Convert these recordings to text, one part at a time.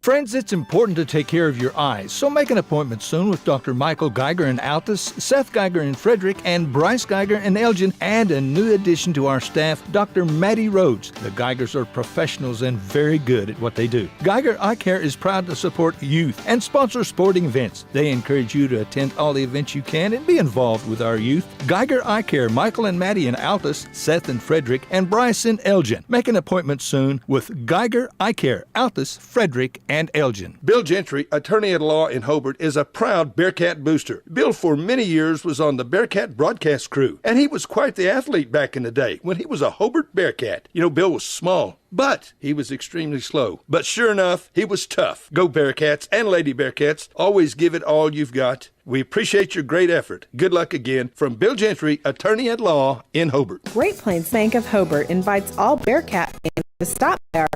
Friends, it's important to take care of your eyes, so make an appointment soon with Dr. Michael Geiger in Altus, Seth Geiger in Frederick, and Bryce Geiger in Elgin, and a new addition to our staff, Dr. Maddie Rhodes. The Geigers are professionals and very good at what they do. Geiger Eye Care is proud to support youth and sponsor sporting events. They encourage you to attend all the events you can and be involved with our youth. Geiger Eye Care, Michael and Maddie in Altus, Seth in Frederick, and Bryce in Elgin. Make an appointment soon with Geiger Eye Care, Altus, Frederick, and Elgin. Bill Gentry, attorney at law in Hobart, is a proud Bearcat booster. Bill for many years was on the Bearcat broadcast crew, and he was quite the athlete back in the day when he was a Hobart Bearcat. You know, Bill was small, but he was extremely slow. But sure enough, he was tough. Go Bearcats and Lady Bearcats. Always give it all you've got. We appreciate your great effort. Good luck again from Bill Gentry, attorney at law in Hobart. Great Plains Bank of Hobart invites all Bearcat fans to stop by our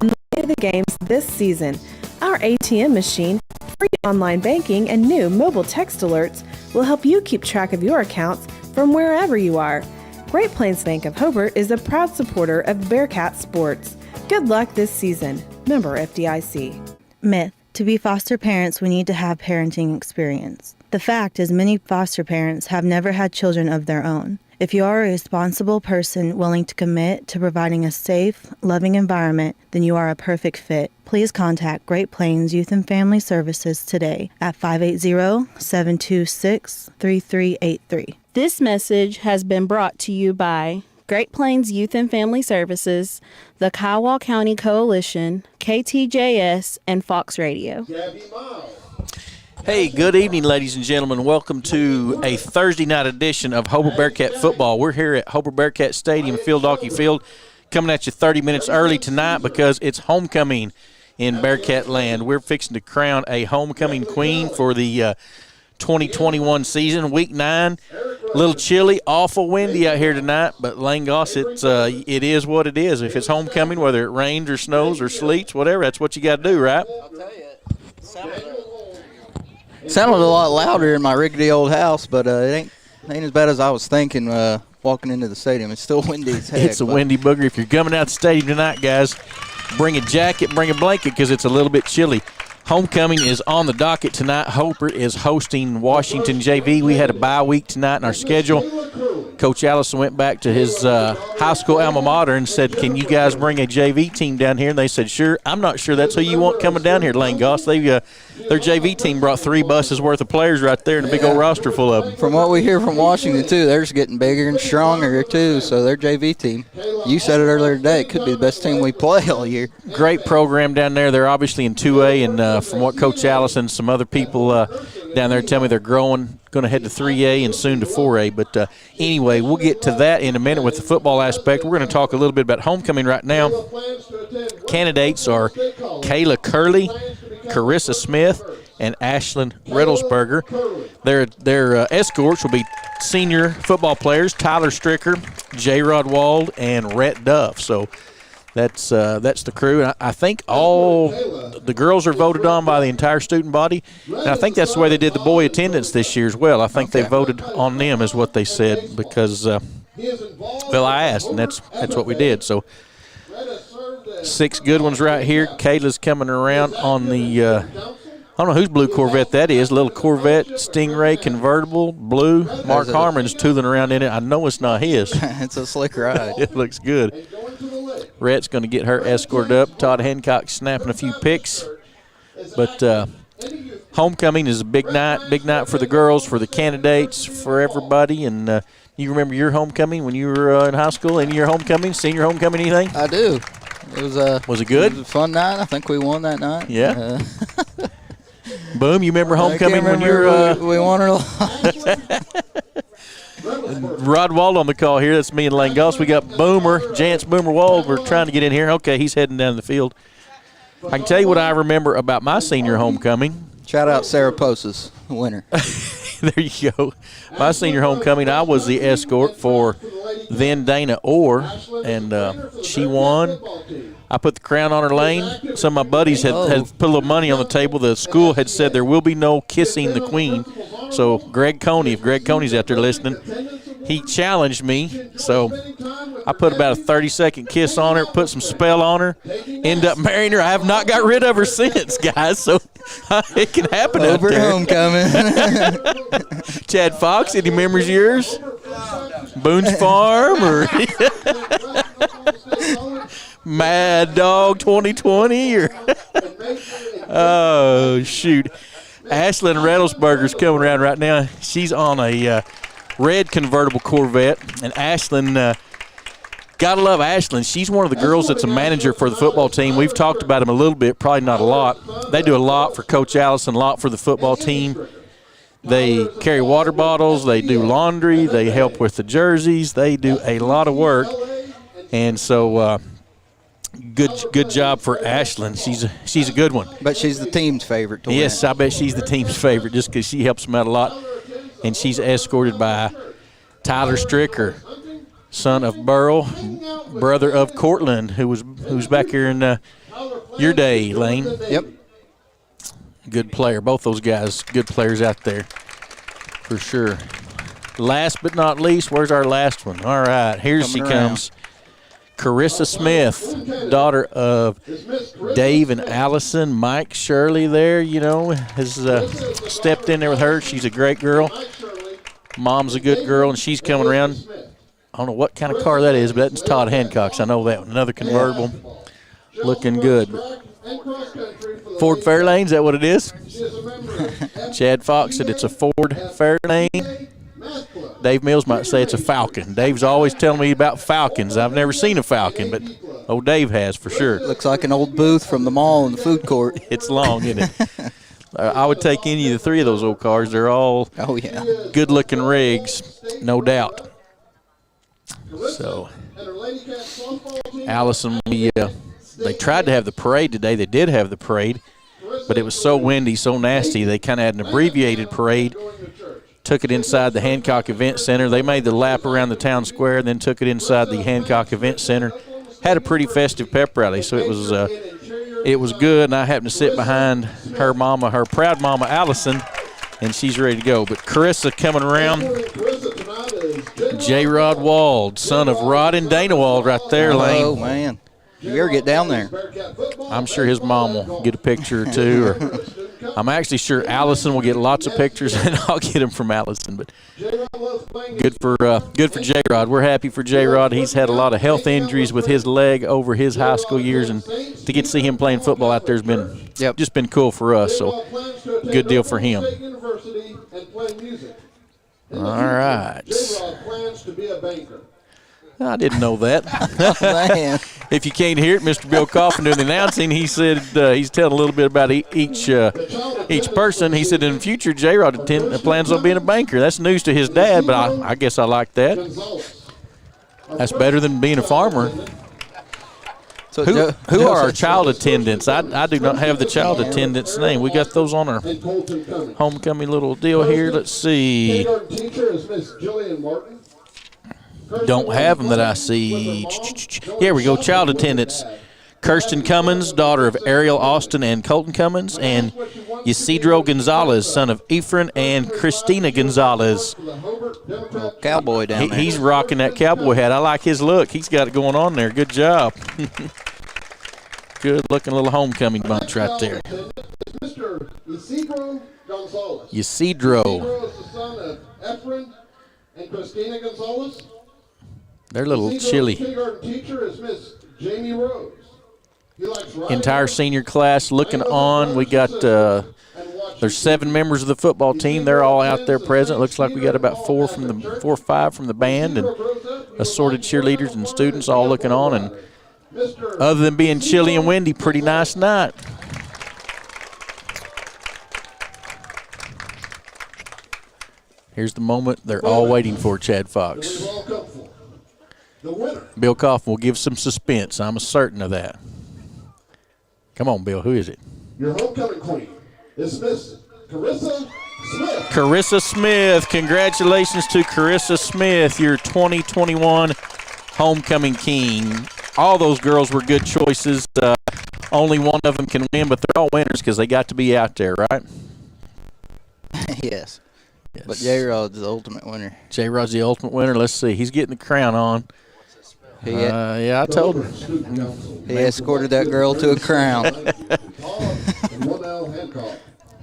on the way to the games this season. Our ATM machine, free online banking, and new mobile text alerts will help you keep track of your accounts from wherever you are. Great Plains Bank of Hobart is a proud supporter of Bearcat sports. Good luck this season. Member FDIC. Myth. To be foster parents, we need to have parenting experience. The fact is many foster parents have never had children of their own. If you are a responsible person willing to commit to providing a safe, loving environment, then you are a perfect fit. Please contact Great Plains Youth and Family Services today at 580-726-3383. This message has been brought to you by Great Plains Youth and Family Services, the Kiowa County Coalition, KTJS, and Fox Radio. Hey, good evening, ladies and gentlemen. Welcome to a Thursday night edition of Hobart Bearcat Football. We're here at Hobart Bearcat Stadium, Field Hockey Field, coming at you 30 minutes early tonight because it's homecoming in Bearcat land. We're fixing to crown a homecoming queen for the 2021 season, Week 9. A little chilly, awful windy out here tonight, but Lane Goss, it is what it is. If it's homecoming, whether it rains or snows or sleets, whatever, that's what you got to do, right? I'll tell you, sounded a lot louder in my rickety old house, but it ain't as bad as I was thinking walking into the stadium. It's still windy as heck. It's a windy booger. If you're coming out the stadium tonight, guys, bring a jacket, bring a blanket because it's a little bit chilly. Homecoming is on the docket tonight. Hobart is hosting Washington JV. We had a bye week tonight in our schedule. Coach Allison went back to his high school alma mater and said, can you guys bring a JV team down here? And they said, sure. I'm not sure that's who you want coming down here, Lane Goss. Their JV team brought 3 buses worth of players right there and a big old roster full of them. From what we hear from Washington, too, they're just getting bigger and stronger, too. So their JV team, you said it earlier today, it could be the best team we play all year. Great program down there. They're obviously in 2A, and from what Coach Allison and some other people down there tell me, they're going to head to 3A and soon to 4A. But anyway, we'll get to that in a minute with the football aspect. We're going to talk a little bit about homecoming right now. Candidates are Kayla Curley, Carissa Smith, and Ashlyn Riddlesberger. Their escorts will be senior football players Tyler Stricker, J-Rod Wald, and Rhett Duff. So that's the crew. And I think all the girls are voted on by the entire student body. And I think that's the way they did the boy attendance this year as well. I think they voted on them is what they said because, I asked, and that's what we did. So 6 good ones right here. Kayla's coming around on the I don't know whose blue Corvette that is. Little Corvette Stingray convertible, blue. Mark Harmon's tooling around in it. I know it's not his. It's a slick ride. It looks good. Rhett's going to get her escorted up. Todd Hancock snapping a few pics. But homecoming is a big night for the girls, for the candidates, for everybody. And you remember your homecoming when you were in high school? Any of your homecoming, senior homecoming, anything? I do. It was it good? It was a fun night. I think we won that night. Yeah. Boom, you remember homecoming when you were we won or Rod Wald on the call here. That's me and Lane Goss. We got Jance Boomer Wald. We're trying to get in here. Okay, he's heading down the field. I can tell you what I remember about my senior homecoming. Shout out Sarah Posas, the winner. There you go. My senior homecoming, I was the escort for then Dana Orr, and she won. I put the crown on her, Lane. Some of my buddies had put a little money on the table. The school had said there will be no kissing the queen. So Greg Coney, if Greg Coney's out there listening, he challenged me, so I put about a 30-second kiss on her, put some spell on her, end up marrying her. I have not got rid of her since, guys, so it can happen out Over there. homecoming. Chad Fox, any memories of yours? Boone's Farm or Mad Dog 2020 or oh shoot. Ashlyn Rattlesburger's coming around right now. She's on a red convertible Corvette, and Ashlyn, gotta love Ashlyn. She's one of the girls that's a manager for the football team. We've talked about them a little bit, probably not a lot. They do a lot for Coach Allison, a lot for the football team. They carry water bottles, they do laundry, they help with the jerseys, they do a lot of work. And so good job for Ashlyn. She's a good one. But she's the team's favorite to Yes, win. I bet she's the team's favorite just because she helps them out a lot. And she's escorted by Tyler Stricker, son of Burl, brother of Cortland, who's back here in your day, Lane. Yep. Good player. Both those guys, good players out there for sure. Last but not least, where's our last one? All right, here she comes. Carissa Smith, daughter of Dave and Allison. Mike Shirley there, has stepped in there with her. She's a great girl. Mom's a good girl, and she's coming around. I don't know what kind of car that is, but that's Todd Hancock's. I know that one. Another convertible. Looking good. Ford Fairlane, is that what it is? Chad Fox said it's a Ford Fairlane. Dave Mills might say it's a Falcon. Dave's always telling me about Falcons. I've never seen a Falcon, but old Dave has for sure. Looks like an old booth from the mall in the food court. It's long, isn't it? I would take any of the three of those old cars. They're all good-looking rigs, no doubt. So, Allison, they tried to have the parade today. They did have the parade, but it was so windy, so nasty, they kind of had an abbreviated parade. Took it inside the Hancock Event Center. They made the lap around the town square and then took it inside the Hancock Event Center. Had a pretty festive pep rally, so it was good, and I happened to sit behind her mama, her proud mama, Allison, and she's ready to go. But Carissa coming around. J. Rod Wald, son of Rod and Dana Wald right there, Lane. Oh, man. You ever get down there? I'm sure his mom will get a picture or two. Or I'm actually sure Allison will get lots of pictures, and I'll get them from Allison. But good for J-Rod. We're happy for J-Rod. He's had a lot of health injuries with his leg over his high school years, and to get to see him playing football out there has been just been cool for us. So good deal for him. All right. I didn't know that. Man. If you can't hear it, Mr. Bill Coffin doing the announcing, he said he's telling a little bit about each person. He said in the future, J-Rod plans on being a banker. That's news to his dad, but I guess I like that. That's better than being a farmer. So who are our child attendants? I do not have the child attendants' name. We got those on our homecoming little deal here. Let's see. Don't have them that I see. Here we go. Child attendants. Kirsten Cummins, daughter of Ariel Austin and Colton Cummins, and Ysidro Gonzalez, son of Ephraim and Christina Gonzalez. Cowboy down there. He's rocking that cowboy hat. I like his look. He's got it going on there. Good job. Good-looking little homecoming bunch right there. Mr. Ysidro Gonzalez. Ysidro. Ysidro is the son of Ephraim and Christina Gonzalez. They're a little chilly. Kindergarten teacher is Miss Jamie Rose. Entire senior class looking on. We got there's 7 members of the football team. They're all out there present. Looks like we got about 4 or 5 from the band, and assorted cheerleaders and students all looking on. And other than being chilly and windy, pretty nice night. Here's the moment they're all waiting for, Chad Fox. Bill Coffin will give some suspense. I'm certain of that. Come on, Bill. Who is it? Your homecoming queen is Miss Carissa Smith. Carissa Smith. Congratulations to Carissa Smith, your 2021 homecoming king. All those girls were good choices. Only one of them can win, but they're all winners because they got to be out there, right? Yes. Yes. But J-Rod's the ultimate winner. J-Rod's the ultimate winner. Let's see. He's getting the crown on. Yeah, I told him. He escorted that girl to a crown.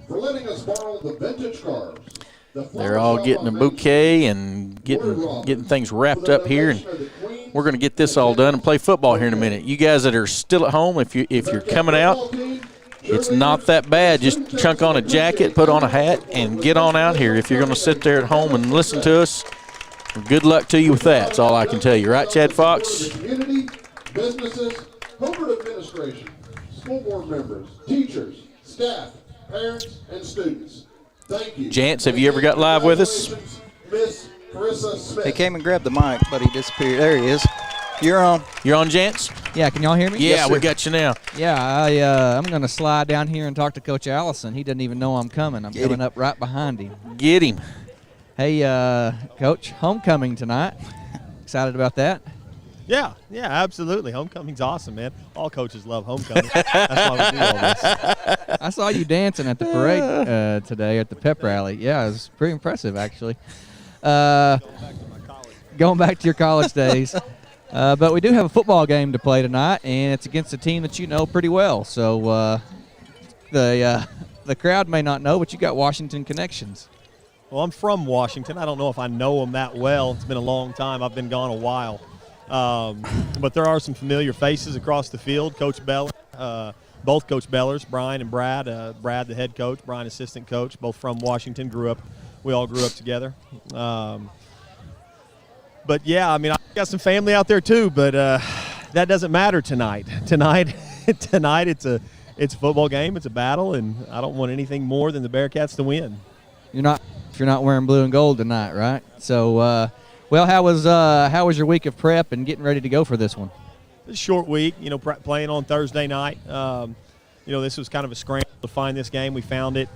For letting us borrow the vintage cars. They're all getting a bouquet and getting things wrapped up here, and we're going to get this all done and play football here in a minute. You guys that are still at home, if you're coming out, it's not that bad. Just chunk on a jacket, put on a hat, and get on out here. If you're going to sit there at home and listen to us, good luck to you with that. That's all I can tell you. Right, Chad Fox? Community, businesses, Hobart administration, school board members, teachers, staff, parents, and students. Thank you. Jance, have you ever got live with us? Miss Carissa Smith. He came and grabbed the mic, but he disappeared. There he is. You're on. You're on, Jance? Yeah, can y'all hear me? Yeah, Yes, we sir. got you now. Yeah, I'm going to slide down here and talk to Coach Allison. He doesn't even know I'm coming. I'm coming up right behind him. Get him. Hey, Coach, homecoming tonight. Excited about that? Yeah, absolutely. Homecoming's awesome, man. All coaches love homecoming. That's why we do all this. I saw you dancing at the parade today at the pep rally. Yeah, it was pretty impressive, actually. Going back to your college days. But we do have a football game to play tonight, and it's against a team that you know pretty well. So the crowd may not know, but you got Washington connections. Well, I'm from Washington. I don't know if I know them that well. It's been a long time. I've been gone a while. But there are some familiar faces across the field. Coach Beller, both Coach Bellers, Brian and Brad. Brad, the head coach, Brian, assistant coach, both from Washington. We all grew up together. But yeah, I mean, I got some family out there too. But that doesn't matter tonight. Tonight, it's a football game. It's a battle, and I don't want anything more than the Bearcats to win. You're not wearing blue and gold tonight, right? So. Well, how was your week of prep and getting ready to go for this one? It's a short week, playing on Thursday night. This was kind of a scramble to find this game. We found it,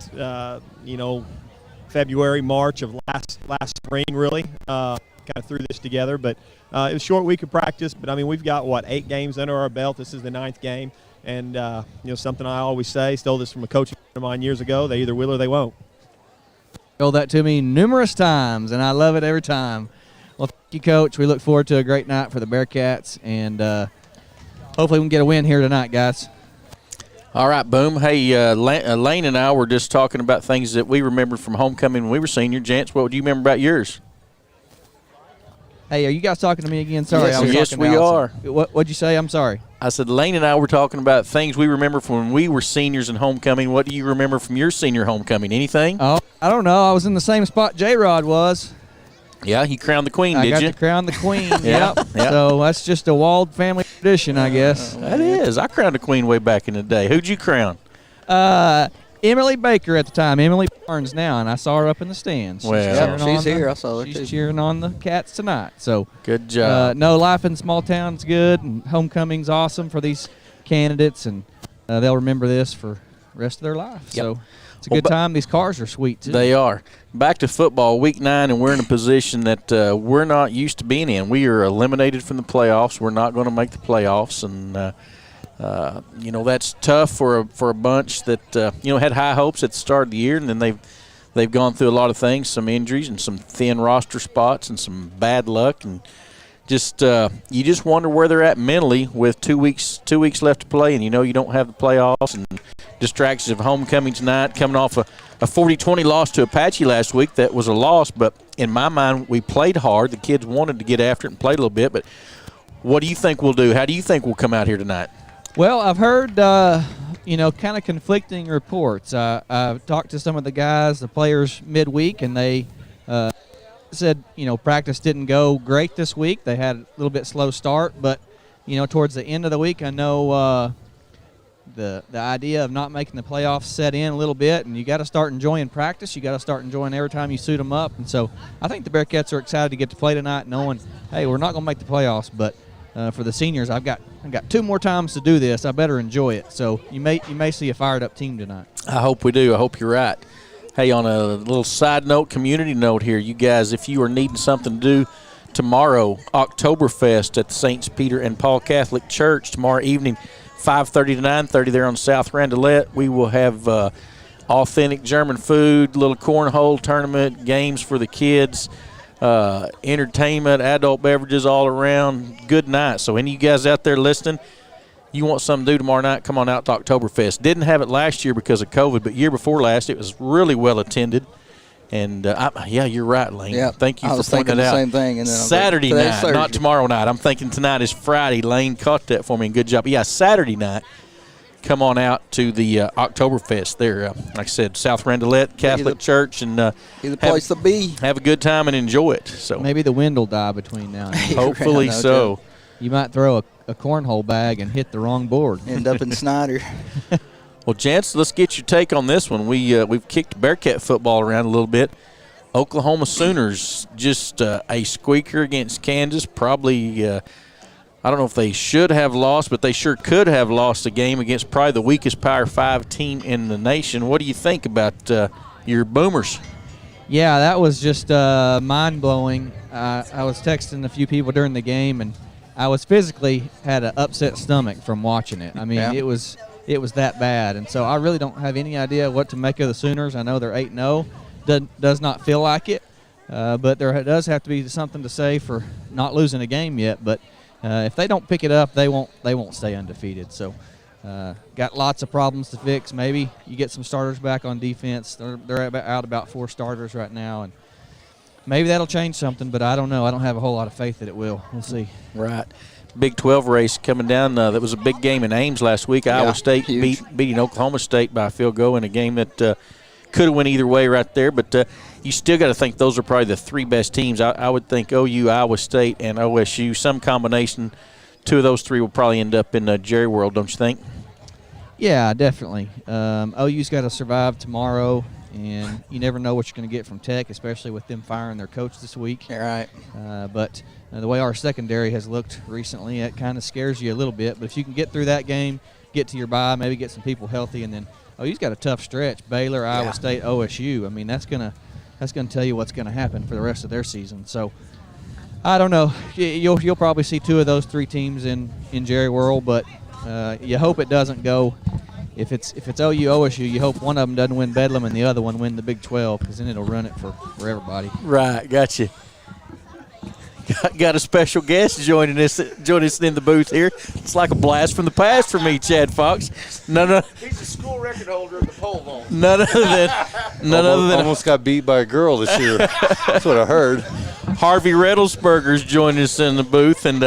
February, March of last spring, really. Kind of threw this together, but it was a short week of practice. But, I mean, we've got, 8 games under our belt. This is the 9th game. And, something I always say, stole this from a coach of mine years ago, they either will or they won't. Told that to me numerous times, and I love it every time. Well, thank you, Coach. We look forward to a great night for the Bearcats, and hopefully we can get a win here tonight, guys. All right, boom. Hey, Lane and I were just talking about things that we remembered from homecoming when we were senior. Jance, what do you remember about yours? Hey, are you guys talking to me again? Sorry, Yes, I was yes, talking to we Allison. What'd you say? I'm sorry. I said Lane and I were talking about things we remember from when we were seniors in homecoming. What do you remember from your senior homecoming? Anything? Oh, I don't know. I was in the same spot J-Rod was. Yeah, he crowned the queen, did you? I got to crown the queen, Yep. So that's just a Wald family tradition, I guess. That is. I crowned a queen way back in the day. Who'd you crown? Emily Baker at the time. Emily Barnes now, and I saw her up in the stands. Well, she's here. I saw her too. She's cheering on the Cats tonight. So good job. No, life in small town's good, and homecoming's awesome for these candidates, and they'll remember this for the rest of their life. Yep. So it's a good time. These cars are sweet, too. They are. Back to football, week 9, and we're in a position that we're not used to being in. We are eliminated from the playoffs. We're not going to make the playoffs, and that's tough for a bunch that had high hopes at the start of the year, and then they've gone through a lot of things, some injuries and some thin roster spots and some bad luck, and you just wonder where they're at mentally with 2 weeks left to play, and you don't have the playoffs and distractions of homecoming tonight, coming off a 40-20 loss to Apache last week. That was a loss, but in my mind, we played hard. The kids wanted to get after it and play a little bit, but what do you think we'll do? How do you think we'll come out here tonight? Well, I've heard, kind of conflicting reports. I've talked to some of the guys, the players, midweek, and they said, practice didn't go great this week. They had a little bit slow start, but, towards the end of the week, I know the idea of not making the playoffs set in a little bit, and you got to start enjoying practice. You got to start enjoying every time you suit them up. And so I think the Bearcats are excited to get to play tonight, knowing, hey, we're not going to make the playoffs, but for the seniors, I've got 2 more times to do this. I better enjoy it. So you may see a fired-up team tonight. I hope we do. I hope you're right. Hey, on a little side note, community note here, you guys, if you are needing something to do tomorrow, Oktoberfest at the St. Peter and Paul Catholic Church tomorrow evening, 5:30 to 9:30 there on South Randelette. We will have authentic German food, little cornhole tournament, games for the kids, entertainment, adult beverages all around. Good night. So any of you guys out there listening, you want something to do tomorrow night, come on out to Oktoberfest. Didn't have it last year because of COVID, but year before last, it was really well attended. And, yeah, you're right, Lane. Yeah, Thank you I for was pointing thinking that the out. same thing. And then Saturday night, Thursday. not tomorrow night. I'm thinking tonight is Friday. Lane caught that for me, and good job. Yeah, Saturday night, come on out to the Oktoberfest there. Like I said, South Randelette Catholic Church, and the place to be. Have a good time and enjoy it. So Maybe the wind will die between now and then. hopefully so. You might throw a cornhole bag and hit the wrong board. End up in Snyder. Well, Chance, let's get your take on this one. We've kicked Bearcat football around a little bit. Oklahoma Sooners just a squeaker against Kansas. Probably, I don't know if they should have lost, but they sure could have lost a game against probably the weakest Power 5 team in the nation. What do you think about your Boomers? Yeah, that was just mind-blowing. I was texting a few people during the game, and I was physically had an upset stomach from watching it. I mean, it was that bad. And so I really don't have any idea what to make of the Sooners. I know they're 8-0. Does not feel like it. But there does have to be something to say for not losing a game yet. But if they don't pick it up, they won't stay undefeated. So got lots of problems to fix. Maybe you get some starters back on defense. They're out about 4 starters right now, and maybe that'll change something, but I don't know. I don't have a whole lot of faith that it will. We'll see. Right. Big 12 race coming down. That was a big game in Ames last week. Iowa State beating Oklahoma State by a field goal in a game that could have went either way right there. But you still got to think those are probably the 3 best teams. I would think OU, Iowa State, and OSU. Some combination. 2 of those 3 will probably end up in Jerry World, don't you think? Yeah, definitely. OU's got to survive tomorrow. And you never know what you're going to get from Tech, especially with them firing their coach this week. Right. But the way our secondary has looked recently, it kind of scares you a little bit. But if you can get through that game, get to your bye, maybe get some people healthy, and then OU's got a tough stretch: Baylor, Iowa State, OSU. I mean, that's gonna tell you what's going to happen for the rest of their season. So I don't know. You'll probably see 2 of those 3 teams in Jerry World, but you hope it doesn't go. If it's OU, OSU, you hope one of them doesn't win Bedlam and the other one win the Big 12, because then it'll run it for everybody. Right, gotcha. Got a special guest joining us in the booth here. It's like a blast from the past for me, Chad Fox. He's a school record holder in the pole vault. None other than almost got beat by a girl this year. That's what I heard. Harvey Redelsberger's joining us in the booth, and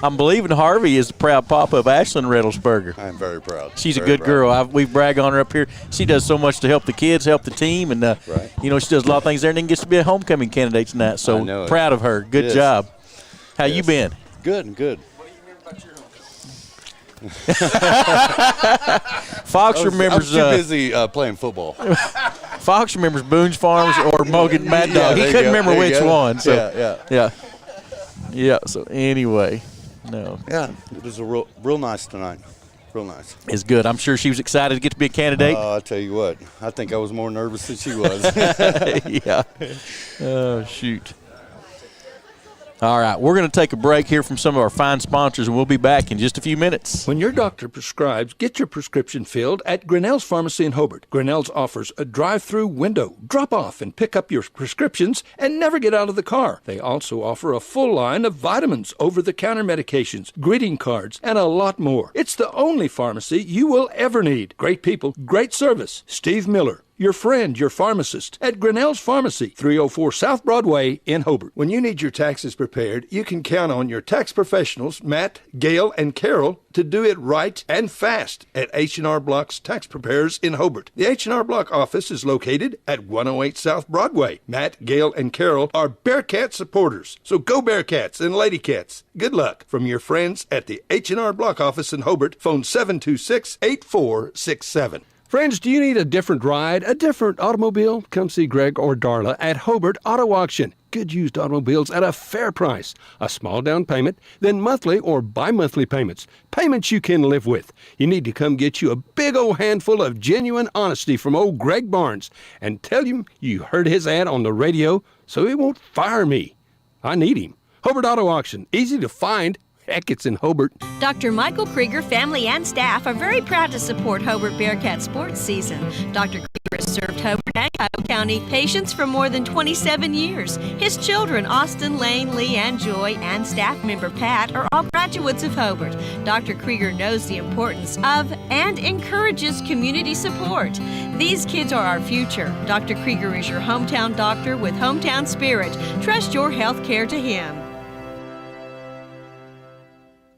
I'm believing Harvey is the proud papa of Ashlyn Redelsberger. I'm very proud. She's a good girl. We brag on her up here. She does so much to help the kids, help the team, and she does a lot of things there, and then gets to be a homecoming candidate tonight. So proud of her. Good job. How you been? Good. What do you remember about your Fox remembers. I was too busy playing football. Fox remembers Boone's Farms or Mogan Mad Dog. He couldn't remember which one. So yeah. So anyway, no. Yeah, it was a real nice tonight. Real nice. It's good. I'm sure she was excited to get to be a candidate. I'll tell you what. I think I was more nervous than she was. Yeah. Oh, shoot. All right, we're going to take a break here from some of our fine sponsors, and we'll be back in just a few minutes. When your doctor prescribes, get your prescription filled at Grinnell's Pharmacy in Hobart. Grinnell's offers a drive-through window. Drop off and pick up your prescriptions and never get out of the car. They also offer a full line of vitamins, over-the-counter medications, greeting cards, and a lot more. It's the only pharmacy you will ever need. Great people, great service. Steve Miller, your friend, your pharmacist, at Grinnell's Pharmacy, 304 South Broadway in Hobart. When you need your taxes prepared, you can count on your tax professionals, Matt, Gail, and Carol, to do it right and fast at H&R Block's Tax Preparers in Hobart. The H&R Block office is located at 108 South Broadway. Matt, Gail, and Carol are Bearcat supporters. So go Bearcats and Lady Cats. Good luck from your friends at the H&R Block office in Hobart. Phone 726-8467. Friends, do you need a different ride, a different automobile? Come see Greg or Darla at Hobart Auto Auction. Good used automobiles at a fair price. A small down payment, then monthly or bi-monthly payments. Payments you can live with. You need to come get you a big old handful of genuine honesty from old Greg Barnes and tell him you heard his ad on the radio so he won't fire me. I need him. Hobart Auto Auction. Easy to find. Heck, it's in Hobart. Dr. Michael Krieger, family and staff are very proud to support Hobart Bearcat sports season. Dr. Krieger has served Hobart and Cuyahoga County patients for more than 27 years. His children, Austin, Lane, Lee, and Joy, and staff member Pat, are all graduates of Hobart. Dr. Krieger knows the importance of and encourages community support. These kids are our future. Dr. Krieger is your hometown doctor with hometown spirit. Trust your health care to him.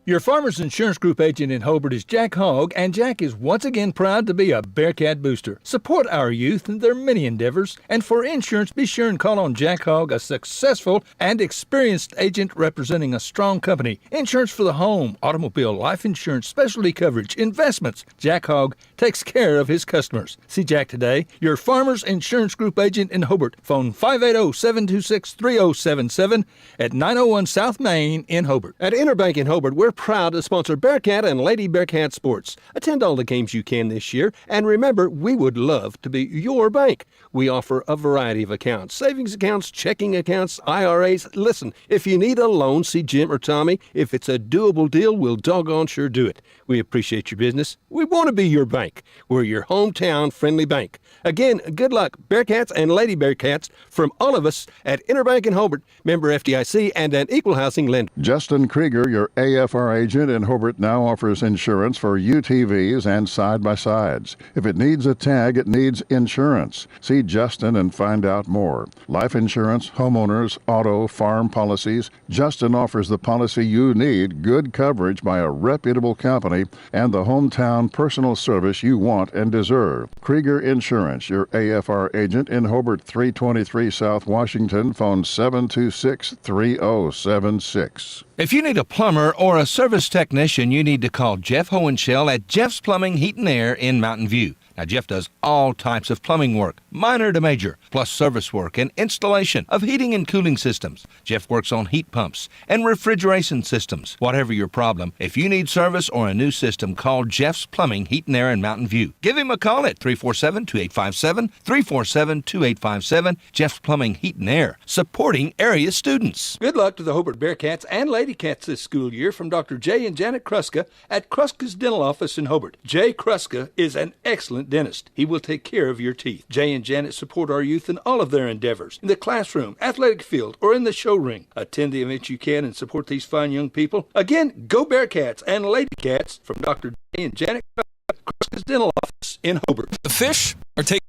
Your Farmers Insurance Group agent in Hobart is Jack Hogg, and Jack is once again proud to be a Bearcat booster. Support our youth in their many endeavors, and for insurance, be sure and call on Jack Hogg, a successful and experienced agent representing a strong company. Insurance for the home, automobile, life insurance, specialty coverage, investments. Jack Hogg takes care of his customers. See Jack today, your Farmers Insurance Group agent in Hobart. Phone 580-726-3077 at 901 South Main in Hobart. At Interbank in Hobart, we're proud to sponsor Bearcat and Lady Bearcat sports. Attend all the games you can this year, and remember, we would love to be your bank. We offer a variety of accounts, savings accounts, checking accounts, IRAs. Listen, if you need a loan, see Jim or Tommy. If it's a doable deal, we'll doggone sure do it. We appreciate your business. We want to be your bank. We're your hometown friendly bank. Again, good luck, Bearcats and Lady Bearcats, from all of us at Interbank in Hobart, member FDIC, and an equal housing lender. Justin Krieger, your AFR agent in Hobart, now offers insurance for UTVs and side-by-sides. If it needs a tag, it needs insurance. See Justin and find out more. Life insurance, homeowners, auto, farm policies. Justin offers the policy you need, good coverage by a reputable company, and the hometown personal service you want and deserve. Krieger Insurance, your AFR agent in Hobart, 323 South Washington. Phone 726-3076. If you need a plumber or a service technician, you need to call Jeff Hohenschel at Jeff's Plumbing, Heat and Air in Mountain View. Now, Jeff does all types of plumbing work, minor to major, plus service work and installation of heating and cooling systems. Jeff works on heat pumps and refrigeration systems. Whatever your problem, if you need service or a new system, call Jeff's Plumbing, Heat and Air in Mountain View. Give him a call at 347-2857, 347-2857. Jeff's Plumbing, Heat and Air, supporting area students. Good luck to the Hobart Bearcats and Lady Cats this school year from Dr. Jay and Janet Kruska at Kruska's Dental Office in Hobart. Jay Kruska is an excellent dentist. He will take care of your teeth. Jay and Janet support our youth in all of their endeavors, in the classroom, athletic field, or in the show ring. Attend the events you can and support these fine young people. Again, go Bearcats and Lady Cats from Dr. Jay and Janet Kruska's Dental Office in Hobart. The fish are taking.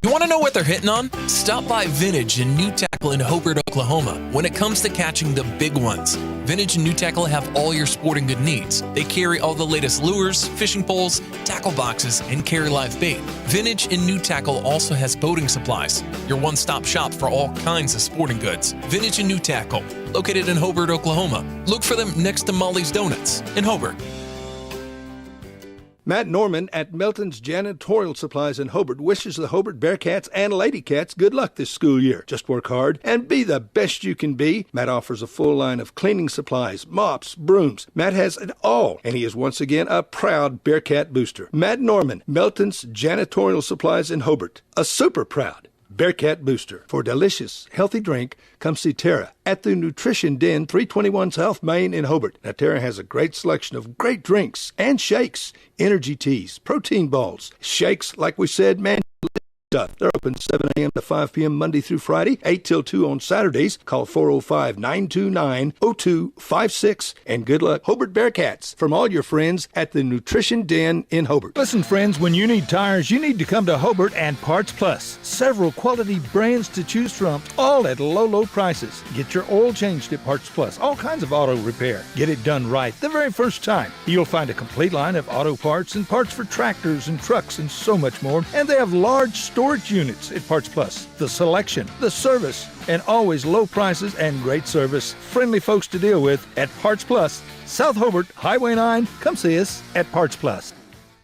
You want to know what they're hitting on? Stop by Vintage and New Tackle in Hobart, Oklahoma. When it comes to catching the big ones, Vintage and New Tackle have all your sporting good needs. They carry all the latest lures, fishing poles, tackle boxes, and carry live bait. Vintage and New Tackle also has boating supplies, your one-stop shop for all kinds of sporting goods. Vintage and New Tackle, located in Hobart, Oklahoma. Look for them next to Molly's Donuts in Hobart. Matt Norman at Melton's Janitorial Supplies in Hobart wishes the Hobart Bearcats and Lady Cats good luck this school year. Just work hard and be the best you can be. Matt offers a full line of cleaning supplies, mops, brooms. Matt has it all, and he is once again a proud Bearcat booster. Matt Norman, Melton's Janitorial Supplies in Hobart, a super proud Bearcat booster. For delicious, healthy drink, come see Tara at the Nutrition Den, 321 South Main in Hobart. Now, Tara has a great selection of great drinks and shakes, energy teas, protein balls, shakes, like we said, man. They're open 7 a.m. to 5 p.m. Monday through Friday, 8 till 2 on Saturdays. Call 405-929-0256. And good luck, Hobart Bearcats, from all your friends at the Nutrition Den in Hobart. Listen, friends, when you need tires, you need to come to Hobart and Parts Plus. Several quality brands to choose from, all at low, low prices. Get your oil changed at Parts Plus. All kinds of auto repair. Get it done right the very first time. You'll find a complete line of auto parts and parts for tractors and trucks and so much more. And they have large storage units at Parts Plus. The selection, the service, and always low prices and great service. Friendly folks to deal with at Parts Plus. South Hobart, Highway 9. Come see us at Parts Plus.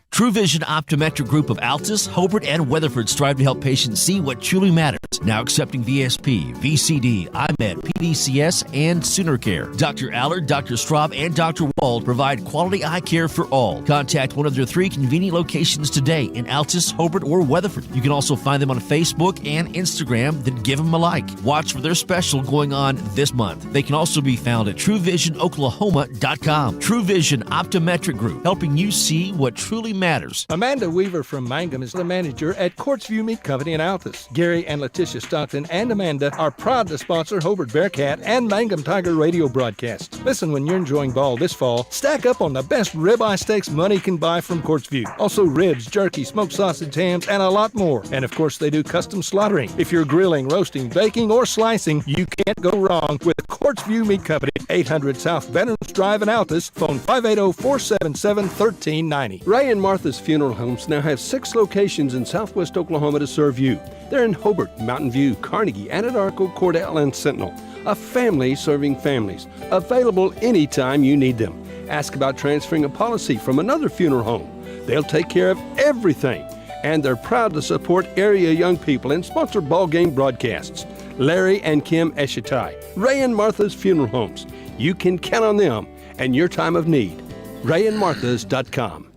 True Vision Optometric Group of Altus, Hobart, and Weatherford strive to help patients see what truly matters. Now accepting VSP, VCD, IMED, PDCS, and SoonerCare. Dr. Allard, Dr. Straub, and Dr. Wald provide quality eye care for all. Contact one of their 3 convenient locations today in Altus, Hobart, or Weatherford. You can also find them on Facebook and Instagram, then give them a like. Watch for their special going on this month. They can also be found at TrueVisionOklahoma.com. True Vision Optometric Group, helping you see what truly matters matters. Amanda Weaver from Mangum is the manager at Courtsview Meat Company in Altus. Gary and Letitia Stockton and Amanda are proud to sponsor Hobart Bearcat and Mangum Tiger radio broadcasts. Listen, when you're enjoying ball this fall, stack up on the best ribeye steaks money can buy from Courtsview. Also ribs, jerky, smoked sausage, hams, and a lot more. And of course, they do custom slaughtering. If you're grilling, roasting, baking, or slicing, you can't go wrong with Courtsview Meat Company, 800 South Veterans Drive in Altus, phone 580-477-1390. Ray and Martha's Funeral Homes now have 6 locations in southwest Oklahoma to serve you. They're in Hobart, Mountain View, Carnegie, Anadarko, Cordell, and Sentinel. A family serving families. Available anytime you need them. Ask about transferring a policy from another funeral home. They'll take care of everything. And they're proud to support area young people and sponsor ball game broadcasts. Larry and Kim Eshitai, Ray and Martha's Funeral Homes. You can count on them and your time of need. RayandMarthas.com.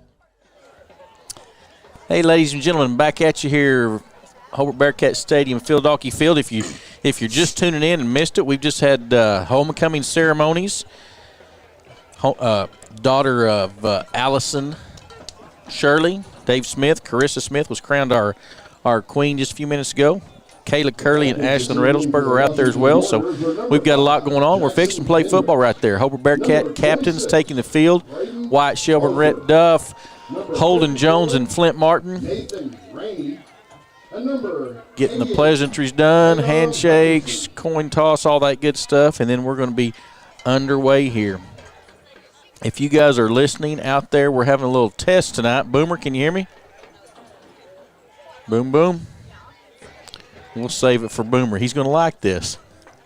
Hey, ladies and gentlemen, back at you here, Hobart Bearcat Stadium, Philadelphia Field. If you're just tuning in and missed it, we've just had homecoming ceremonies. Daughter of Allison Shirley, Dave Smith, Carissa Smith was crowned our queen just a few minutes ago. Kayla Curley and Ashlyn Redelsberger are out there as well. So we've got a lot going on. We're fixing to play football right there. Hobart Bearcat captains taking the field. Wyatt Shelburne, Rhett Duff, Holden Jones, and Flint Martin. Getting the pleasantries done, handshakes, coin toss, all that good stuff. And then we're going to be underway here. If you guys are listening out there, we're having a little test tonight. Boomer, can you hear me? Boom, boom. We'll save it for Boomer. He's going to like this.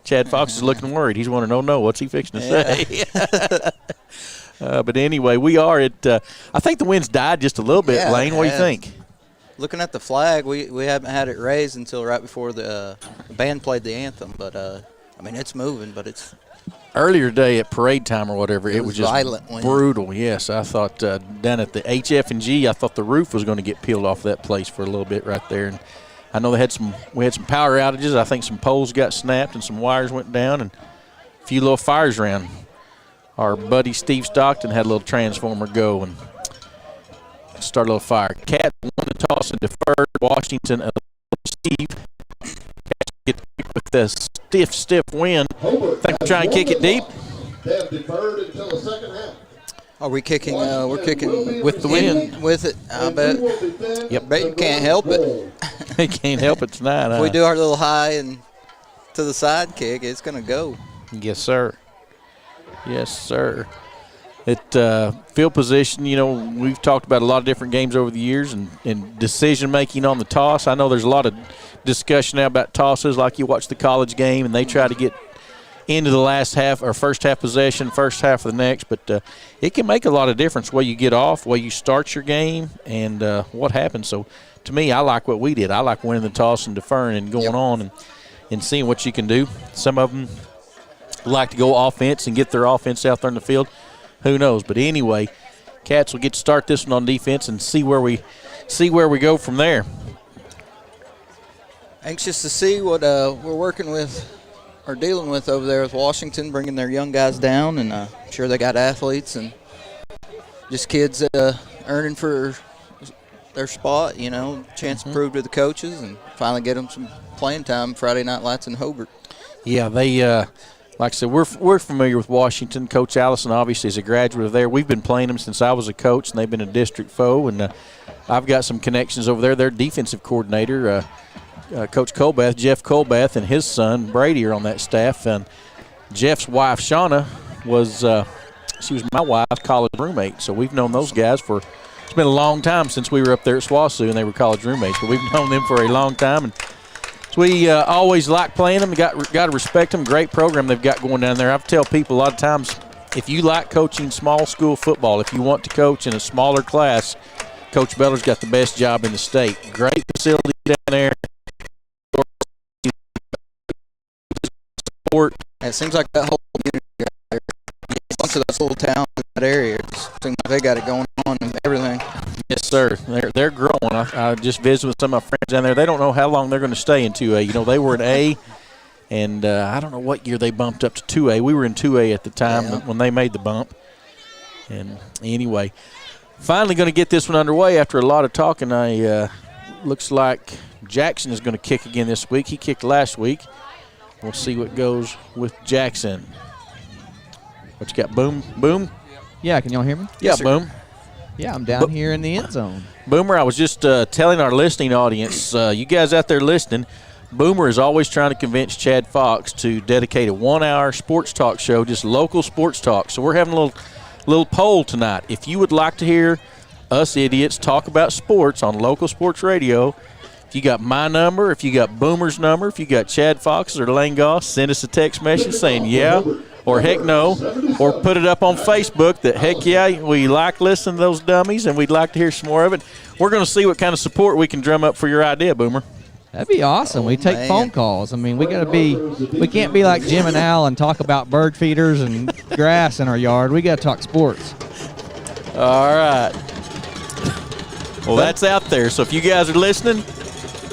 Chad Fox is looking worried. He's wanting to know what's he fixing to say. But anyway, we are at I think the wind's died just a little bit, Lane. What do you think? Looking at the flag, we haven't had it raised until right before the band played the anthem. But, I mean, it's moving, but it's – earlier today at parade time or whatever, it was just violent brutal. Yes, I thought down at the HF&G, I thought the roof was going to get peeled off that place for a little bit right there. And I know we had some power outages. I think some poles got snapped and some wires went down and a few little fires around. Our buddy Steve Stockton had a little transformer go and start a little fire. Cat won the toss and deferred. Washington, Steve. Get with the stiff wind. Think we'll try and kick it deep. They have deferred until the second half. Are we kicking? We're kicking with the wind. With it, I bet. Yep. Bet you can't help it. He can't help it tonight. If we do our little high and to the side kick, it's going to go. Yes, sir. Yes, sir. At field position, you know, we've talked about a lot of different games over the years and decision-making on the toss. I know there's a lot of discussion now about tosses, like you watch the college game and they try to get into the last half or first half possession, first half of the next. But it can make a lot of difference where you get off, where you start your game, and what happens. So, to me, I like what we did. I like winning the toss and deferring and going on and seeing what you can do. Some of them like to go offense and get their offense out there in the field. Who knows? But anyway, Cats will get to start this one on defense and see where we go from there. Anxious to see what we're working with or dealing with over there with Washington, bringing their young guys down, and I'm sure they got athletes and just kids earning for their spot, you know, chance to prove to the coaches and finally get them some playing time Friday Night Lights in Hobart. Yeah, they like I said, we're familiar with Washington. Coach Allison obviously is a graduate of there. We've been playing them since I was a coach, and they've been a district foe. And I've got some connections over there. Their defensive coordinator, Coach Colbath, Jeff Colbath, and his son Brady are on that staff. And Jeff's wife Shauna she was my wife's college roommate. So we've known those guys for it's been a long time since we were up there at SWASU and they were college roommates. But we've known them for a long time. And so we always like playing them. Got to respect them. Great program they've got going down there. I tell people a lot of times, if you like coaching small school football, if you want to coach in a smaller class, Coach Beller's got the best job in the state. Great facility down there. It seems like that whole community out there, a bunch of those little towns in that area, it seems like they got it going on and everything. Yes, sir. They're growing. I just visited with some of my friends down there. They don't know how long they're going to stay in 2A. You know, they were in A, and I don't know what year they bumped up to 2A. We were in 2A at the time when they made the bump. And anyway, Finally going to get this one underway after a lot of talking. Looks like Jackson is going to kick again this week. He kicked last week. We'll see what goes with Jackson. What you got, Boom? Boom? Yeah, can y'all hear me? Yeah, yes, Boom. Yeah, I'm down here in the end zone. Boomer, I was just telling our listening audience, you guys out there listening, Boomer is always trying to convince Chad Fox to dedicate a 1-hour sports talk show, just local sports talk. So we're having a little poll tonight. If you would like to hear us idiots talk about sports on local sports radio, if you got my number, if you got Boomer's number, if you got Chad Fox's or Lane Goss, send us a text message saying yeah or heck no, or put it up on Facebook that heck yeah, we like listening to those dummies and we'd like to hear some more of it. We're going to see what kind of support we can drum up for your idea, Boomer. That'd be awesome. We take phone calls. I mean, we can't be like Jim and Al and talk about bird feeders and grass in our yard. We got to talk sports. All right. Well, that's out there. So if you guys are listening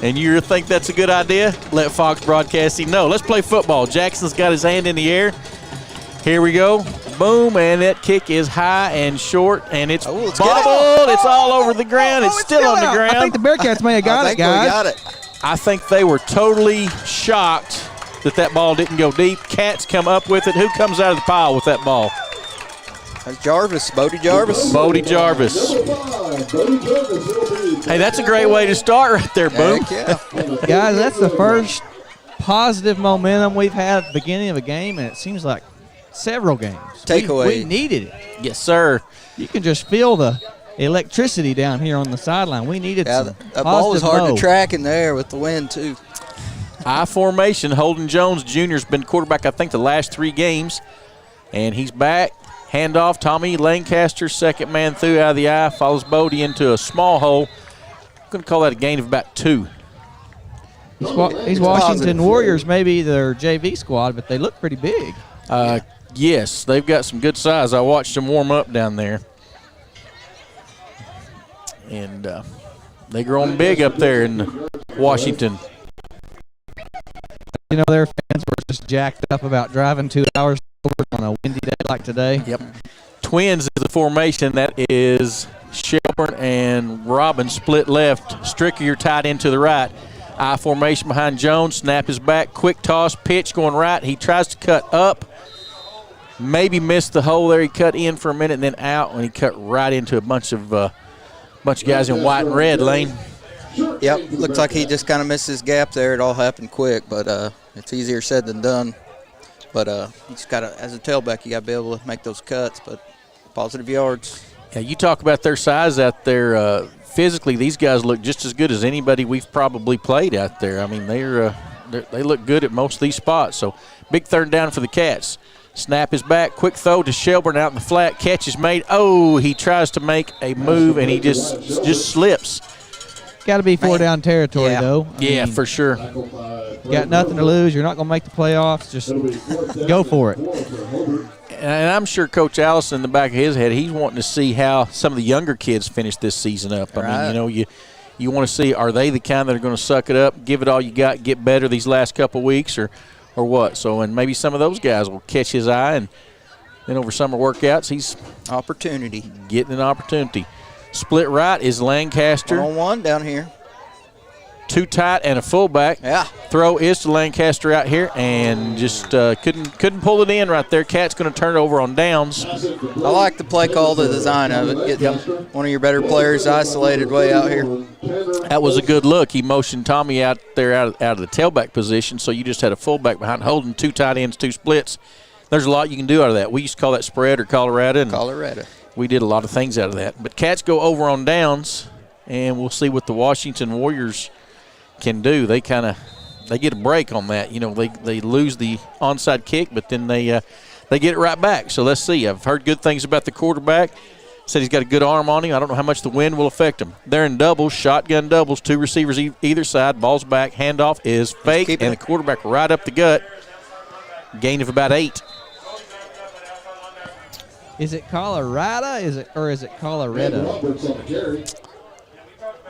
and you think that's a good idea, let Fox Broadcasting know. Let's play football. Jackson's got his hand in the air. Here we go. Boom, and that kick is high and short, and it's bobbled. It's all over the ground. It's still on the ground. I think the Bearcats may have got it, guys. We got it. I think they were totally shocked that ball didn't go deep. Cats come up with it. Who comes out of the pile with that ball? That's Jarvis, Bodie Jarvis. Bodie Jarvis. Hey, that's a great way to start right there, Boom. Yeah. Guys, that's the first positive momentum we've had at the beginning of a game, and it seems like several games. Takeaway. We needed it. Yes, sir. You can just feel the electricity down here on the sideline. We needed some that ball was hard to track in there with the wind, too. I formation. Holden Jones Jr. has been quarterback, I think, the last 3 games, and he's back. Handoff, Tommy Lancaster, second man through out of the eye, follows Bodie into a small hole. I'm going to call that a gain of about 2. These Washington Warriors, maybe their JV squad, but they look pretty big. Yes, they've got some good size. I watched them warm up down there. And they're growing big up there in Washington. You know, their fans were just jacked up about driving 2 hours on a windy day like today. Yep. Twins is the formation. That is Shelburne and Robbins split left. Stricker tied into the right. I formation behind Jones. Snap is back. Quick toss. Pitch going right. He tries to cut up. Maybe missed the hole there. He cut in for a minute and then out when he cut right into a bunch of guys in white and red, Lane. Yep, looks like he just kind of missed his gap there. It all happened quick, but it's easier said than done. But you just got to, as a tailback, you got to be able to make those cuts, but positive yards. Yeah, you talk about their size out there. Physically, these guys look just as good as anybody we've probably played out there. I mean, they look good at most of these spots. So big third down for the Cats. Snap is back. Quick throw to Shelburne out in the flat. Catch is made. Oh, he tries to make a move, and he just slips. Got to be 4-down territory, though. I mean, for sure. You got nothing to lose. You're not going to make the playoffs. Just go for it. And I'm sure Coach Allison, in the back of his head, he's wanting to see how some of the younger kids finish this season up. Right. I mean, you want to see, are they the kind that are going to suck it up, give it all you got, get better these last couple weeks, or what? So, and maybe some of those guys will catch his eye, and then over summer workouts, he's getting an opportunity. Split right is Lancaster. 1-on-1 down here. Too tight and a fullback. Yeah. Throw is to Lancaster out here, and just couldn't pull it in right there. Cat's going to turn it over on downs. I like the play call, the design of it. Getting one of your better players isolated way out here. That was a good look. He motioned Tommy out there out of the tailback position, so you just had a fullback behind holding 2 tight ends, 2 splits. There's a lot you can do out of that. We used to call that spread or Colorado. We did a lot of things out of that. But Cats go over on downs, and we'll see what the Washington Warriors can do. They get a break on that. You know, they lose the onside kick, but then they get it right back. So let's see. I've heard good things about the quarterback. Said he's got a good arm on him. I don't know how much the wind will affect him. They're in doubles, shotgun doubles, 2 receivers either side. Ball's back. Handoff is fake, and the quarterback right up the gut. Gain of about 8. Is it Colorado? Is it Colorado?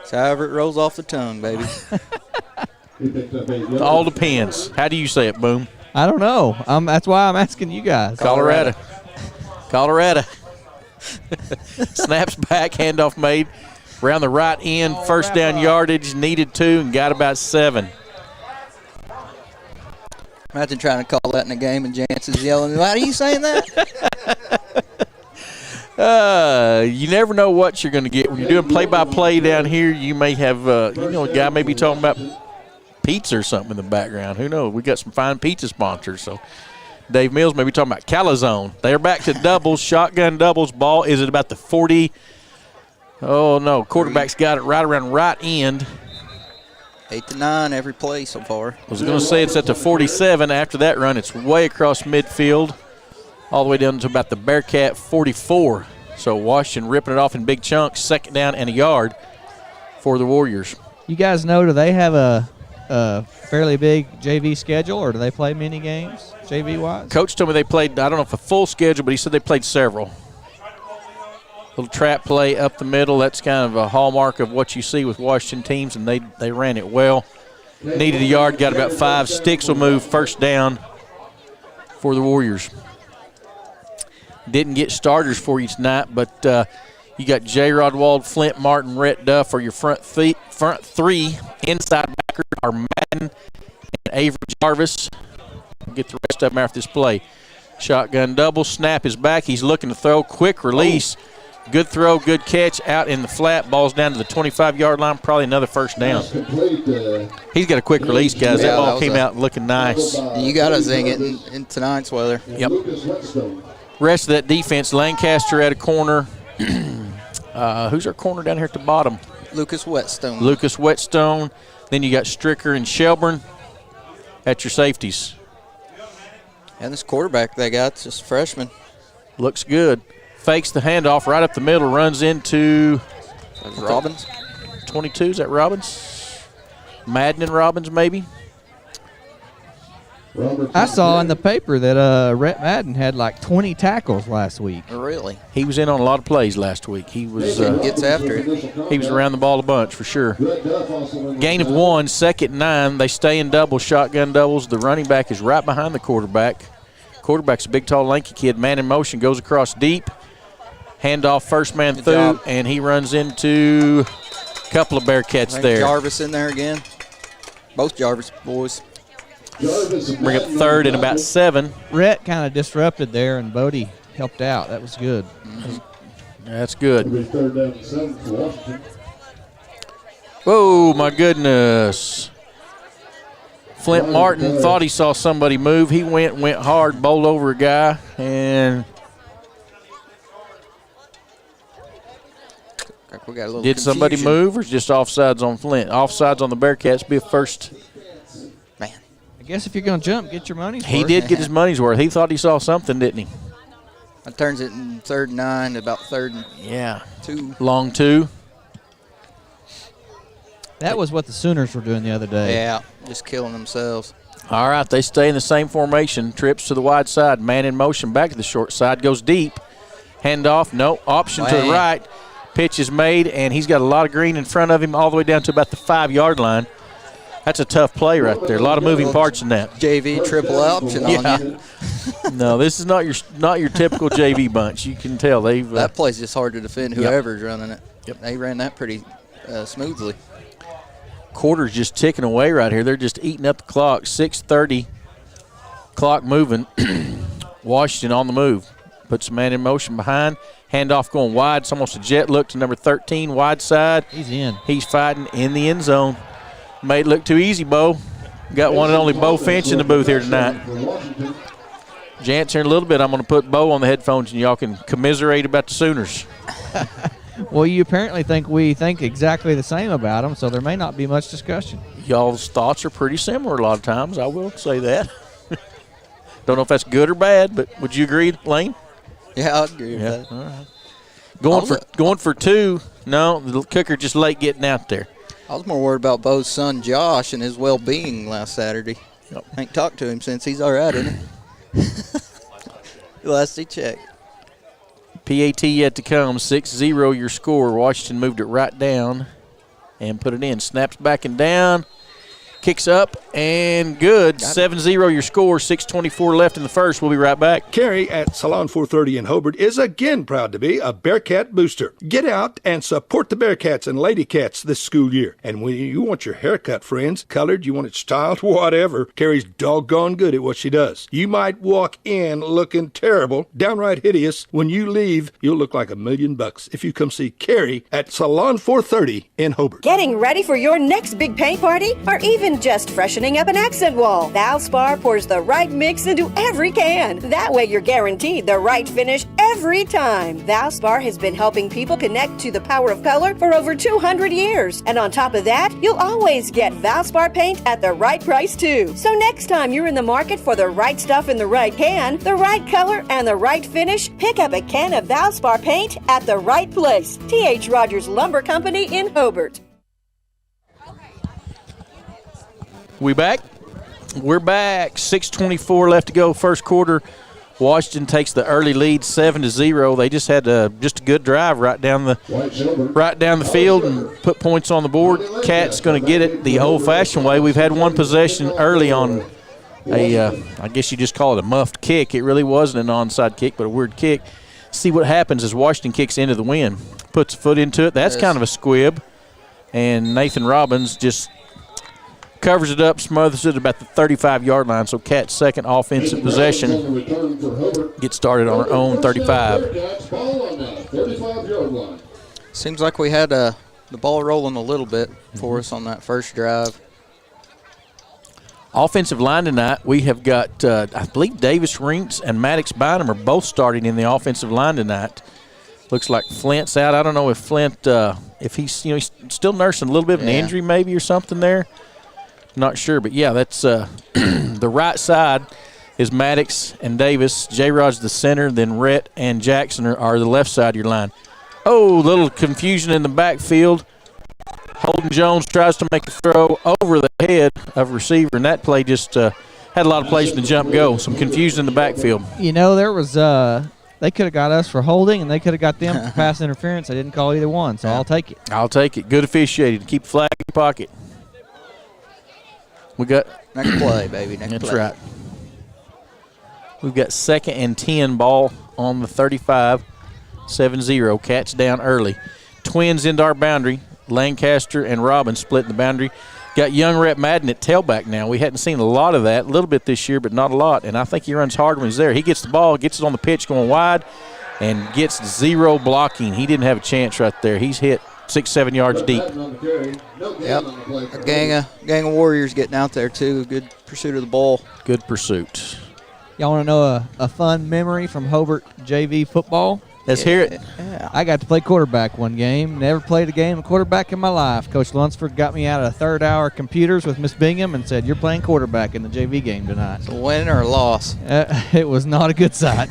It's however it rolls off the tongue, baby. It all depends. How do you say it, Boom? I don't know. That's why I'm asking you guys. Colorado. Snaps back, handoff made around the right end. First down yardage, needed 2 and got about 7. Imagine trying to call that in a game and Jansen's yelling, "Why are you saying that?" You never know what you're going to get. When you're doing play-by-play down here, you may have, a guy may be talking about pizza or something in the background. Who knows? We got some fine pizza sponsors. So Dave Mills may be talking about Calzone. They're back to doubles, shotgun doubles. Ball is at about the 40. Oh, no. Quarterback's got it right around right end. 8 to 9 every play so far. I was going to say it's at the 47. After that run, it's way across midfield, all the way down to about the Bearcat 44. So Washington ripping it off in big chunks, second down and a yard for the Warriors. You guys know, do they have a fairly big JV schedule, or do they play many games JV-wise? Coach told me they played, I don't know if a full schedule, but he said they played several. Little trap play up the middle. That's kind of a hallmark of what you see with Washington teams, and they ran it well. Needed a yard, got about 5. Sticks will move, first down for the Warriors. Didn't get starters for you tonight, but you got J-Rod Wald, Flint Martin, Rhett Duff are your front 3. Inside backers are Madden and Avery Jarvis. We'll get the rest of them after this play. Shotgun double, snap is back. He's looking to throw, quick release. Good throw, good catch, out in the flat. Ball's down to the 25-yard line, probably another first down. He's got a quick release, guys. That ball came out looking nice. You got to zing it in tonight's weather. Yep. Rest of that defense, Lancaster at a corner. Who's our corner down here at the bottom? Lucas Whetstone. Lucas Whetstone. Then you got Stricker and Shelburne at your safeties. And this quarterback they got, it's just a freshman. Looks good. Fakes the handoff right up the middle, runs into Robbins. 22, is that Robbins? Madden and Robbins, maybe? I saw in the paper that Rhett Madden had like 20 tackles last week. Really? He was in on a lot of plays last week. He was gets after it. He was around the ball a bunch for sure. Gain of 1, 2nd and 9. They stay in doubles, shotgun doubles. The running back is right behind the quarterback. Quarterback's a big, tall, lanky kid. Man in motion, goes across deep. Handoff, first man through, and he runs into a couple of Bearcats there. Jarvis in there again. Both Jarvis boys. Bring up 3rd and about 7. Rhett kind of disrupted there, and Bodie helped out. That was good. That's good. Whoa, my goodness. Flint Martin thought he saw somebody move. He went hard, bowled over a guy, and we got a little did somebody confusion. move, or just offsides on Flint? Offsides on the Bearcats be a first. Man, I guess if you're going to jump, get your money's worth. He did get his money's worth. He thought he saw something, didn't he? That turns it in 3rd and 9, about 3rd and 2. Long 2. That was what the Sooners were doing the other day. Yeah, just killing themselves. All right, they stay in the same formation. Trips to the wide side. Man in motion, back to the short side. Goes deep. Handoff, no. Option to the right. Pitch is made, and he's got a lot of green in front of him all the way down to about the 5-yard line. That's a tough play right there. A lot of moving parts in that. JV triple option on you. No, this is not your typical JV bunch. You can tell they've. That play's just hard to defend. Whoever's running it. Yep. They ran that pretty smoothly. Quarter's just ticking away right here. They're just eating up the clock. 6:30. Clock moving. Washington on the move. Puts a man in motion behind. Handoff going wide. It's almost a jet look to number 13, wide side. He's in. He's fighting in the end zone. Made it look too easy, Bo. Got one and only Bo Finch in the booth here tonight. Jant's here in a little bit. I'm going to put Bo on the headphones, and y'all can commiserate about the Sooners. Well, you apparently think we think exactly the same about them, so there may not be much discussion. Y'all's thoughts are pretty similar a lot of times. I will say that. Don't know if that's good or bad, but would you agree, Lane? Yeah, I'd agree with that. All right. Going for 2. No, the kicker just late getting out there. I was more worried about Bo's son, Josh, and his well-being last Saturday. Yep. I ain't talked to him since. He's all right, isn't he? Last he checked. PAT yet to come. 6-0 your score. Washington moved it right down and put it in. Snaps back and down. Kicks up And good. 7-0 your score, 6:24 left in the first. We'll be right back. Carrie at Salon 430 in Hobart is again proud to be a Bearcat booster. Get out and support the Bearcats and Lady Cats this school year. And when you want your haircut, friends, colored, you want it styled, whatever, Carrie's doggone good at what she does. You might walk in looking terrible, downright hideous. When you leave, you'll look like $1 million if you come see Carrie at Salon 430 in Hobart. Getting ready for your next big paint party? Or even just freshening up an accent wall? Valspar pours the right mix into every can. That way you're guaranteed the right finish every time. Valspar has been helping people connect to the power of color for over 200 years. And on top of that, you'll always get Valspar paint at the right price too. So next time you're in the market for the right stuff in the right can, the right color, and the right finish, pick up a can of Valspar paint at the right place. T.H. Rogers Lumber Company in Hobart. We back? We're back. 6:24 left to go, first quarter. Washington takes the early lead, 7-0. They just had just a good drive right down the field and put points on the board. Cats going to get it the old-fashioned way. We've had one possession early on I guess you just call it a muffed kick. It really wasn't an onside kick, but a weird kick. See what happens as Washington kicks into the wind. Puts a foot into it. That's kind of a squib. And Nathan Robbins just covers it up, smothers it about the 35-yard line. So Cat's second offensive possession gets started on our own 35. Seems like we had the ball rolling a little bit for us on that first drive. Offensive line tonight, we have got, I believe Davis Rinks and Maddox Bynum are both starting in the offensive line tonight. Looks like Flint's out. I don't know if Flint, if he's, he's still nursing a little bit of an injury maybe or something there. Not sure, but yeah, that's the right side is Maddox and Davis. J-Rod's the center, then Rhett and Jackson are the left side of your line. Oh, little confusion in the backfield. Holden Jones tries to make a throw over the head of a receiver, and that play just had a lot of plays from the jump go. Some confusion in the backfield. There was they could have got us for holding, and they could have got them for pass interference. They didn't call either one, so I'll take it. I'll take it. Good officiating. Keep the flag in your pocket. We got next play, baby. That's right. We've got 2nd and 10 ball on the 35. 7-0. Cats down early. Twins into our boundary. Lancaster and Robbins splitting the boundary. Got young Rhett Madden at tailback now. We hadn't seen a lot of that, a little bit this year, but not a lot. And I think he runs hard when he's there. He gets the ball, gets it on the pitch going wide, and gets zero blocking. He didn't have a chance right there. He's hit 6-7 yards deep. Yep. A gang of Warriors getting out there, too. Good pursuit of the ball. Good pursuit. Y'all want to know a fun memory from Hobart JV football? Let's hear it. Yeah. I got to play quarterback one game. Never played a game of quarterback in my life. Coach Lunsford got me out of third hour computers with Miss Bingham and said, "You're playing quarterback in the JV game tonight." So win or loss? It was not a good sight.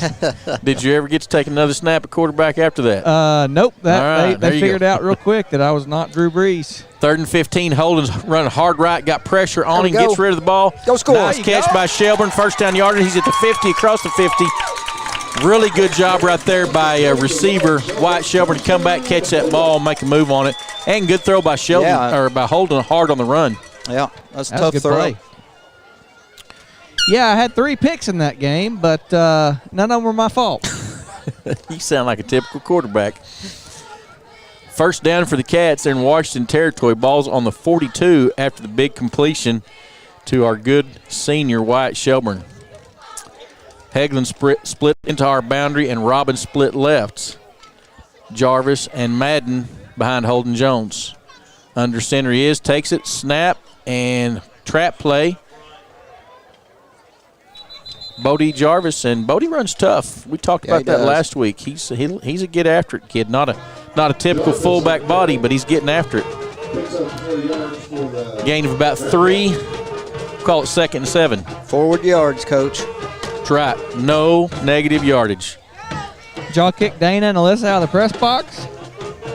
Did you ever get to take another snap at quarterback after that? Nope. Right, they figured out real quick that I was not Drew Brees. 3rd and 15. Holden's running hard right. Got pressure on him. Gets rid of the ball. Go score. Nice catch by Shelburne. First down yardage. He's at the 50, across the 50. Really good job right there by receiver Wyatt Shelburne to come back, catch that ball, make a move on it. And good throw by or by Holden hard on the run. Yeah, that's a tough throw. Play. Yeah, I had 3 picks in that game, but none of them were my fault. You sound like a typical quarterback. First down for the Cats. They're in Washington territory. Ball's on the 42 after the big completion to our good senior Wyatt Shelburne. Hegland split into our boundary, and Robbins split left. Jarvis and Madden behind Holden Jones. Under center he is, takes it, snap, and trap play. Bodie Jarvis, and Bodie runs tough. We talked about that last week. He's a get after it kid. Not a typical fullback body, but he's getting after it. Gain of about 3. Call it 2nd and 7. Forward yards, coach. That's right. No negative yardage. Did y'all kick Dana and Alyssa out of the press box?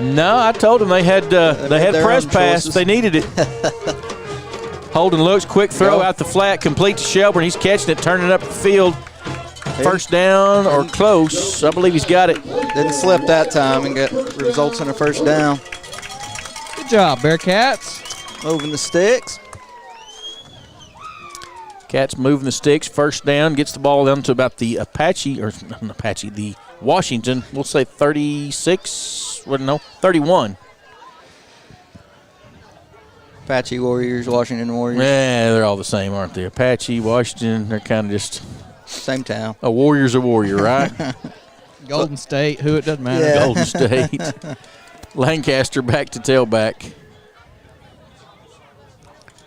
No, I told them they had press pass if they needed it. Holden looks, quick throw out the flat, complete to Shelburne. He's catching it, turning it up the field. First down or close. I believe he's got it. Didn't slip that time and get results in a first down. Good job, Bearcats. Moving the sticks. Cats moving the sticks. First down, gets the ball down to about the the Washington. We'll say 36. Well, no, 31. Apache Warriors, Washington Warriors. Yeah, they're all the same, aren't they? Apache, Washington, they're kind of just same town. A warrior's a warrior, right? Golden State, who it doesn't matter. Yeah. Golden State. Lancaster back to tailback.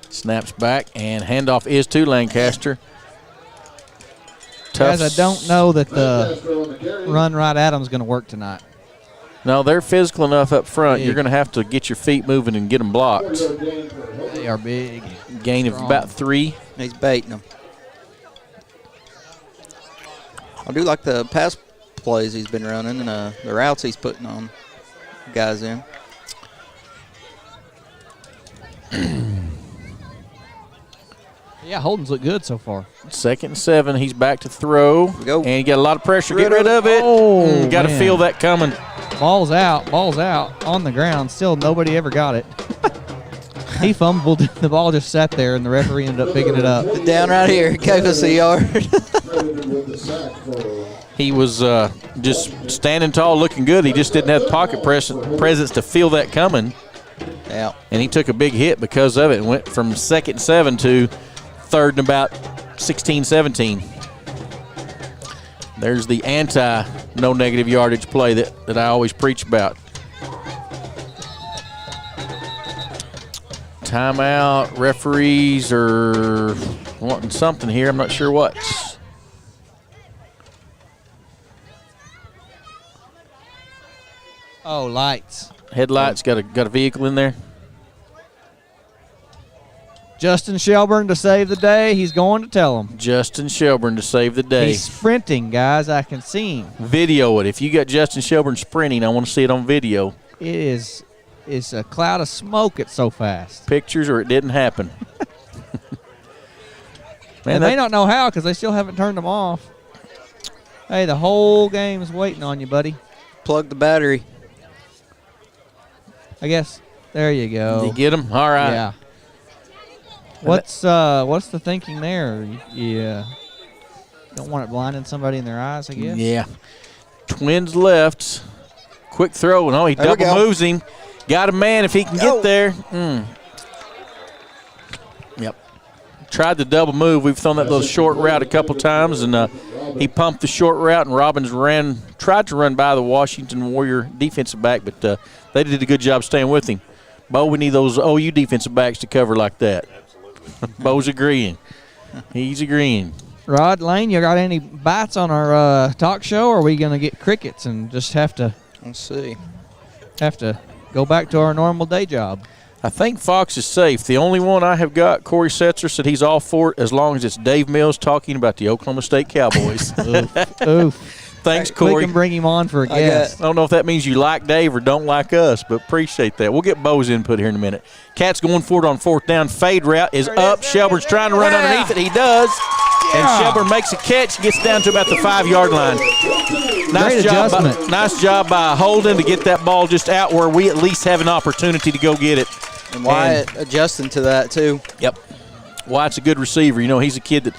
Snaps back, and handoff is to Lancaster. Guys, I don't know that the run right at them is going to work tonight. No, they're physical enough up front. You're going to have to get your feet moving and get them blocked. They are big. Gain of about 3. He's baiting them. I do like the pass plays he's been running and the routes he's putting on guys in. Yeah, Holden's looked good so far. 2nd and 7. He's back to throw. And he got a lot of pressure. Get rid of it. Oh, got to feel that coming. Ball's out on the ground. Still nobody ever got it. He fumbled. The ball just sat there, and the referee ended up picking it up. Down right here. Gave us a yard. He was just standing tall, looking good. He just didn't have the pocket presence to feel that coming. Yeah. And he took a big hit because of it. It went from 2nd and 7 to 3rd and about 16, 17. There's the no negative yardage play that I always preach about. Timeout. Referees are wanting something here. I'm not sure what. Oh, lights. Headlights. Got a vehicle in there. Justin Shelburne to save the day. He's going to tell him. Justin Shelburne to save the day. He's sprinting, guys. I can see him. Video it. If you got Justin Shelburne sprinting, I want to see it on video. It's a cloud of smoke. It's so fast. Pictures or it didn't happen. Man, they don't know how because they still haven't turned them off. Hey, the whole game is waiting on you, buddy. Plug the battery. I guess. There you go. You get them? All right. Yeah. What's the thinking there? Yeah. Don't want it blinding somebody in their eyes, I guess. Yeah. Twins left. Quick throw. No, he double moves him. Got a man if he can get there. Yep. Tried the double move. We've thrown that little short route a couple times, and he pumped the short route, and Robbins tried to run by the Washington Warrior defensive back, but they did a good job staying with him. Bo, we need those OU defensive backs to cover like that. Bo's agreeing. He's agreeing. Rod, Lane, you got any bites on our talk show, or are we going to get crickets and just have to go back to our normal day job? I think Fox is safe. The only one I have got, Corey Setzer, said he's all for it as long as it's Dave Mills talking about the Oklahoma State Cowboys. Oof. Thanks, Corey. We can bring him on for a guest. I don't know if that means you like Dave or don't like us, but appreciate that. We'll get Bo's input here in a minute. Cats going for it on 4th down. Fade route is up. Shelburne's trying to run underneath it. He does. And Shelburne makes a catch. Gets down to about the 5-yard line. Nice job by Holden to get that ball just out where we at least have an opportunity to go get it. And Wyatt adjusting to that, too. Yep. Wyatt's a good receiver. You know, he's a kid that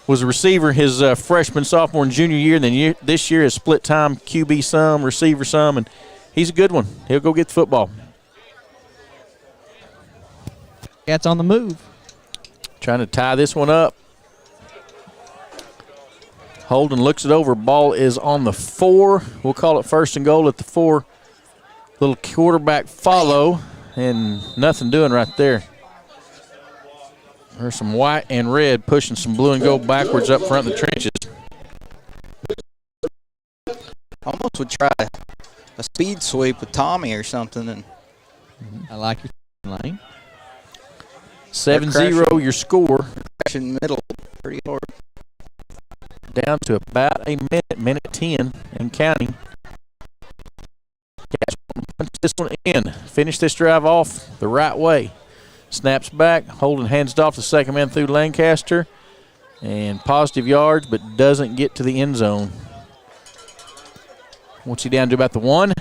was a receiver his freshman, sophomore, and junior year. And then this year is split time, QB some, receiver some, and he's a good one. He'll go get the football. Cats on the move. Trying to tie this one up. Holden looks it over. Ball is on the 4. We'll call it 1st and goal at the 4. Little quarterback follow, and nothing doing right there. There's some white and red pushing some blue and gold backwards up front of the trenches. Almost would try a speed sweep with Tommy or something. And I like your lane. 7-0 your score. Crashing middle pretty hard. Down to about a minute 10 and counting. Cats punch this one in. Finish this drive off the right way. Snaps back. Holden hands it off the second man through Lancaster. And positive yards, but doesn't get to the end zone. What's he down to about the 1?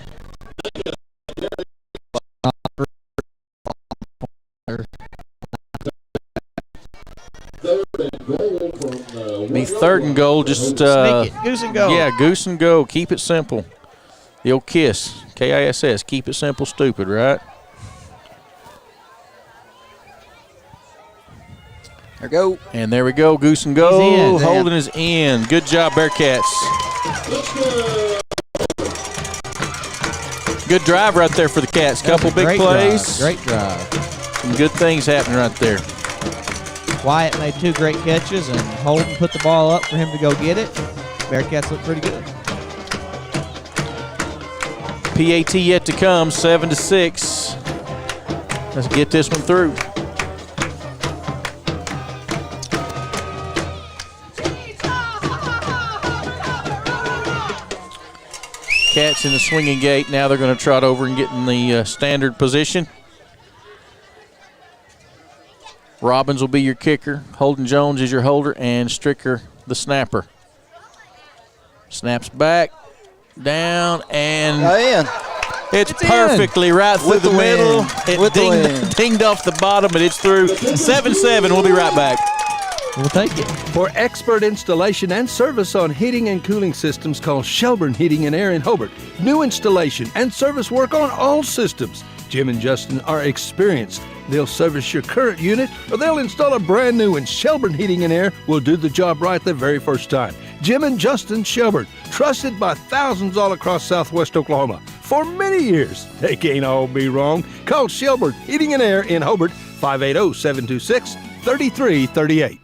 Be 3rd and goal. Just Sneak it. Goose and go. Yeah, goose and go. Keep it simple. The old KISS, K-I-S-S. Keep it simple, stupid, right? There we go. And there we go. Goose and go. He's in. Holden is in. Good job, Bearcats. Good drive right there for the Cats. Couple big plays. Great drive. Some good things happening right there. Wyatt made 2 great catches, and Holden put the ball up for him to go get it. Bearcats look pretty good. PAT yet to come, 7-6. Let's get this one through. Cats in the swinging gate. Now they're going to trot over and get in the standard position. Robbins will be your kicker. Holden Jones is your holder, and Stricker the snapper. Snaps back, down, and it's perfectly right through the middle. It dinged off the bottom, but it's through. 7-7. We'll be right back. We'll take it. For expert installation and service on heating and cooling systems, call Shelburne Heating and Air in Hobart. New installation and service work on all systems. Jim and Justin are experienced. They'll service your current unit, or they'll install a brand new one. Shelburne Heating and Air will do the job right the very first time. Jim and Justin Shelburne, trusted by thousands all across southwest Oklahoma. For many years, they can't all be wrong. Call Shelburne Heating and Air in Hobart, 580-726-3338.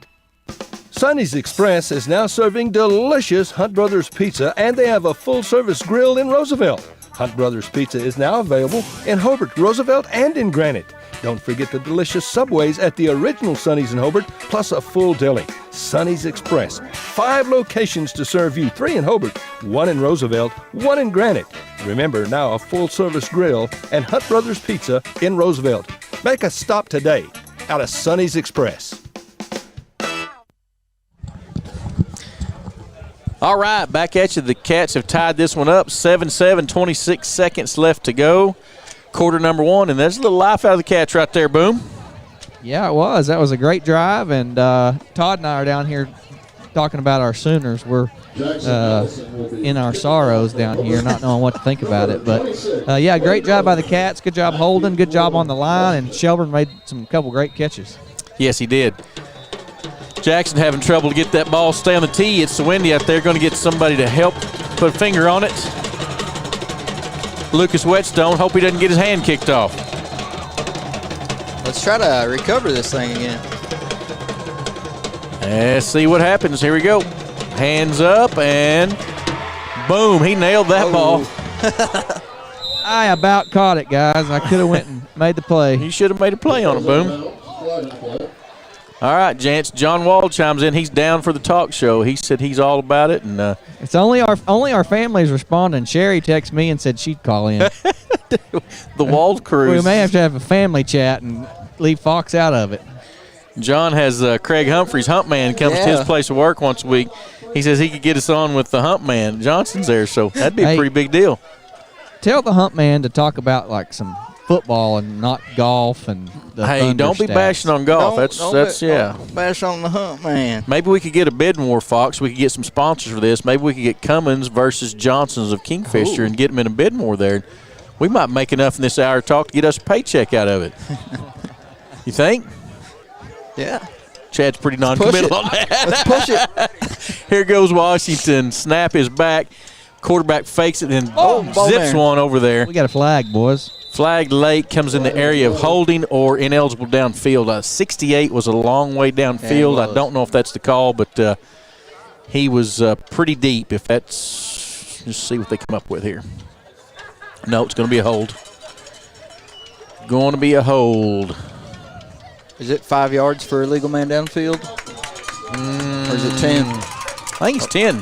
Sonny's Express is now serving delicious Hunt Brothers Pizza, and they have a full-service grill in Roosevelt. Hunt Brothers Pizza is now available in Hobart, Roosevelt, and in Granite. Don't forget the delicious Subways at the original Sonny's in Hobart, plus a full deli. Sonny's Express, 5 locations to serve you, 3 in Hobart, 1 in Roosevelt, 1 in Granite. Remember, now a full-service grill and Hunt Brothers Pizza in Roosevelt. Make a stop today out of Sonny's Express. All right, back at you. The Cats have tied this one up. 7-7, 26 seconds left to go. Quarter number 1, and there's a little life out of the Cats right there, Boom. Yeah, it was. That was a great drive, and Todd and I are down here talking about our Sooners. We're in our sorrows down here, not knowing what to think about it. But, yeah, great job by the Cats. Good job holding. Good job on the line, and Shelburne made couple great catches. Yes, he did. Jackson having trouble to get that ball stay on the tee. It's so windy out there. Going to get somebody to help put a finger on it. Lucas Whetstone, hope he doesn't get his hand kicked off. Let's try to recover this thing again. Let's see what happens. Here we go. Hands up, and boom, he nailed that ball. I about caught it, guys. I could have went and made the play. You should have made a play on it, Boom. All right, Jance. John Wall chimes in. He's down for the talk show. He said he's all about it, and it's only our family's responding. Sherry texted me and said she'd call in. The Wall crew. We may have to have a family chat and leave Fox out of it. John has Craig Humphreys, Hump Man, comes to his place of work once a week. He says he could get us on with the Hump Man. Johnson's there, so that'd be a pretty big deal. Tell the Hump Man to talk about like some football and not golf and the Thunder don't be stats. bashing on golf. That's Don't bash on the Hump Man. Maybe we could get a bidding war, Fox. We could get some sponsors for this. Maybe we could get Cummins versus Johnson's of Kingfisher and get them in a bidding war there. We might make enough in this hour talk to get us a paycheck out of it. You think? Yeah. Chad's pretty non-committal on that. Let's push it. Here goes Washington. Snap is back. Quarterback fakes it and zips there. One over there. We got a flag, boys. Flag late, comes in the area of holding or ineligible downfield. 68 was a long way downfield. I don't know if that's the call, but he was pretty deep. If that's, just see what they come up with here. No, it's going to be a hold. Going to be a hold. Is it 5 yards for a legal man downfield? Or is it 10? I think it's 10.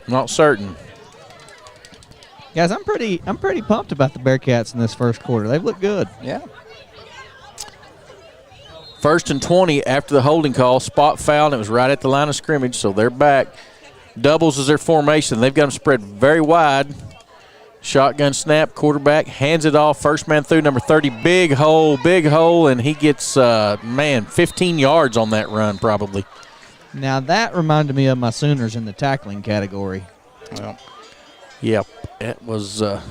Not certain. Guys, I'm pretty pumped about the Bearcats in this first quarter. They've looked good. Yeah. 1st and 20 after the holding call. Spot foul, and it was right at the line of scrimmage, so they're back. Doubles is their formation. They've got them spread very wide. Shotgun snap, quarterback hands it off, first man through, number 30, big hole, and he gets, 15 yards on that run probably. Now that reminded me of my Sooners in the tackling category. Well, yep, it was the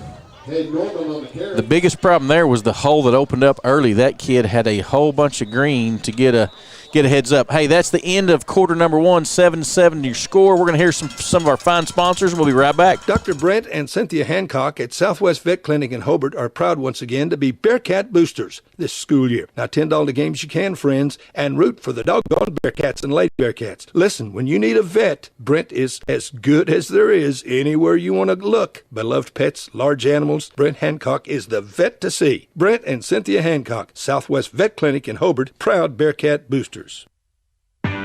biggest problem there was the hole that opened up early. That kid had a whole bunch of green to get a heads up. Hey, that's the end of quarter number 1, 7-7 your score. We're going to hear some of our fine sponsors. We'll be right back. Dr. Brent and Cynthia Hancock at Southwest Vet Clinic in Hobart are proud once again to be Bearcat boosters this school year. Now attend all the games you can, friends, and root for the doggone Bearcats and Lady Bearcats. Listen, when you need a vet, Brent is as good as there is anywhere you want to look. Beloved pets, large animals, Brent Hancock is the vet to see. Brent and Cynthia Hancock, Southwest Vet Clinic in Hobart, proud Bearcat boosters.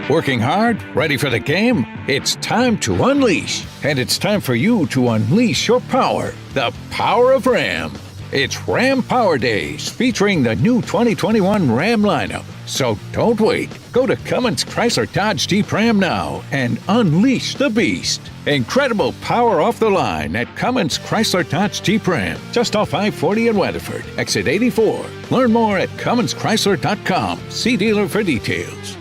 Working hard? Ready for the game? It's time to unleash. And it's time for you to unleash your power. The power of Ram. It's Ram Power Days, featuring the new 2021 Ram lineup. So don't wait. Go to Cummins Chrysler Dodge Jeep Ram now and unleash the beast. Incredible power off the line at Cummins Chrysler Dodge Jeep Ram, just off I-40 in Weatherford, exit 84. Learn more at CumminsChrysler.com. See dealer for details.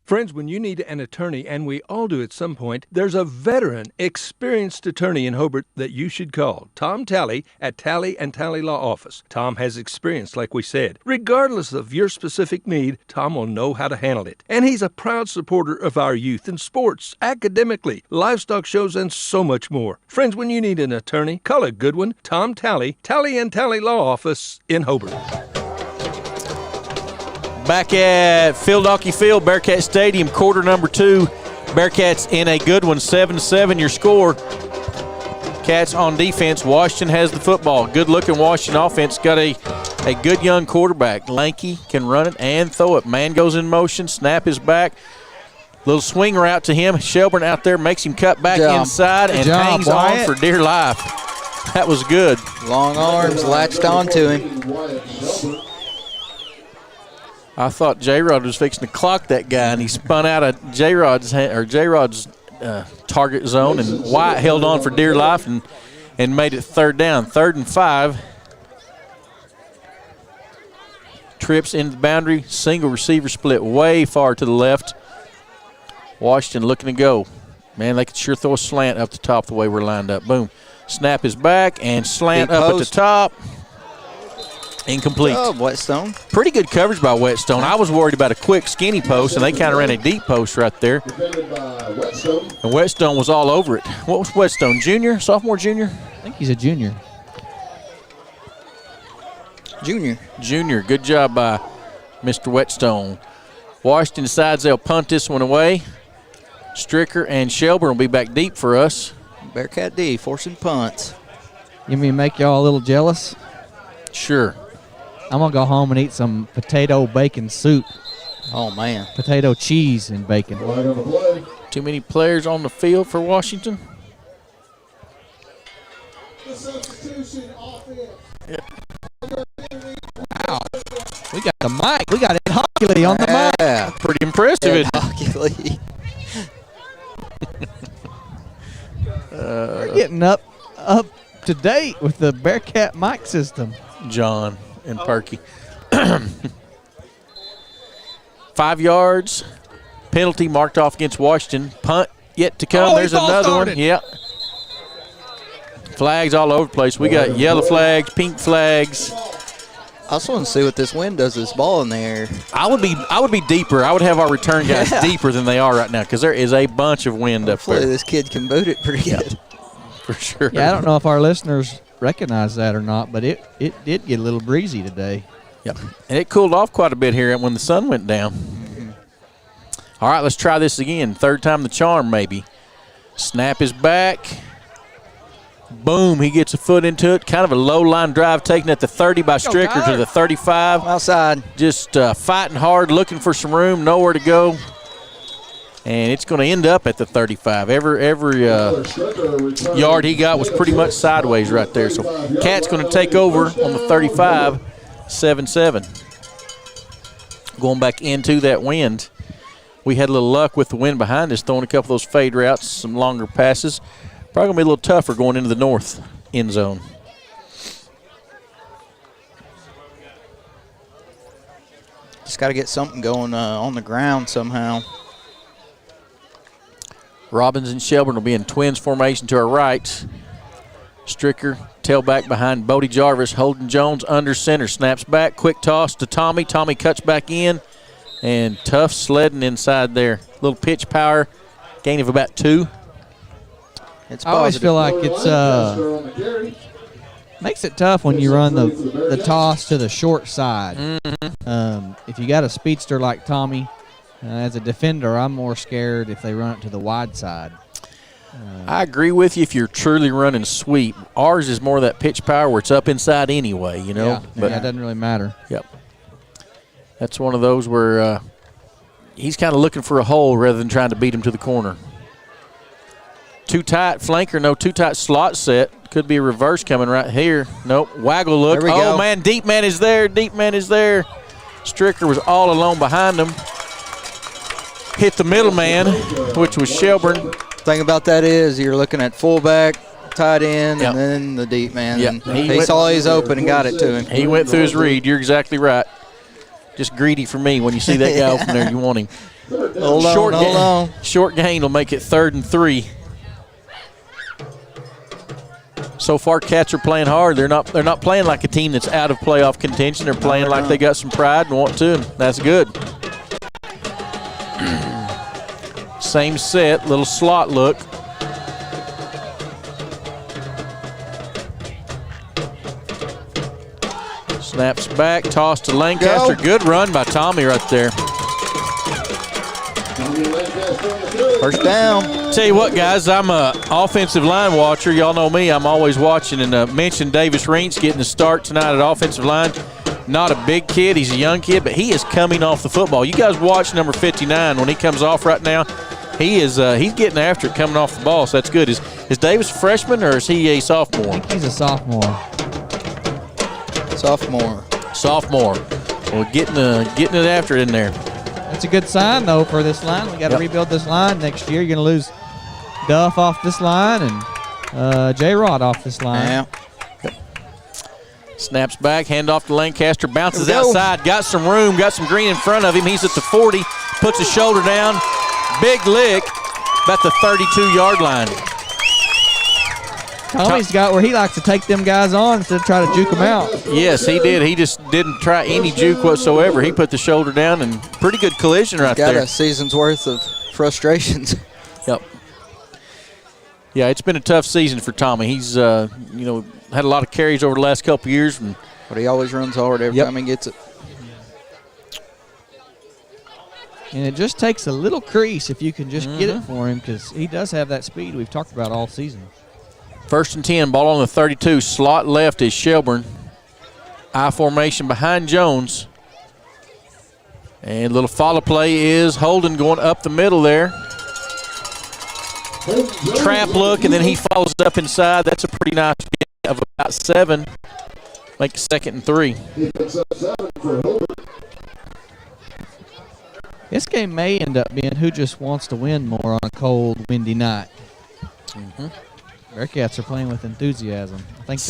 Friends, when you need an attorney, and we all do at some point, there's a veteran, experienced attorney in Hobart that you should call. Tom Talley at Talley & Talley Law Office. Tom has experience, like we said. Regardless of your specific need, Tom will know how to handle it. And he's a proud supporter of our youth in sports, academically, livestock shows, and so much more. Friends, when you need an attorney, call a good one. Tom Talley, Talley & Talley Law Office in Hobart. Back at Phil Donkey Field, Bearcat Stadium, quarter number 2. Bearcats in a good one, 7-7 your score. Cats on defense. Washington has the football. Good-looking Washington offense. Got a good young quarterback. Lanky, can run it and throw it. Man goes in motion. Snap is back. Little swing route to him. Shelburne out there makes him cut back inside and hangs on for dear life. That was good. Long arms latched onto him. I thought J-Rod was fixing to clock that guy, and he spun out of J-Rod's target zone, and White held on for dear life and made it third down. 3rd and 5. Trips into the boundary. Single receiver split way far to the left. Washington looking to go. Man, they could sure throw a slant up the top the way we're lined up. Boom. Snap is back, and slant up at the top. Incomplete. Oh, Whetstone. Pretty good coverage by Whetstone. I was worried about a quick, skinny post, and they kind of ran a deep post right there. And Whetstone was all over it. What was Whetstone, junior, sophomore, junior? I think he's a junior. Junior. Good job by Mr. Whetstone. Washington decides they'll punt this one away. Stricker and Shelburne will be back deep for us. Bearcat D forcing punts. You mean make y'all a little jealous? Sure. I'm going to go home and eat some potato bacon soup. Oh, man. Potato, cheese, and bacon. Too many players on the field for Washington. Yep. Wow. We got the mic. We got Ed Hockley on the mic. Yeah. Pretty impressive. Ed Hockley. We're getting up to date with the Bearcat mic system. John and Perky. 5 yards. Penalty marked off against Washington. Punt yet to come. There's another one. Yep. Flags all over the place. We got yellow flags, pink flags. I also want to see what this wind does to this ball in the air. I would be deeper. I would have our return guys deeper than they are right now because there is a bunch of wind Hopefully up there. This kid can boot it pretty good. For sure. Yeah, I don't know if our listeners recognize that or not, but it did get a little breezy today. Yep. And it cooled off quite a bit here when the sun went down. Mm-hmm. All right, let's try this again. 3rd time the charm, maybe. Snap is back. Boom, he gets a foot into it. Kind of a low line drive taken at the 30 by Stricker to the 35. Outside. Just fighting hard, looking for some room, nowhere to go. And it's going to end up at the 35. Every yard he got was pretty much sideways right there. So Cat's going to take over on the 35, 7-7. Going back into that wind. We had a little luck with the wind behind us, throwing a couple of those fade routes, some longer passes. Probably going to be a little tougher going into the north end zone. Just got to get something going on the ground somehow. Robbins and Shelburne will be in twins formation to our right. Stricker, tailback behind Bodie Jarvis. Holden Jones under center. Snaps back. Quick toss to Tommy. Tommy cuts back in. And tough sledding inside there. Little pitch power. Gain of about 2. It's I always feel like it's makes it tough when you run the toss to the short side. If you got a speedster like Tommy, as a defender, I'm more scared if they run it to the wide side. I agree with you if you're truly running sweep. Ours is more of that pitch power where it's up inside anyway, you know. Yeah, but it doesn't really matter. Yep. That's one of those where he's kind of looking for a hole rather than trying to beat him to the corner. Too tight flanker, no, too tight slot set. Could be a reverse coming right here. Nope, waggle look. There we Oh, go. man, deep man is there. Deep man is there. Stricker was all alone behind him. Hit the middle man, which was Shelburne. Thing about that is you're looking at fullback, tight end, and then the deep man. Yep. And he saw he's open and got it to him. He went through his read. You're exactly right. Just greedy for me when you see that guy open there. You want him. Hold on. Short gain will make it 3rd and 3. So far, Cats are playing hard. They're not playing like a team that's out of playoff contention. They're playing like they got some pride and want to, and that's good. Same set, little slot look. Snaps back, toss to Lancaster. Go. Good run by Tommy right there. First down. Tell you what, guys, I'm a offensive line watcher. Y'all know me. I'm always watching, and mentioned Davis Reentz getting the start tonight at offensive line. Not a big kid. He's a young kid, but he is coming off the football. You guys watch number 59 when he comes off right now. He is he's getting after it coming off the ball, so that's good. Is Davis a freshman or is he a sophomore? I think he's a sophomore. Sophomore. Well, getting it after it in there. That's a good sign, though, for this line. We got to rebuild this line next year. You're going to lose Duff off this line and J-Rod off this line. Yeah. Snaps back, hand off to Lancaster, bounces outside, got some room, got some green in front of him. He's at the 40, puts his shoulder down, big lick, about the 32-yard line. Tommy's got where he likes to take them guys on instead of try to juke them out. Yes, he did. He just didn't try any juke whatsoever. He put the shoulder down, and pretty good collision right there. Got a season's worth of frustrations. Yep. Yeah, it's been a tough season for Tommy. He's, had a lot of carries over the last couple of years. But he always runs hard every time he gets it. And it just takes a little crease if you can just get it for him because he does have that speed we've talked about all season. 1st and 10, ball on the 32. Slot left is Shelburne. I formation behind Jones. And a little follow play is Holden going up the middle there. Trap look, and then he follows up inside. That's a pretty nice gain of about 7. Make it 2nd and 3. This game may end up being who just wants to win more on a cold, windy night. Bearcats are playing with enthusiasm. I think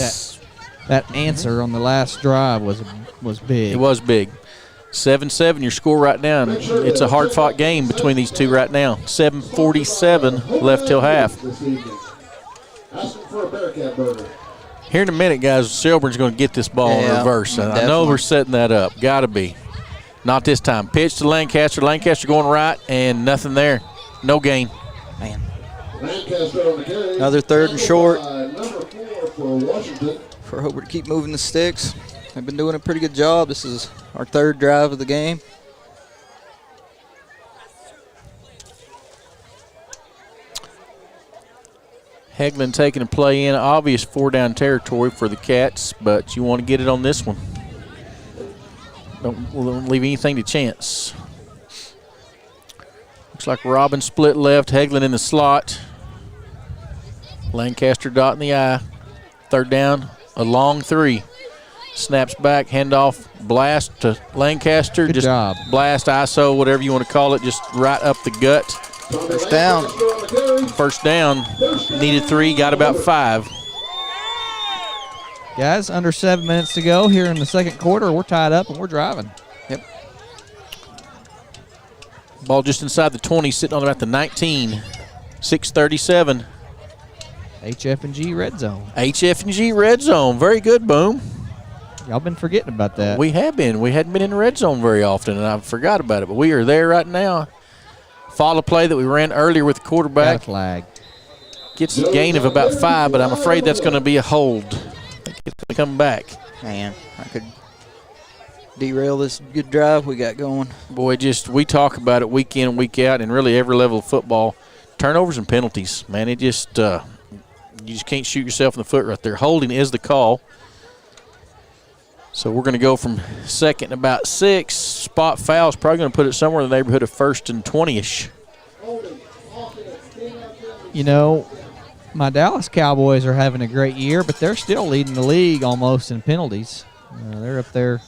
that answer on the last drive was big. It was big. 7-7 your score right now. And it's a hard-fought game between these two right now. 7:47 left till half. Here in a minute, guys, Shelburne's going to get this ball in reverse. I know we're setting that up. Got to be. Not this time. Pitch to Lancaster. Lancaster going right, and nothing there. No gain. Man. Another 3rd and short. For Hobart to keep moving the sticks. They've been doing a pretty good job. This is our 3rd drive of the game. Hegland taking a play in. Obvious 4-down territory for the Cats, but you want to get it on this one. Don't leave anything to chance. Looks like Robbins split left, Hegland in the slot. Lancaster dot in the I. 3rd down, a long 3. Snaps back, handoff, blast to Lancaster. Good job. Blast, ISO, whatever you want to call it, just right up the gut. First down. First down. Needed 3, got about 5. Guys, under 7 minutes to go here in the second quarter. We're tied up and we're driving. Yep. Ball just inside the 20, sitting on about the 19. 6:37. HF&G red zone. HF&G red zone. Very good, Boom. Y'all been forgetting about that. We have been. We hadn't been in the red zone very often, and I forgot about it. But we are there right now. Follow play that we ran earlier with the quarterback. Got a flag. Gets a gain of about 5, but I'm afraid that's going to be a hold. I think it's going to come back. Man, I could derail this good drive we got going. Boy, we talk about it week in and week out, and really every level of football. Turnovers and penalties, man. It just you just can't shoot yourself in the foot right there. Holding is the call. So we're going to go from second and about 6. Spot foul is probably going to put it somewhere in the neighborhood of 1st and 20-ish. You know, my Dallas Cowboys are having a great year, but they're still leading the league almost in penalties. They're up there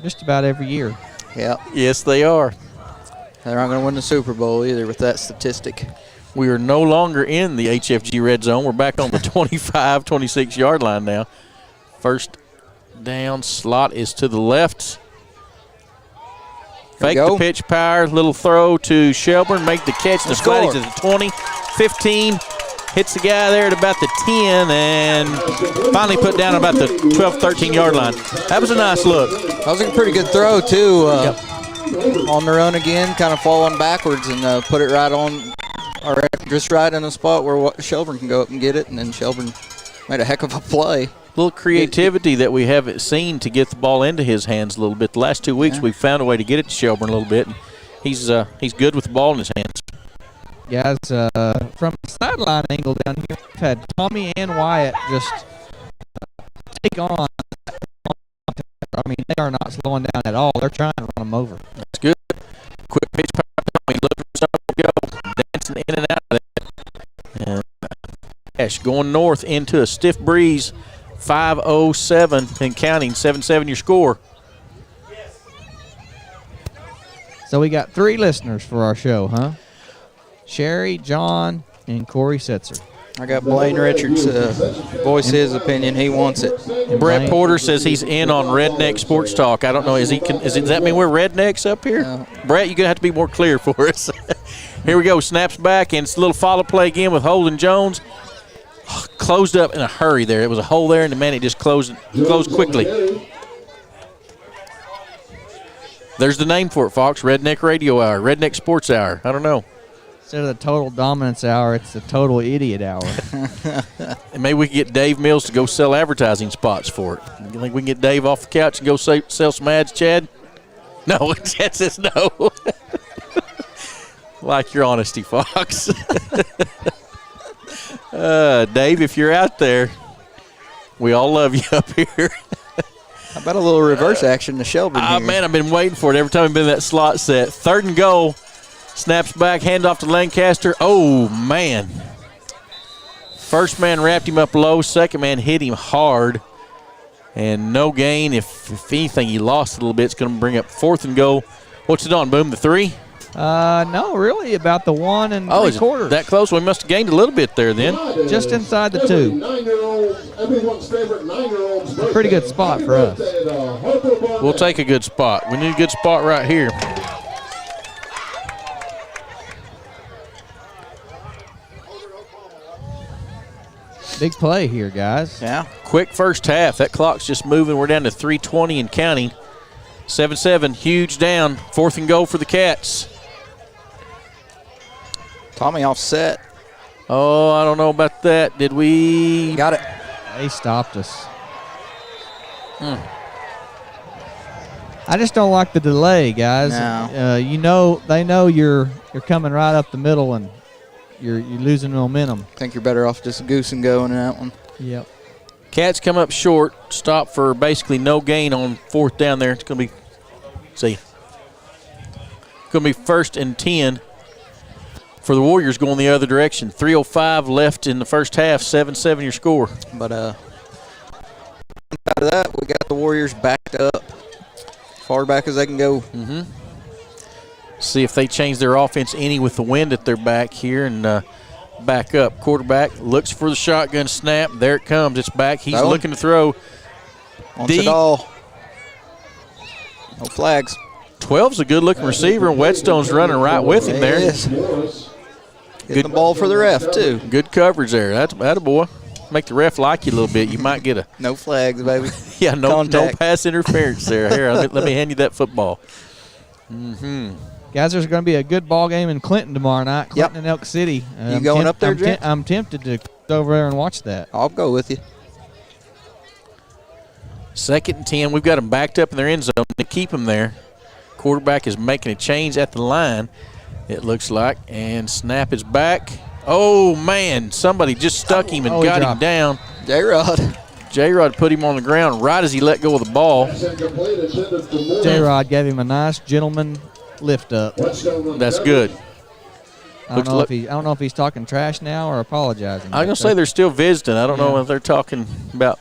just about every year. Yeah. Yes, they are. They're not going to win the Super Bowl either with that statistic. We are no longer in the HFG red zone. We're back on the 25, 26-yard line now. First down, slot is to the left. Fake the pitch power, little throw to Shelburne, make the catch. The flag is at the 20, 15, hits the guy there at about the 10, and finally put down about the 12, 13-yard line. That was a nice look. That was a pretty good throw, too. On the run again, kind of falling backwards and put it right on, or just right in a spot where Shelburne can go up and get it, and then Shelburne made a heck of a play. Little creativity that we haven't seen to get the ball into his hands a little bit. The last 2 weeks we've found a way to get it to Shelburne a little bit. And he's good with the ball in his hands. Guys, from the sideline angle down here, we've had Tommy and Wyatt just take on. I mean, they are not slowing down at all. They're trying to run them over. That's good. Quick pitch power. Tommy looking for something to go. Dancing in and out of that. And Ash going north into a stiff breeze. 5:07 and counting, 7-7 your score. So we got 3 listeners for our show, huh? Sherry, John, and Corey Setzer. I got Blaine Richards voice his opinion. He wants it. And Brett Porter says he's in on Redneck Sports Talk. I don't know. Does that mean we're rednecks up here? No. Brett, you're going to have to be more clear for us. Here we go. Snaps back, and it's a little follow play again with Holden Jones. Closed up in a hurry there. It was a hole there, and the man, it just closed quickly. There's the name for it, Fox. Redneck Radio Hour, Redneck Sports Hour. I don't know. Instead of the total dominance hour, it's the total idiot hour. And maybe we can get Dave Mills to go sell advertising spots for it. You think we can get Dave off the couch and go sell some ads, Chad? No, Chad says no. Like your honesty, Fox. Dave, if you're out there, we all love you up here. How about a little reverse action to Shelburne here? Man, I've been waiting for it every time I've been in that slot set. 3rd and goal. Snaps back, handoff to Lancaster. Oh, man. First man wrapped him up low. Second man hit him hard. And no gain. If anything, he lost a little bit. It's going to bring up 4th and goal. What's it on, Boom, the 3? No, really, about the 1 and 3/4. That close? We must have gained a little bit there then. Just inside the 2. Pretty good spot for us. We'll take a good spot. We need a good spot right here. Big play here, guys. Yeah. Quick first half. That clock's just moving. We're down to 3:20 and counting. 7-7, huge down. 4th and goal for the Cats. Tommy offset. Oh, I don't know about that. Did we? Got it. They stopped us. I just don't like the delay, guys. No. They know you're coming right up the middle and you're losing momentum. I think you're better off just goose and going in that one. Yep. Cats come up short, stop for basically no gain on 4th down there. It's going to be, going to be 1st and 10 for the Warriors going the other direction. 3:05 left in the first half, 7-7 your score. But out of that, we got the Warriors backed up, far back as they can go. See if they change their offense any with the wind at their back here and back up. Quarterback looks for the shotgun snap. There it comes. It's back. He's looking to throw. Wants it all. No flags. 12's a good-looking receiver, and Whetstone's running right with him there. Getting the ball for the ref, too. Good coverage there. That's a boy. Make the ref like you a little bit. You might get a no flags, baby. Yeah, no pass interference there. Here, let me hand you that football. Mm-hmm. Guys, there's going to be a good ball game in Clinton tomorrow night. Clinton and Elk City. You going up there, Jet? I'm tempted to go over there and watch that. I'll go with you. 2nd and 10. We've got them backed up in their end zone to keep them there. Quarterback is making a change at the line, it looks like, and snap is back. Oh, man, somebody just stuck him and got him down. J-Rod put him on the ground right as he let go of the ball. J-Rod gave him a nice gentleman lift up. That's good. I don't know if he's talking trash now or apologizing. I'm going to say they're still visiting. I don't know if they're talking about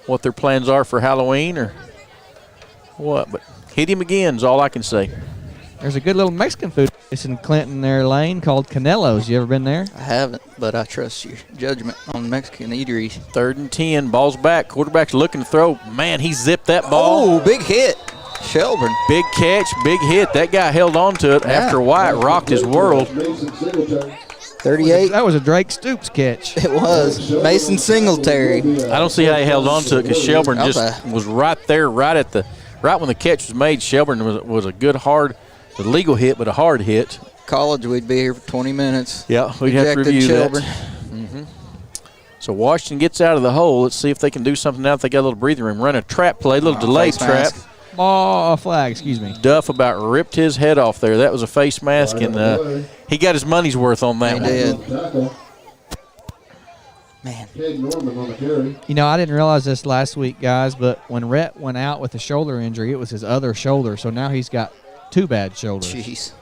what their plans are for Halloween or what, but hit him again is all I can say. There's a good little Mexican food place in Clinton there, Lane, called Canelo's. You ever been there? I haven't, but I trust your judgment on Mexican eateries. 3rd and 10, ball's back. Quarterback's looking to throw. Man, he zipped that ball. Oh, big hit. Shelburne. Big catch, big hit. That guy held on to it after Wyatt rocked his world. 38. That was a Drake Stoops catch. It was. Mason Singletary. I don't see how he held on to it because Shelburne just was right there, right when the catch was made. Shelburne was a good a legal hit, but a hard hit. College, we'd be here for 20 minutes. Yeah, we'd have to review Shelburne. That. So Washington gets out of the hole. Let's see if they can do something now that they got a little breathing room. Run a trap play, a little delayed trap. Flag, excuse me. Duff about ripped his head off there. That was a face mask, and he got his money's worth on that one. Did. Man. You know, I didn't realize this last week, guys, but when Rhett went out with a shoulder injury, it was his other shoulder, so now he's got 2 bad shoulders. Jeez.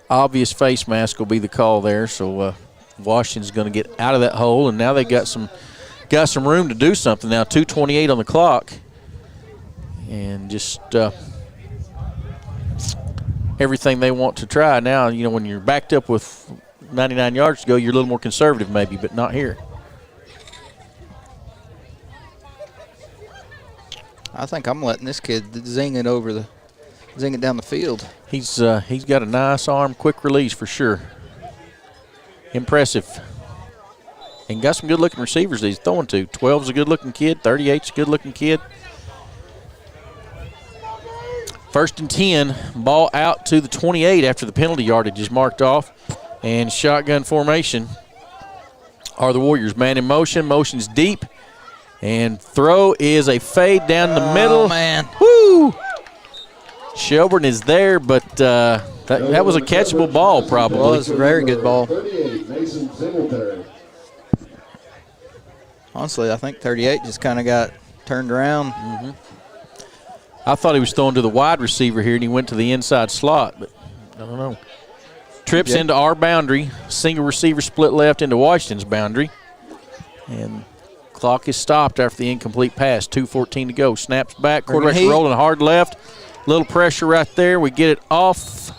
Obvious face mask will be the call there, so Washington's going to get out of that hole, and now they got some room to do something now. 2:28 on the clock, and just everything they want to try now. You know, when you're backed up with 99 yards to go, you're a little more conservative maybe, but not here. I think I'm letting this kid zing it down the field. He's got a nice arm, quick release for sure. Impressive. And got some good-looking receivers that he's throwing to. 12's a good-looking kid. 38's a good-looking kid. 1st and 10, ball out to the 28 after the penalty yardage is marked off. And shotgun formation are the Warriors. Man in motion. Motion's deep. And throw is a fade down the middle. Oh, man. Woo! Shelburne is there, but that was a catchable ball probably. It was a very good ball. Honestly, I think 38 just kind of got turned around. Mm-hmm. I thought he was throwing to the wide receiver here, and he went to the inside slot, but I don't know. Trips into our boundary. Single receiver split left into Washington's boundary. And clock is stopped after the incomplete pass. 2:14 to go. Snaps back. Quarterback's rolling hard left. Little pressure right there. We get it off.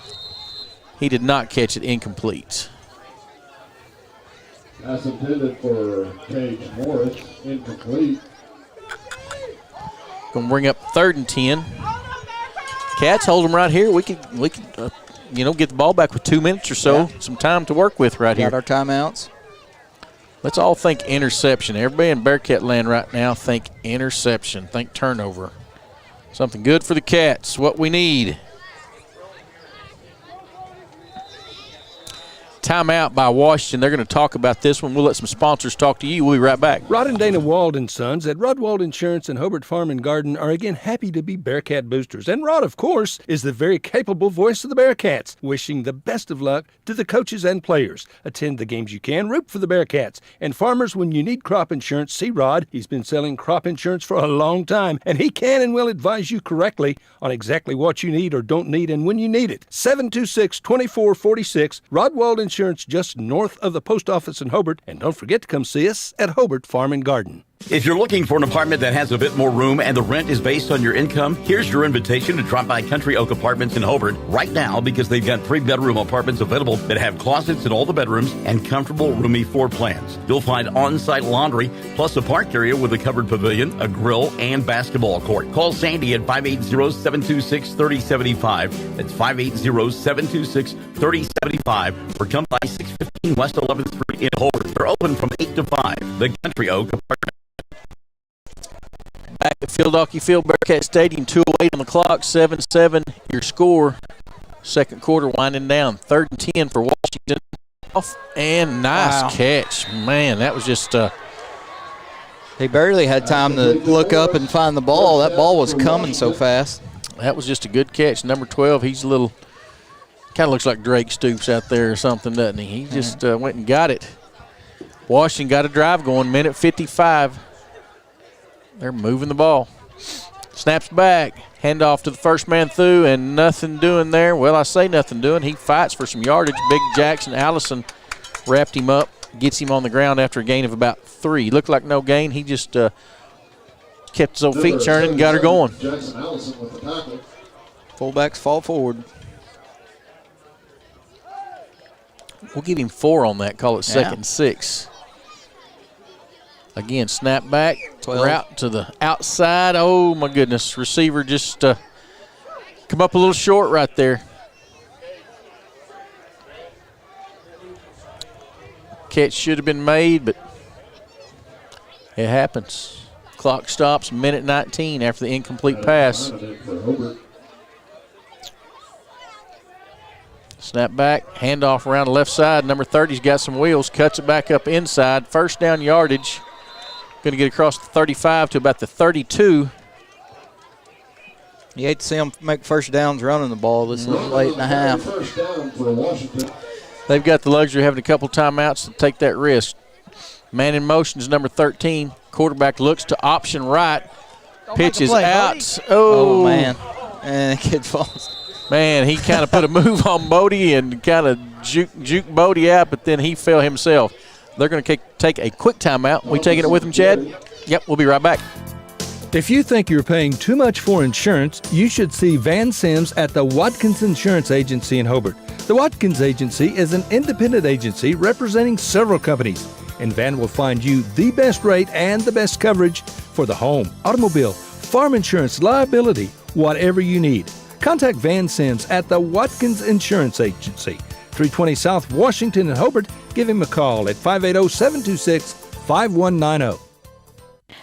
He did not catch it. Incomplete. That's intended for Cage Morris. Incomplete. Going to bring up 3rd and 10. Cats hold them right here. We could get the ball back with 2 minutes or so. Yeah. Some time to work with right here. Got our timeouts. Let's all think interception. Everybody in Bearcat land right now think interception. Think turnover. Something good for the Cats. What we need. Timeout by Washington. They're going to talk about this one. We'll let some sponsors talk to you. We'll be right back. Rod and Dana Wald & Sons at Rod Wald Insurance and Hobart Farm and Garden are again happy to be Bearcat boosters. And Rod, of course, is the very capable voice of the Bearcats, wishing the best of luck to the coaches and players. Attend the games you can, root for the Bearcats. And farmers, when you need crop insurance, see Rod. He's been selling crop insurance for a long time, and he can and will advise you correctly on exactly what you need or don't need and when you need it. 726-2446, Rod Wald Insurance Insurance just north of the post office in Hobart. And don't forget to come see us at Hobart Farm and Garden. If you're looking for an apartment that has a bit more room and the rent is based on your income, here's your invitation to drop by Country Oak Apartments in Hobart right now, because they've got 3-bedroom apartments available that have closets in all the bedrooms and comfortable, roomy floor plans. You'll find on-site laundry, plus a park area with a covered pavilion, a grill, and basketball court. Call Sandy at 580-726-3075. That's 580-726-3075. Or come by 615 West 11th Street in Hobart. They're open from 8 to 5. The Country Oak Apartments. Back at Field Hockey Field, Bearcat Stadium, 2:08 on the clock, 7-7 your score. Second quarter winding down, 3rd and 10 for Washington. Off and nice catch. Man, that was just he barely had time to look up and find the ball. That ball was coming so fast. That was just a good catch. Number 12, he's a little, kind of looks like Drake Stoops out there or something, doesn't he? He just went and got it. Washington got a drive going, minute 55. They're moving the ball. Snaps back. Handoff to the first man through, and nothing doing there. Well, I say nothing doing. He fights for some yardage. Big Jackson Allison wrapped him up, gets him on the ground after a gain of about 3. Looked like no gain. He just kept his old feet churning and got her going. Jackson Allison with the tackle. Fullbacks fall forward. We'll give him 4 on that. Call it 2nd and 6. Again, snap back, 12. Route to the outside. Oh, my goodness. Receiver just come up a little short right there. Catch should have been made, but it happens. Clock stops, minute 19 after the incomplete pass. Snap back, handoff around the left side. Number 30's got some wheels, cuts it back up inside. First down yardage. Going to get across the 35 to about the 32. You hate to see them make first downs running the ball this late in the half. They've got the luxury of having a couple timeouts to take that risk. Man in motion is number 13. Quarterback looks to option right. Pitch is out. Oh, man. And kid falls. Man, he kind of put a move on Bodie and kind of juke Bodie out, but then he fell himself. They're going to take a quick timeout. We taking it with them, Chad? Yep, we'll be right back. If you think you're paying too much for insurance, you should see Van Sims at the Watkins Insurance Agency in Hobart. The Watkins Agency is an independent agency representing several companies, and Van will find you the best rate and the best coverage for the home, automobile, farm insurance, liability, whatever you need. Contact Van Sims at the Watkins Insurance Agency, 320 South Washington in Hobart. Give him a call at 580-726-5190.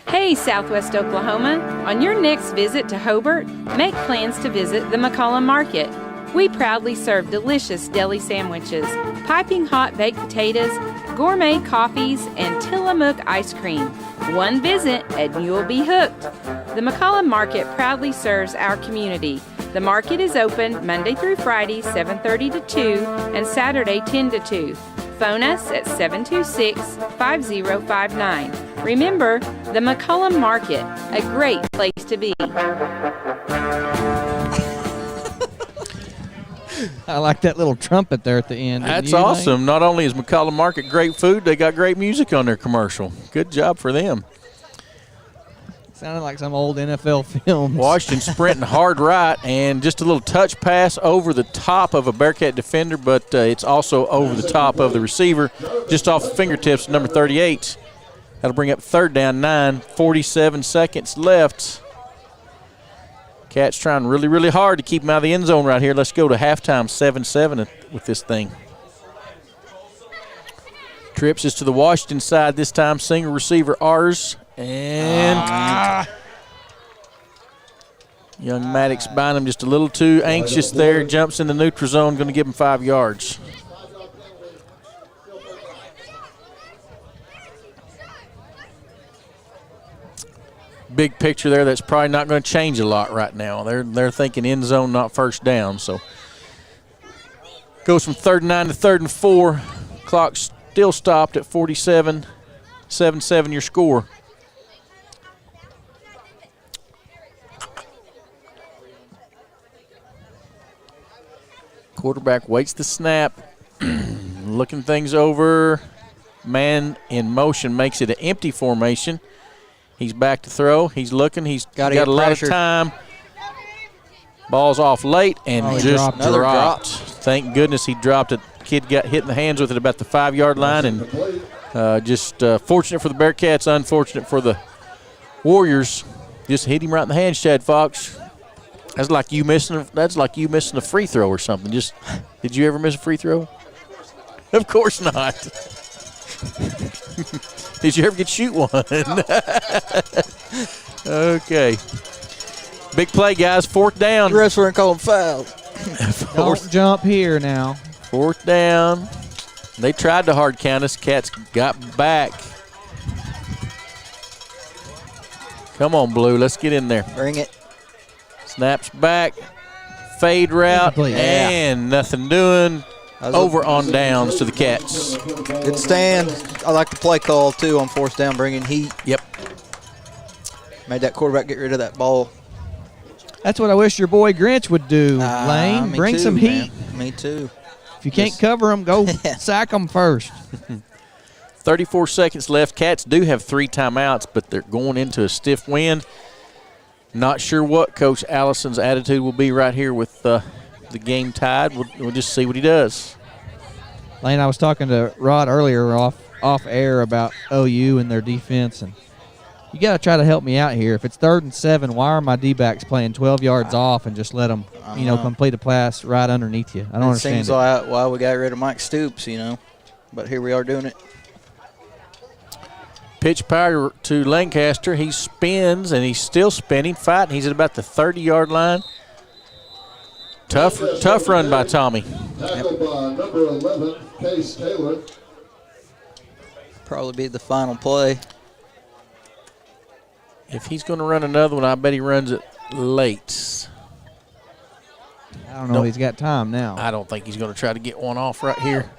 Hey, Southwest Oklahoma. On your next visit to Hobart, make plans to visit the McCollum Market. We proudly serve delicious deli sandwiches, piping hot baked potatoes, gourmet coffees, and Tillamook ice cream. One visit and you'll be hooked. The McCollum Market proudly serves our community. The market is open Monday through Friday, 7:30 to 2, and Saturday, 10 to 2. Phone us at 726-5059. Remember, the McCollum Market, a great place to be. I like that little trumpet there at the end. That's awesome. Not only is McCollum Market great food, they got great music on their commercial. Good job for them. Sounded like some old NFL film. Washington sprinting hard right, and just a little touch pass over the top of a Bearcat defender, but it's also over the top of the receiver, just off the fingertips of number 38. That'll bring up 3rd down, 9, 47 seconds left. Cats trying really, really hard to keep him out of the end zone right here. Let's go to halftime, 7-7 with this thing. Trips is to the Washington side this time. Single receiver, ours. And young Maddox buying him just a little too anxious there. Jumps in the neutral zone, going to give him 5 yards. Big picture there, that's probably not going to change a lot right now. They're thinking end zone, not first down. So goes from 3rd and 9 to 3rd and 4. Clock still stopped at 47. 7-7 your score. Quarterback waits the snap. looking things over. Man in motion makes it an empty formation. He's back to throw. He's looking. He's got a lot of time. Ball's off late and just dropped. Thank goodness he dropped it. Kid got hit in the hands with it about the 5-yard line, and just fortunate for the Bearcats, unfortunate for the Warriors. Just hit him right in the hands, Chad Fox. That's like you missing a free throw or something. Did you ever miss a free throw? Of course not. Did you ever get to shoot one? Okay. Big play, guys. 4th down. The refs weren't calling foul. Don't jump here now. 4th down. They tried to hard count us. Cats got back. Come on, Blue. Let's get in there. Bring it. Snaps back. Fade route. And nothing doing. Over on downs to the Cats. Good stand. I like the play call, too, on 4th down, bringing heat. Yep. Made that quarterback get rid of that ball. That's what I wish your boy Grinch would do, Lane. Bring some heat. Me too. If you can't cover them, go sack them first. 34 seconds left. Cats do have 3 timeouts, but they're going into a stiff wind. Not sure what Coach Allison's attitude will be right here with the game tied. We'll just see what he does. Lane, I was talking to Rod earlier off air about OU and their defense, and you got to try to help me out here. If it's 3rd and 7, why are my D-backs playing 12 yards off and just let them, complete a pass right underneath you? I don't understand. Seems like why we got rid of Mike Stoops, but here we are doing it. Pitch power to Lancaster. He spins, and he's still spinning, fighting. He's at about the 30-yard line. Tough run by Tommy. Tackled by number 11, Case Taylor. Probably be the final play. If he's going to run another one, I bet he runs it late. I don't know. He's got time now. I don't think he's going to try to get one off right here.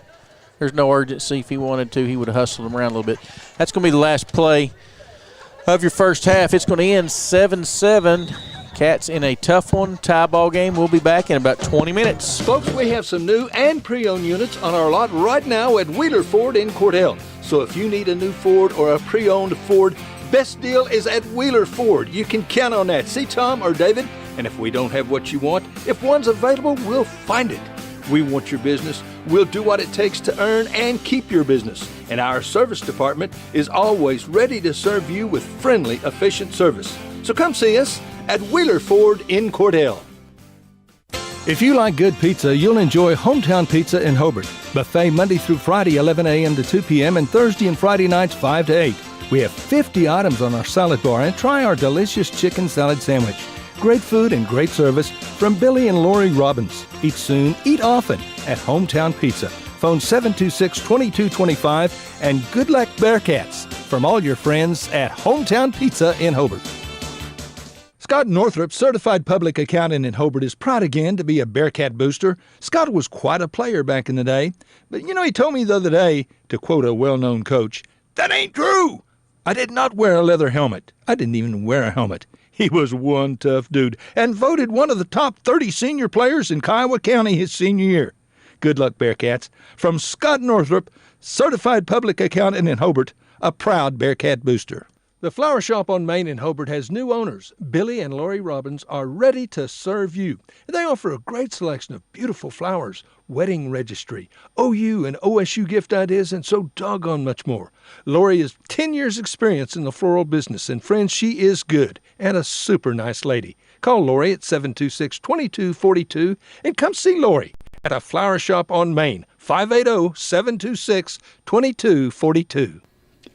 There's no urgency. If he wanted to, he would have hustled him around a little bit. That's going to be the last play of your first half. It's going to end 7-7. Cats in a tough one. Tie ball game. We'll be back in about 20 minutes. Folks, we have some new and pre-owned units on our lot right now at Wheeler Ford in Cordell. So if you need a new Ford or a pre-owned Ford, best deal is at Wheeler Ford. You can count on that. See Tom or David, and if we don't have what you want, if one's available, we'll find it. We want your business. We'll do what it takes to earn and keep your business. And our service department is always ready to serve you with friendly, efficient service. So come see us at Wheeler Ford in Cordell. If you like good pizza, you'll enjoy Hometown Pizza in Hobart. Buffet Monday through Friday, 11 a.m. to 2 p.m. and Thursday and Friday nights, 5 to 8. We have 50 items on our salad bar, and try our delicious chicken salad sandwich. Great food and great service from Billy and Lori Robbins. Eat soon, eat often at Hometown Pizza. Phone 726-2225, and good luck Bearcats from all your friends at Hometown Pizza in Hobart. Scott Northrup, certified public accountant in Hobart, is proud again to be a Bearcat booster. Scott was quite a player back in the day, but he told me the other day, to quote a well-known coach, "That ain't true. I did not wear a leather helmet. I didn't even wear a helmet." He was one tough dude and voted one of the top 30 senior players in Kiowa County his senior year. Good luck, Bearcats. From Scott Northrup, certified public accountant in Hobart, a proud Bearcat booster. The Flower Shop on Main in Hobart has new owners. Billy and Lori Robbins are ready to serve you. They offer a great selection of beautiful flowers, wedding registry, OU and OSU gift ideas, and so doggone much more. Lori has 10 years experience in the floral business, and friends, she is good and a super nice lady. Call Lori at 726-2242 and come see Lori at a Flower Shop on Main, 580-726-2242.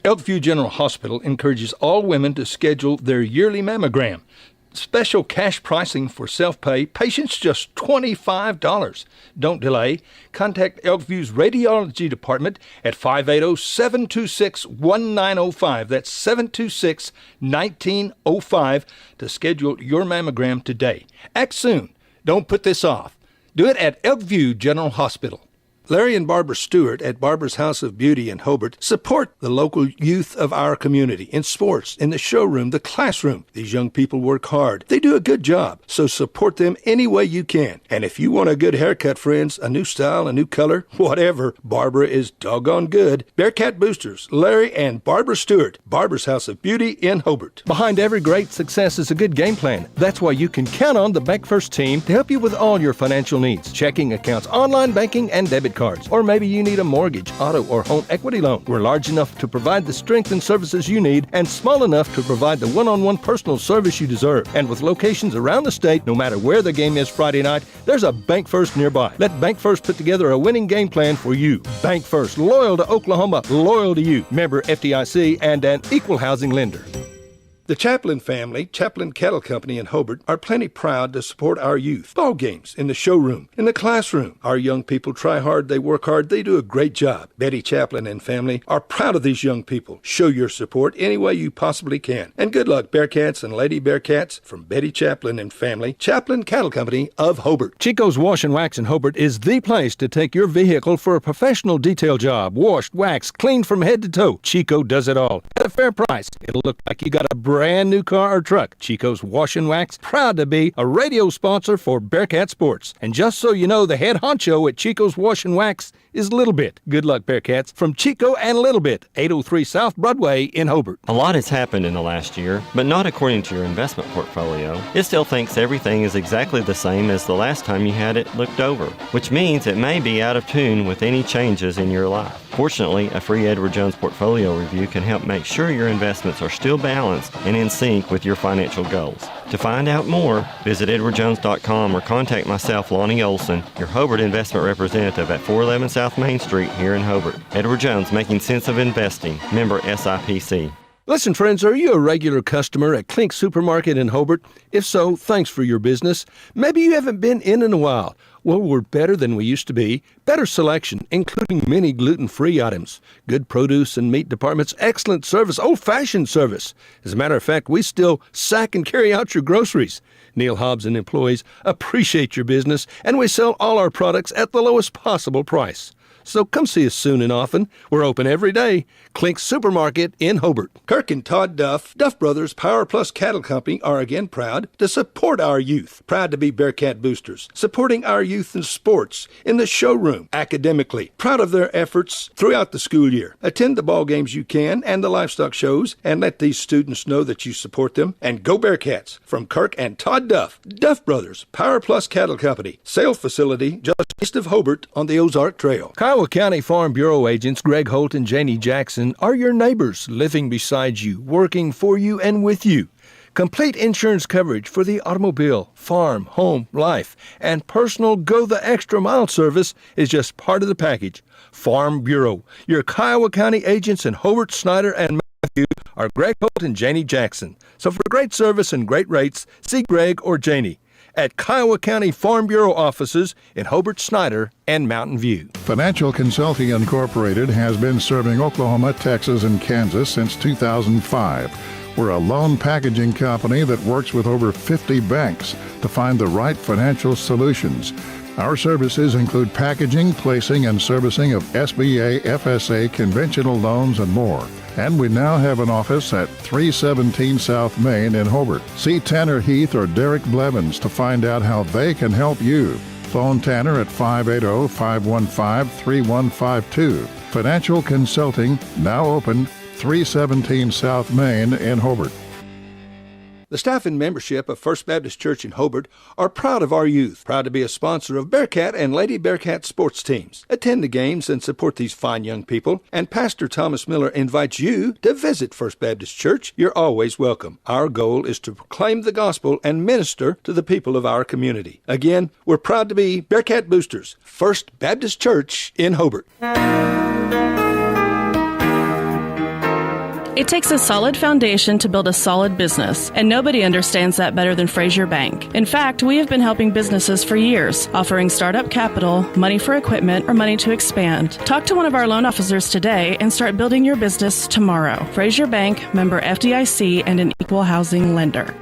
Elkview General Hospital encourages all women to schedule their yearly mammogram. Special cash pricing for self-pay. Patients just $25. Don't delay. Contact Elkview's Radiology Department at 580-726-1905. That's 726-1905 to schedule your mammogram today. Act soon. Don't put this off. Do it at Elkview General Hospital. Larry and Barbara Stewart at Barbara's House of Beauty in Hobart support the local youth of our community in sports, in the showroom, the classroom. These young people work hard. They do a good job, so support them any way you can. And if you want a good haircut, friends, a new style, a new color, whatever, Barbara is doggone good. Bearcat Boosters, Larry and Barbara Stewart, Barbara's House of Beauty in Hobart. Behind every great success is a good game plan. That's why you can count on the Bank First team to help you with all your financial needs. Checking accounts, online banking, and debit cards. Or maybe you need a mortgage, auto, or home equity loan. We're large enough to provide the strength and services you need and small enough to provide the one-on-one personal service you deserve. And with locations around the state, no matter where the game is Friday night, there's a Bank First nearby. Let Bank First put together a winning game plan for you. Bank First, loyal to Oklahoma, loyal to you. Member FDIC and an equal housing lender. The Chaplin family, Chaplin Kettle Company in Hobart, are plenty proud to support our youth. Ball games, in the showroom, in the classroom. Our young people try hard, they work hard, they do a great job. Betty Chaplin and family are proud of these young people. Show your support any way you possibly can. And good luck, Bearcats and Lady Bearcats, from Betty Chaplin and family, Chaplin Cattle Company of Hobart. Chico's Wash and Wax in Hobart is the place to take your vehicle for a professional detail job. Washed, waxed, cleaned from head to toe. Chico does it all at a fair price. It'll look like you got a brand new car or truck. Chico's Wash and Wax, proud to be a radio sponsor for Bearcat Sports. And just so you know, the head honcho at Chico's Wash and Wax is Little Bit. Good luck, Bearcats. From Chico and Little Bit, 803 South Broadway in Hobart. A lot has happened in the last year, but not according to your investment portfolio. It still thinks everything is exactly the same as the last time you had it looked over, which means it may be out of tune with any changes in your life. Fortunately, a free Edward Jones portfolio review can help make sure your investments are still balanced and in sync with your financial goals. To find out more, visit edwardjones.com or contact myself, Lonnie Olson, your Hobart investment representative at 411 South Main Street here in Hobart. Edward Jones, making sense of investing. Member SIPC. Listen, friends, are you a regular customer at Klink Supermarket in Hobart? If so, thanks for your business. Maybe you haven't been in a while. Well, we're better than we used to be. Better selection, including many gluten-free items. Good produce and meat departments, excellent service, old-fashioned service. As a matter of fact, we still sack and carry out your groceries. Neil Hobbs and employees appreciate your business, and we sell all our products at the lowest possible price. So come see us soon and often. We're open every day. Klink Supermarket in Hobart. Kirk and Todd Duff, Duff Brothers Power Plus Cattle Company, are again proud to support our youth. Proud to be Bearcat Boosters, supporting our youth in sports, in the showroom, academically. Proud of their efforts throughout the school year. Attend the ball games you can and the livestock shows, and let these students know that you support them. And go Bearcats! From Kirk and Todd Duff, Duff Brothers Power Plus Cattle Company, sales facility just east of Hobart on the Ozark Trail. Kiowa County Farm Bureau agents Greg Holt and Janie Jackson are your neighbors, living beside you, working for you and with you. Complete insurance coverage for the automobile, farm, home, life, and personal Go the Extra Mile service is just part of the package. Farm Bureau, your Kiowa County agents in Hobart, Snyder, and Matthew are Greg Holt and Janie Jackson. So for great service and great rates, see Greg or Janie at Kiowa County Farm Bureau offices in Hobart, Snyder, and Mountain View. Financial Consulting Incorporated has been serving Oklahoma, Texas, and Kansas since 2005. We're a loan packaging company that works with over 50 banks to find the right financial solutions. Our services include packaging, placing, and servicing of SBA, FSA, conventional loans, and more. And we now have an office at 317 South Main in Hobart. See Tanner Heath or Derek Blevins to find out how they can help you. Phone Tanner at 580-515-3152. Financial Consulting, now open, 317 South Main in Hobart. The staff and membership of First Baptist Church in Hobart are proud of our youth, proud to be a sponsor of Bearcat and Lady Bearcat sports teams. Attend the games and support these fine young people, and Pastor Thomas Miller invites you to visit First Baptist Church. You're always welcome. Our goal is to proclaim the gospel and minister to the people of our community. Again, we're proud to be Bearcat Boosters, First Baptist Church in Hobart. It takes a solid foundation to build a solid business, and nobody understands that better than Frazier Bank. In fact, we have been helping businesses for years, offering startup capital, money for equipment, or money to expand. Talk to one of our loan officers today and start building your business tomorrow. Frazier Bank, member FDIC, and an equal housing lender.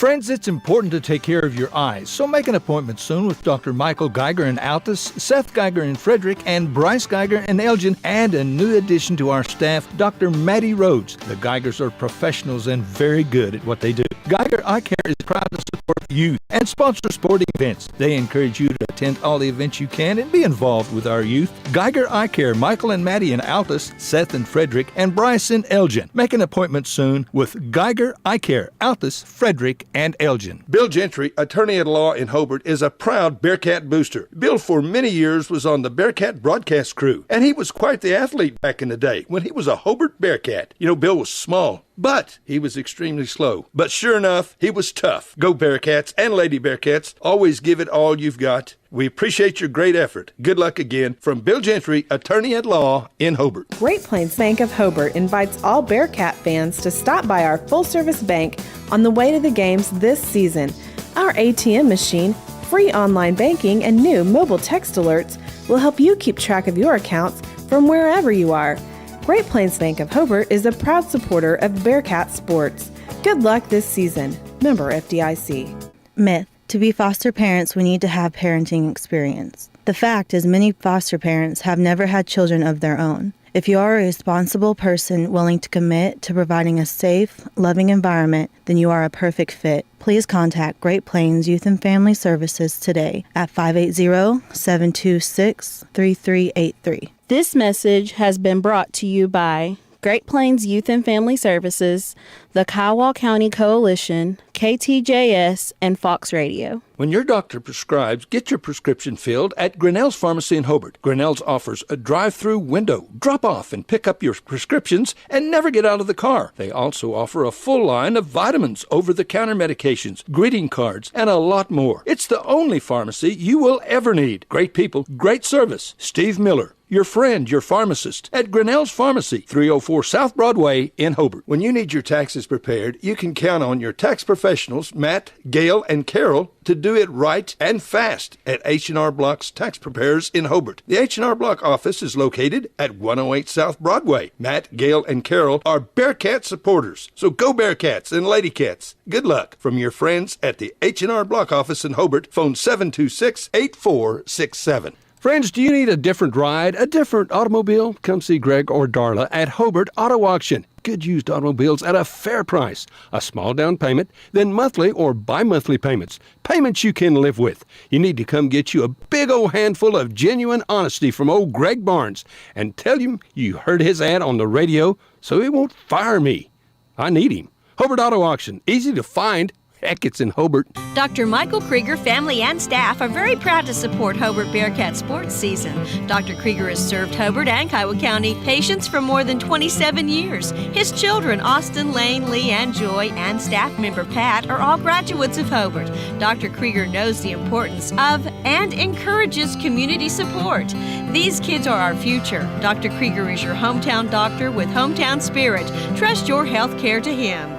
Friends, it's important to take care of your eyes, so make an appointment soon with Dr. Michael Geiger in Altus, Seth Geiger in Frederick, and Bryce Geiger in Elgin, and a new addition to our staff, Dr. Maddie Rhodes. The Geigers are professionals and very good at what they do. Geiger Eye Care is proud to support youth and sponsor sporting events. They encourage you to attend all the events you can and be involved with our youth. Geiger Eye Care, Michael and Maddie in Altus, Seth in Frederick, and Bryce in Elgin. Make an appointment soon with Geiger Eye Care, Altus, Frederick, and Elgin. Bill Gentry, attorney at law in Hobart, is a proud Bearcat booster. Bill for many years was on the Bearcat broadcast crew, and he was quite the athlete back in the day when he was a Hobart Bearcat. You know, Bill was small, but he was extremely slow. But sure enough, he was tough. Go Bearcats and Lady Bearcats. Always give it all you've got. We appreciate your great effort. Good luck again from Bill Gentry, attorney at law in Hobart. Great Plains Bank of Hobart invites all Bearcat fans to stop by our full-service bank on the way to the games this season. Our ATM machine, free online banking, and new mobile text alerts will help you keep track of your accounts from wherever you are. Great Plains Bank of Hobart is a proud supporter of Bearcat sports. Good luck this season. Member FDIC. Myth. To be foster parents, we need to have parenting experience. The fact is, many foster parents have never had children of their own. If you are a responsible person willing to commit to providing a safe, loving environment, then you are a perfect fit. Please contact Great Plains Youth and Family Services today at 580-726-3383. This message has been brought to you by Great Plains Youth and Family Services, the Kiowa County Coalition, KTJS, and Fox Radio. When your doctor prescribes, get your prescription filled at Grinnell's Pharmacy in Hobart. Grinnell's offers a drive-through window. Drop off and pick up your prescriptions and never get out of the car. They also offer a full line of vitamins, over-the-counter medications, greeting cards, and a lot more. It's the only pharmacy you will ever need. Great people, great service. Steve Miller, your friend, your pharmacist, at Grinnell's Pharmacy, 304 South Broadway in Hobart. When you need your taxes prepared, you can count on your tax professionals, Matt, Gail, and Carol, to do it right and fast at H&R Block's Tax Preparers in Hobart. The H&R Block office is located at 108 South Broadway. Matt, Gail, and Carol are Bearcat supporters, so go Bearcats and Lady Cats. Good luck from your friends at the H&R Block office in Hobart. Phone 726-8467. Friends, do you need a different ride, a different automobile? Come see Greg or Darla at Hobart Auto Auction. Good used automobiles at a fair price. A small down payment, then monthly or bi-monthly payments. Payments you can live with. You need to come get you a big old handful of genuine honesty from old Greg Barnes and tell him you heard his ad on the radio so he won't fire me. I need him. Hobart Auto Auction. Easy to find. Heck, it's in Hobart. Dr. Michael Krieger, family and staff are very proud to support Hobart Bearcat sports season. Dr. Krieger has served Hobart and Kiowa County patients for more than 27 years. His children, Austin, Lane, Lee, and Joy, and staff member Pat, are all graduates of Hobart. Dr. Krieger knows the importance of and encourages community support. These kids are our future. Dr. Krieger is your hometown doctor with hometown spirit. Trust your health care to him.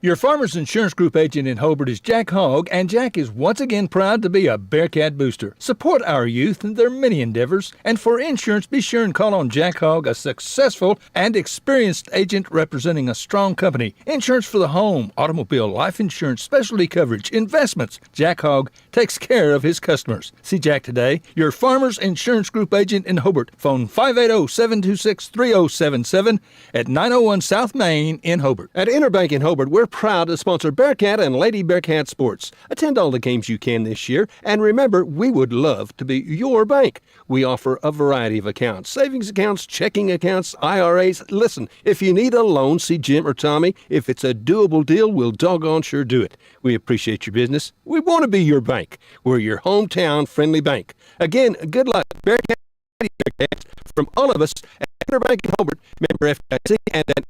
Your Farmers Insurance Group agent in Hobart is Jack Hogg, and Jack is once again proud to be a Bearcat booster. Support our youth in their many endeavors, and for insurance, be sure and call on Jack Hogg, a successful and experienced agent representing a strong company. Insurance for the home, automobile, life insurance, specialty coverage, investments. Jack Hogg takes care of his customers. See Jack today, your Farmers Insurance Group agent in Hobart. Phone 580-726-3077 at 901 South Main in Hobart. At Interbank in Hobart, we're proud to sponsor Bearcat and Lady Bearcat sports. Attend all the games you can this year, and remember, we would love to be your bank. We offer a variety of accounts, savings accounts, checking accounts, IRAs. Listen, if you need a loan, see Jim or Tommy. If it's a doable deal, we'll doggone sure do it. We appreciate your business. We want to be your bank. We're your hometown friendly bank. Again, good luck, Bearcat and Lady Bearcats, from all of us at Interbank in Hobart, member FDIC, and at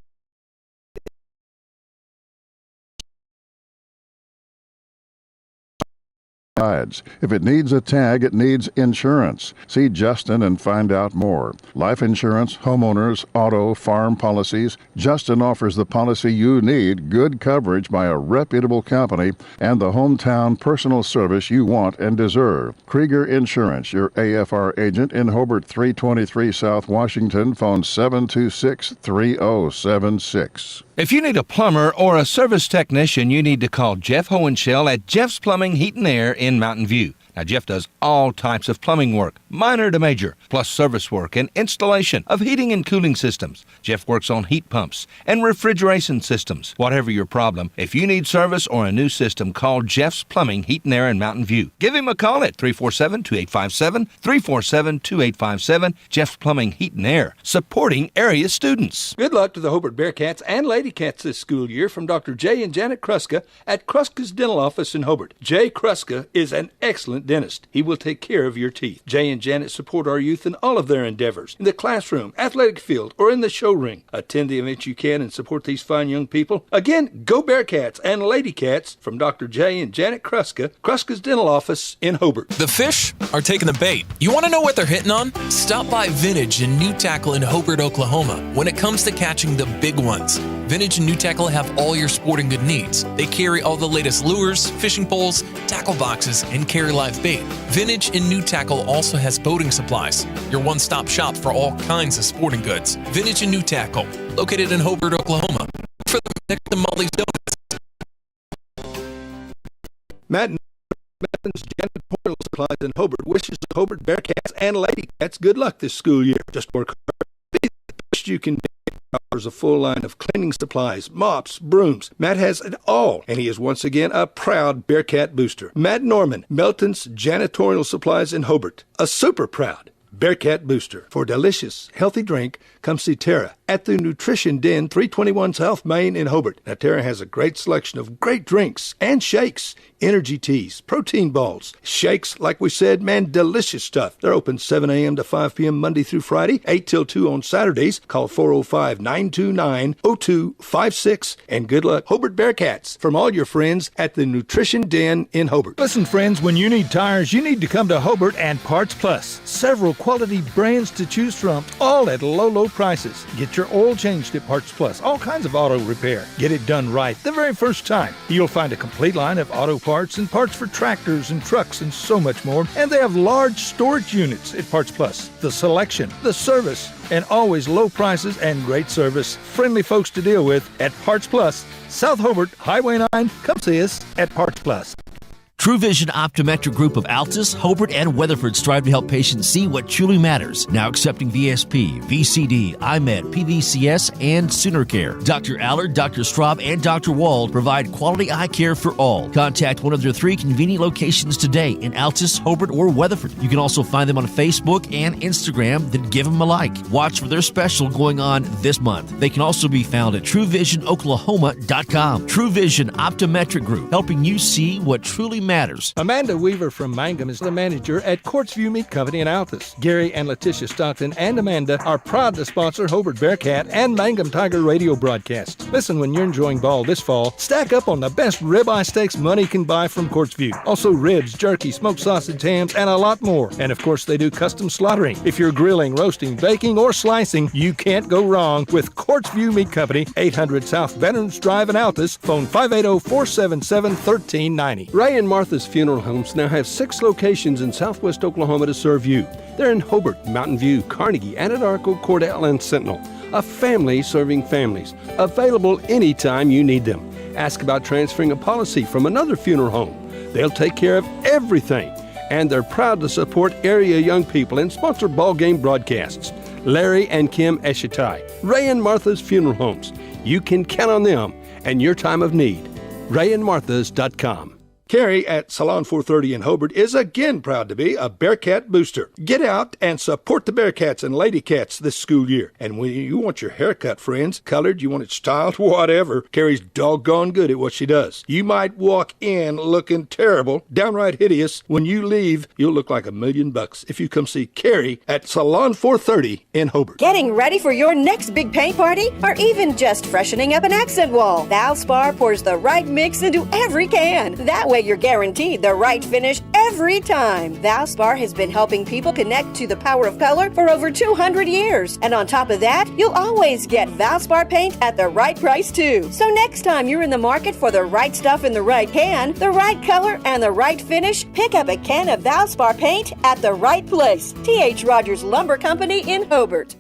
sides. If it needs a tag, it needs insurance. See Justin and find out more. Life insurance, homeowners, auto, farm policies. Justin offers the policy you need, good coverage by a reputable company, and the hometown personal service you want and deserve. Krieger Insurance, your AFR agent in Hobart, 323 South Washington. Phone 726-3076. If you need a plumber or a service technician, you need to call Jeff Hohenschel at Jeff's Plumbing, Heat and Air in Mountain View. Now, Jeff does all types of plumbing work, minor to major, plus service work and installation of heating and cooling systems. Jeff works on heat pumps and refrigeration systems. Whatever your problem, if you need service or a new system, call Jeff's Plumbing, Heat and Air in Mountain View. Give him a call at 347-2857, 347-2857. Jeff's Plumbing, Heat and Air, supporting area students. Good luck to the Hobart Bearcats and Lady Cats this school year from Dr. Jay and Janet Kruska at Kruska's Dental Office in Hobart. Jay Kruska is an excellent dentist. He will take care of your teeth. Jay and Janet support our youth in all of their endeavors, in the classroom, athletic field, or in the show ring. Attend the events you can and support these fine young people. Again, go Bearcats and Lady Cats from Dr. Jay and Janet Kruska, Kruska's Dental Office in Hobart. The fish are taking the bait. You want to know what they're hitting on? Stop by Vintage and New Tackle in Hobart, Oklahoma. When it comes to catching the big ones, Vintage and New Tackle have all your sporting good needs. They carry all the latest lures, fishing poles, tackle boxes, and carry live bait. Vintage and New Tackle also has boating supplies, your one-stop shop for all kinds of sporting goods. Vintage and New Tackle, located in Hobart, Oklahoma. For the next to Molly's Donuts. Matt Madden's janitorial supplies in Hobart wishes the Hobart Bearcats and Lady Cats good luck this school year. Just work hard. Be the best you can be. Offers a full line of cleaning supplies, mops, brooms. Matt has it all, and he is once again a proud Bearcat booster. Matt Norman, Melton's janitorial supplies in Hobart, a super proud Bearcat booster. For delicious, healthy drink, come see Tara at the Nutrition Den, 321 South Main in Hobart. Now, Tara has a great selection of great drinks and shakes, energy teas, protein balls, shakes, like we said, man, delicious stuff. They're open 7 a.m. to 5 p.m. Monday through Friday, 8 till 2 on Saturdays. Call 405-929-0256. And good luck, Hobart Bearcats, from all your friends at the Nutrition Den in Hobart. Listen, friends, when you need tires, you need to come to Hobart and Parts Plus. Several quality brands to choose from, all at low, low prices. Get your oil changed at Parts Plus, all kinds of auto repair. Get it done right the very first time. You'll find a complete line of auto parts and parts for tractors and trucks and so much more. And they have large storage units at Parts Plus. The selection, the service, and always low prices and great service. Friendly folks to deal with at Parts Plus, South Hobart, Highway 9. Come see us at Parts Plus. True Vision Optometric Group of Altus, Hobart, and Weatherford strive to help patients see what truly matters. Now accepting VSP, VCD, IMED, PVCS, and Sooner Care. Dr. Allard, Dr. Straub, and Dr. Wald provide quality eye care for all. Contact one of their 3 convenient locations today in Altus, Hobart, or Weatherford. You can also find them on Facebook and Instagram, then give them a like. Watch for their special going on this month. They can also be found at TrueVisionOklahoma.com. True Vision Optometric Group, helping you see what truly matters. Amanda Weaver from Mangum is the manager at Quartzview Meat Company in Altus. Gary and Letitia Stockton and Amanda are proud to sponsor Hobart Bearcat and Mangum Tiger radio broadcasts. Listen, when you're enjoying ball this fall, stack up on the best ribeye steaks money can buy from Quartzview. Also ribs, jerky, smoked sausage, hams, and a lot more. And of course, they do custom slaughtering. If you're grilling, roasting, baking, or slicing, you can't go wrong with Quartzview Meat Company, 800 South Veterans Drive in Altus. Phone 580-477-1390. Ray and Martha's Funeral Homes now have 6 locations in southwest Oklahoma to serve you. They're in Hobart, Mountain View, Carnegie, Anadarko, Cordell, and Sentinel. A family serving families. Available anytime you need them. Ask about transferring a policy from another funeral home. They'll take care of everything. And they're proud to support area young people and sponsor ball game broadcasts. Larry and Kim Eshitai, Ray and Martha's Funeral Homes. You can count on them and your time of need. RayandMarthas.com. Carrie at Salon 430 in Hobart is again proud to be a Bearcat booster. Get out and support the Bearcats and Lady Cats this school year. And when you want your hair cut, friends, colored, you want it styled, whatever, Carrie's doggone good at what she does. You might walk in looking terrible, downright hideous. When you leave, you'll look like $1 million if you come see Carrie at Salon 430 in Hobart. Getting ready for your next big paint party? Or even just freshening up an accent wall? Valspar pours the right mix into every can. That way way you're guaranteed the right finish every time. Valspar has been helping people connect to the power of color for over 200 years. And on top of that, you'll always get Valspar paint at the right price too. So next time you're in the market for the right stuff in the right can, the right color, and the right finish, pick up a can of Valspar paint at the right place. T.H. Rogers Lumber Company in Hobart.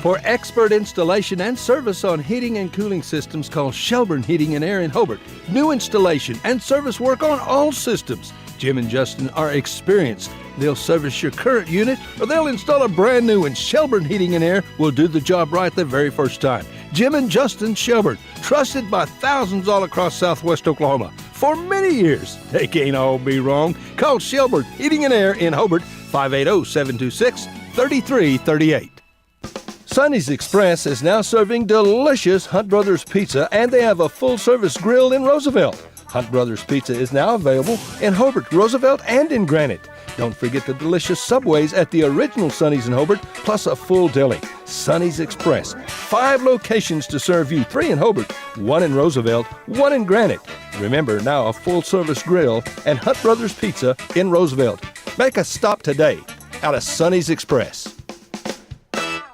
For expert installation and service on heating and cooling systems, call Shelburne Heating and Air in Hobart. New installation and service work on all systems. Jim and Justin are experienced. They'll service your current unit or they'll install a brand new one. Shelburne Heating and Air will do the job right the very first time. Jim and Justin Shelburne, trusted by thousands all across southwest Oklahoma. For many years, they can't all be wrong. Call Shelburne Heating and Air in Hobart, 580-726-3338. Sonny's Express is now serving delicious Hunt Brothers Pizza, and they have a full-service grill in Roosevelt. Hunt Brothers Pizza is now available in Hobart, Roosevelt, and in Granite. Don't forget the delicious Subways at the original Sonny's in Hobart, plus a full deli. Sonny's Express, 5 locations to serve you, 3 in Hobart, 1 in Roosevelt, 1 in Granite. Remember, now a full-service grill and Hunt Brothers Pizza in Roosevelt. Make a stop today out of Sonny's Express.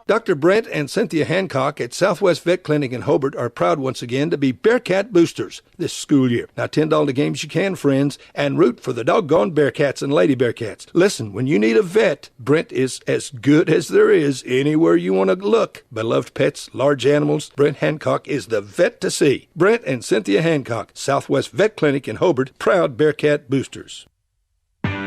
Dr. Brent and Cynthia Hancock at Southwest Vet Clinic in Hobart are proud once again to be Bearcat boosters this school year. Now attend all the games you can, friends, and root for the doggone Bearcats and Lady Bearcats. Listen, when you need a vet, Brent is as good as there is anywhere you want to look. Beloved pets, large animals, Brent Hancock is the vet to see. Brent and Cynthia Hancock, Southwest Vet Clinic in Hobart, proud Bearcat boosters.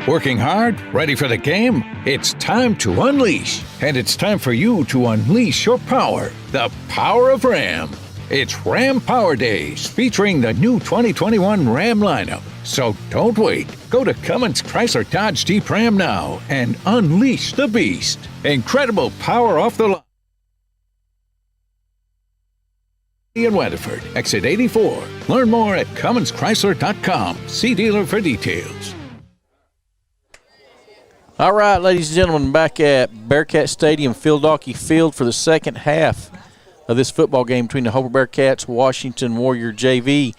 Working hard? Ready for the game? It's time to unleash. And it's time for you to unleash your power. The power of Ram. It's Ram Power Days, featuring the new 2021 Ram lineup. So don't wait. Go to Cummins Chrysler Dodge Jeep Ram now and unleash the beast. Incredible power off the line. In Weatherford, exit 84. Learn more at CumminsChrysler.com. See dealer for details. All right, ladies and gentlemen, back at Bearcat Stadium, Phil Dawkey Field for the second half of this football game between the Hobart Bearcats, Washington Warrior JV.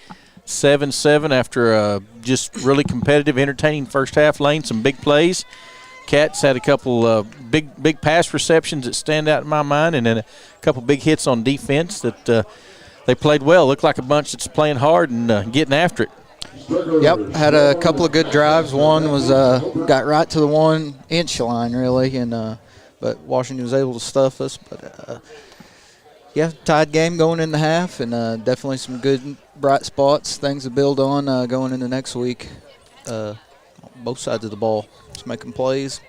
7-7 after a just really competitive, entertaining first half lane, some big plays. Cats had a couple big pass receptions that stand out in my mind, and then a couple big hits on defense that they played well. Looked like a bunch that's playing hard and getting after it. Yep, had a couple of good drives. One was got right to the 1-inch line, really, and but Washington was able to stuff us. But yeah, tied game going in the half, and definitely some good bright spots, things to build on going into next week. Both sides of the ball, just making plays.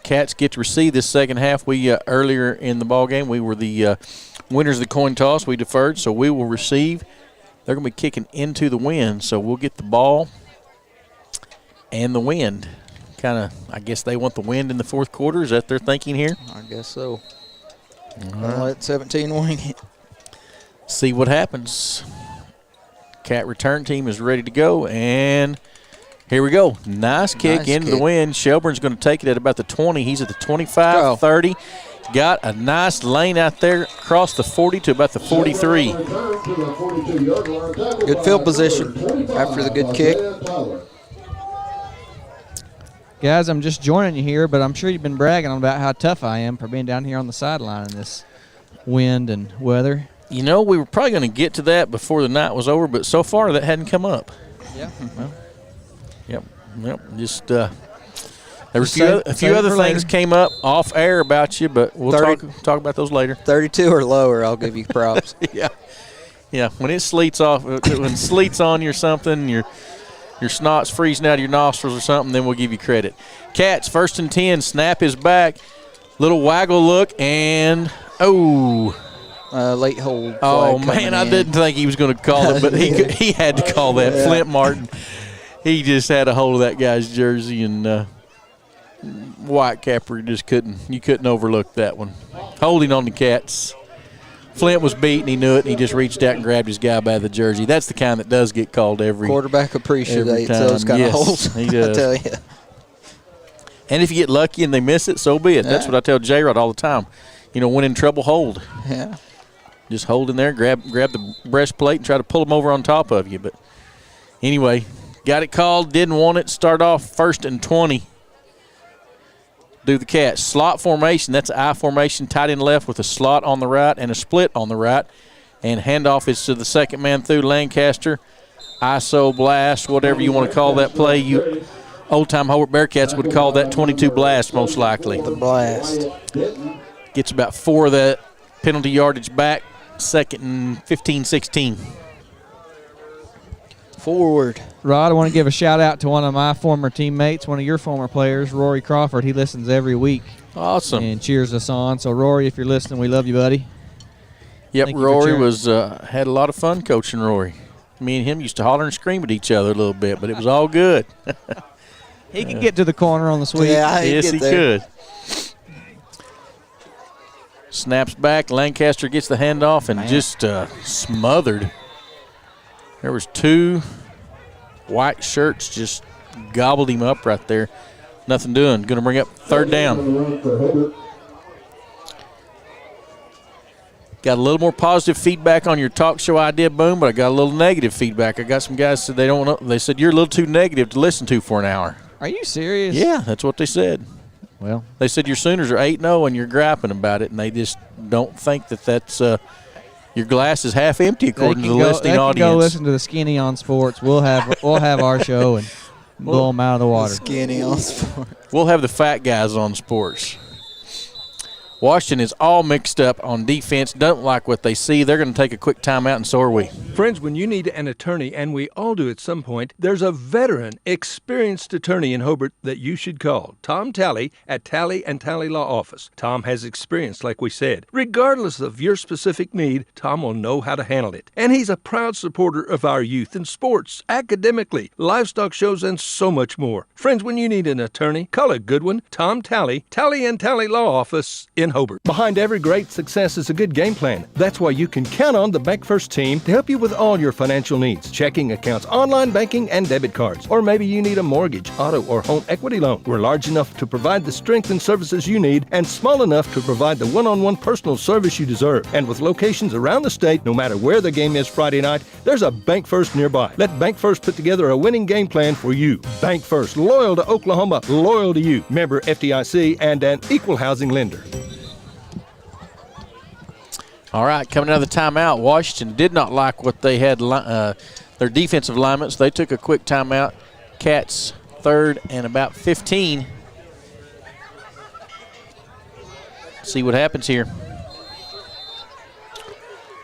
Cats get to receive this second half. We earlier in the ball game, we were the winners of the coin toss. We deferred, so we will receive. They're going to be kicking into the wind, so we'll get the ball and the wind. Kind of, I guess they want the wind in the fourth quarter. Is that their thinking here? I guess so. Let 17 wing it. See what happens. Cat return team is ready to go, and here we go. Nice kick into the wind. Shelburne's going to take it at about the 20. He's at the 25, 30. Got a nice lane out there across the 40 to about the 43. Good field position after the good kick. Guys, I'm just joining you here, but I'm sure you've been bragging about how tough I am for being down here on the sideline in this wind and weather. You know, we were probably going to get to that before the night was over, but so far that hadn't come up. Yeah. Well, yep. Just there were a few other things came up off air about you, but we'll talk about those later. 32 or lower, I'll give you props. Yeah. When it sleets off, when sleet's on you or something, your snot's freezing out of your nostrils or something, then we'll give you credit. Cats, 1st and 10, snap is back, little waggle look, and late hold. Oh man, I didn't think he was going to call it, but he had to call that. Yeah. Flint Martin, he just had a hold of that guy's jersey, and Whitecapper you couldn't overlook that one. Holding on the Cats. Flint was beaten, he knew it, and he just reached out and grabbed his guy by the jersey. That's the kind that does get called every quarterback appreciates those kind of holds. He does. I tell you. And if you get lucky and they miss it, so be it. That's what I tell J-Rod all the time. You know, when in trouble, hold. Yeah. Just hold in there, grab the breastplate, and try to pull them over on top of you. But anyway, Got it called, didn't want it. Start off 1st and 20. Do the Cats. Slot formation, that's an I formation, tight end left with a slot on the right and a split on the right. And handoff is to the second man through Lancaster. ISO blast, whatever you want to call that play. You old-time Hobart Bearcats would call that 22 blast most likely. The blast. Gets about 4 of that penalty yardage back. 2nd and 15, 16. Forward. Rod, I want to give a shout-out to one of my former teammates, one of your former players, Rory Crawford. He listens every week. Awesome. And cheers us on. So, Rory, if you're listening, we love you, buddy. Yep, Rory was had a lot of fun coaching Rory. Me and him used to holler and scream at each other a little bit, but it was all good. He could get to the corner on the sweep. Yeah, yes, he could. Snaps back. Lancaster gets the handoff and just smothered. There was 2 white shirts just gobbled him up right there. Nothing doing. Going to bring up 3rd down. Got a little more positive feedback on your talk show idea, Boom, but I got a little negative feedback. I got some guys said they don't know. They said you're a little too negative to listen to for an hour. Are you serious? Yeah, that's what they said. Well, they said your Sooners are 8-0 and you're griping about it, and they just don't think that that's your glass is half empty according to the listening audience. Go listen to the Skinny on Sports. We'll have our show and blow them out of the water. Skinny on Sports. We'll have the fat guys on sports. Washington is all mixed up on defense, don't like what they see. They're going to take a quick timeout, and so are we. Friends, when you need an attorney, and we all do at some point, there's a veteran, experienced attorney in Hobart that you should call. Tom Talley at Talley & Talley Law Office. Tom has experience, like we said. Regardless of your specific need, Tom will know how to handle it. And he's a proud supporter of our youth in sports, academically, livestock shows, and so much more. Friends, when you need an attorney, call a good one. Tom Talley, Talley & Talley Law Office in Hobart. Behind every great success is a good game plan. That's why you can count on the Bank First team to help you with all your financial needs. Checking accounts, online banking, and debit cards. Or maybe you need a mortgage, auto, or home equity loan. We're large enough to provide the strength and services you need and small enough to provide the one-on-one personal service you deserve. And with locations around the state, no matter where the game is Friday night, there's a Bank First nearby. Let Bank First put together a winning game plan for you. Bank First, loyal to Oklahoma, loyal to you. Member FDIC and an equal housing lender. All right, coming out of the timeout, Washington did not like what they had, their defensive linemen, so they took a quick timeout. Cats 3rd and about 15. See what happens here.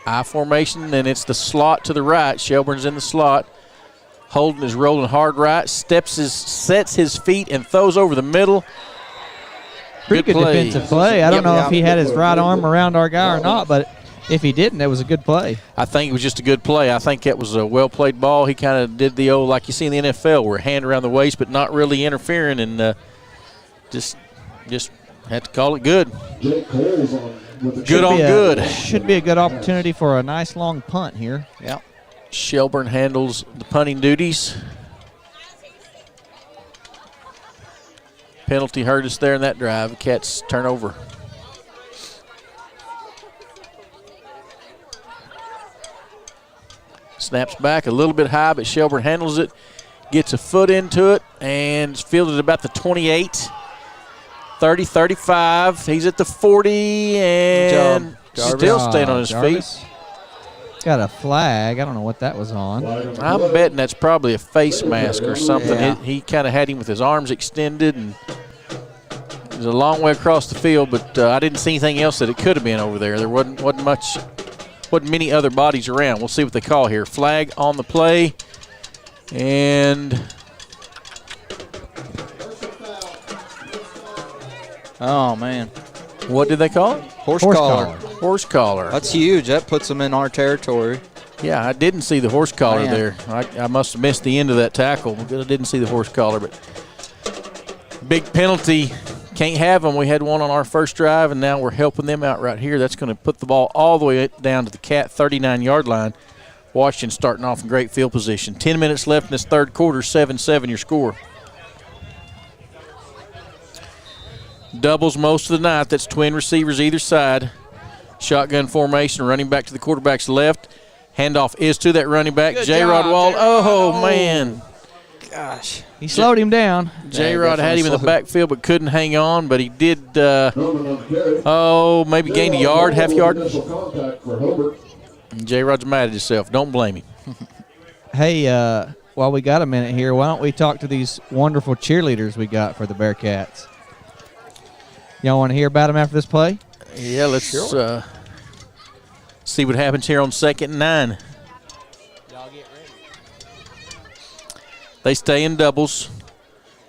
I formation, and it's the slot to the right. Shelburne's in the slot. Holden is rolling hard right, sets his feet, and throws over the middle. Pretty good defensive play. I don't know if he had his right arm around our guy or not, but if he didn't, that was a good play. I think it was just a good play. I think it was a well-played ball. He kind of did the old, like you see in the NFL, where hand around the waist but not really interfering, and just had to call it good. Good on good. Should be a good opportunity for a nice long punt here. Yep. Shelburne handles the punting duties. Penalty hurt us there in that drive. Cats turnover. Snaps back a little bit high, but Shelburne handles it, gets a foot into it, and fielded about the 28, 30, 35. He's at the 40, and still staying on his feet. Got a flag. I don't know what that was on. I'm betting that's probably a face mask or something. Yeah. He kind of had him with his arms extended, and it was a long way across the field, but I didn't see anything else that it could have been over there. There wasn't many other bodies around. We'll see what they call here. Flag on the play, and oh man, what did they call it? Horse collar. Horse collar. That's huge. That puts them in our territory. Yeah, I didn't see the horse collar there. I must have missed the end of that tackle because I didn't see the horse collar. But big penalty. Can't have them. We had one on our first drive, and now we're helping them out right here. That's going to put the ball all the way down to the Cat 39-yard line. Washington starting off in great field position. 10 minutes left in this third quarter, 7-7 your score. Doubles most of the night. That's twin receivers either side. Shotgun formation, running back to the quarterback's left. Handoff is to that running back, J-Rod Wall. Oh, man. Gosh. He slowed him down. J-Rod had him in the backfield but couldn't hang on, but he did, maybe gained a yard, half yard. J-Rod's mad at himself. Don't blame him. Hey, while we got a minute here, why don't we talk to these wonderful cheerleaders we got for the Bearcats? Y'all want to hear about them after this play? Yeah, let's see what happens here on 2nd and 9. Y'all get ready. They stay in doubles.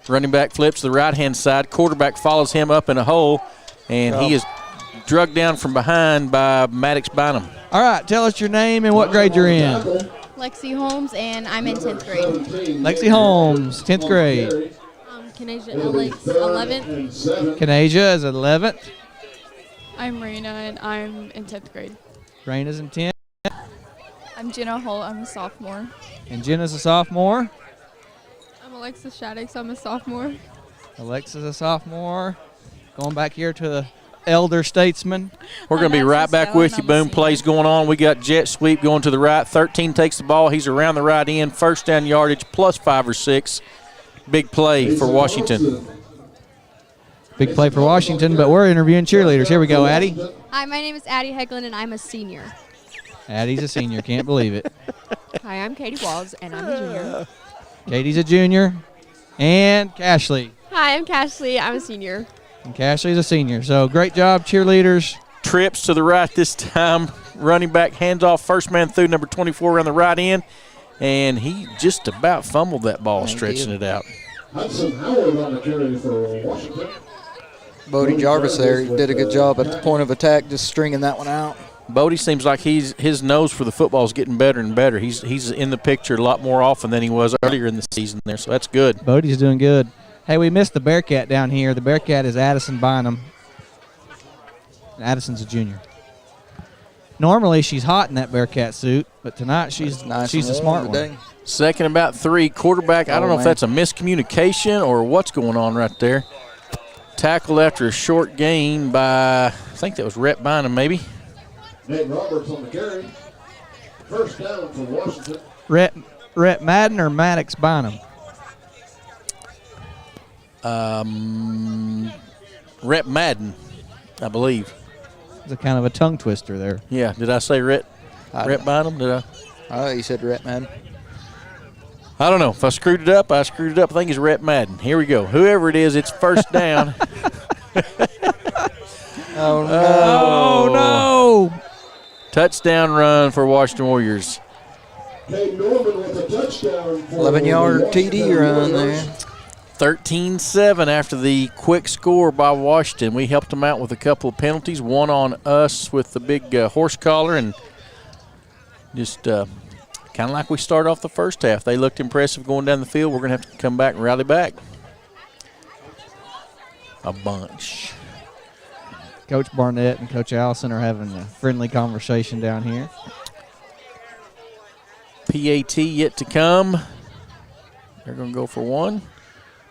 Running back flips to the right-hand side. Quarterback follows him up in a hole, and he is drugged down from behind by Maddox Bynum. All right, tell us your name and what grade you're in. Lexi Holmes, and I'm in 10th grade. Lexi Holmes, 10th grade. Kanasia Alex, 11th. Kanasia is 11th. I'm Raina, and I'm in 10th grade. Raina's in 10th. I'm Jenna Holt, I'm a sophomore. And Jenna's a sophomore. I'm Alexis Shaddix, I'm a sophomore. Alexis a sophomore. Going back here to the elder statesman. We're going to be right back with you. Boom plays going on. We got jet sweep going to the right. 13 takes the ball. He's around the right end. First down yardage plus 5 or 6. Big play for Washington. Big play for Washington, but we're interviewing cheerleaders. Here we go, Addie. Hi, my name is Addie Heglin, and I'm a senior. Addie's a senior. Can't believe it. Hi, I'm Katie Walls, and I'm a junior. Katie's a junior. And Cashley. Hi, I'm Cashley. I'm a senior. And Cashley's a senior. So great job, cheerleaders. Trips to the right this time. Running back hands off, first man through, number 24 around the right end. And he just about fumbled that ball, stretching it out. Hudson Howard on the carry for Washington. Bodie Jarvis there, he did a good job at the point of attack, just stringing that one out. Bodie seems like his nose for the football is getting better and better. He's in the picture a lot more often than he was earlier in the season there, so that's good. Bodie's doing good. Hey, we missed the Bearcat down here. The Bearcat is Addison Bynum. Addison's a junior. Normally she's hot in that Bearcat suit, but tonight she's a smart one. Second about 3. Quarterback, I don't know if that's a miscommunication or what's going on right there. Tackled after a short gain by, I think that was Rhett Bynum maybe. Nate Roberts on the carry. First down for Washington. Rhett Madden or Maddox Bynum? Rhett Madden, I believe. It's a kind of a tongue twister there. Yeah, did I say Rhett Bynum? Did I? Oh, you said Rhett Madden. I don't know. If I screwed it up, I screwed it up. I think it's Rhett Madden. Here we go. Whoever it is, it's first down. Oh, no. Touchdown run for Washington Warriors. Cade Norman with a touchdown. 11-yard TD run there. 13-7 after the quick score by Washington. We helped them out with a couple of penalties, one on us with the big horse collar, and just kind of like we started off the first half. They looked impressive going down the field. We're going to have to come back and rally back a bunch. Coach Barnett and Coach Allison are having a friendly conversation down here. PAT yet to come. They're going to go for one.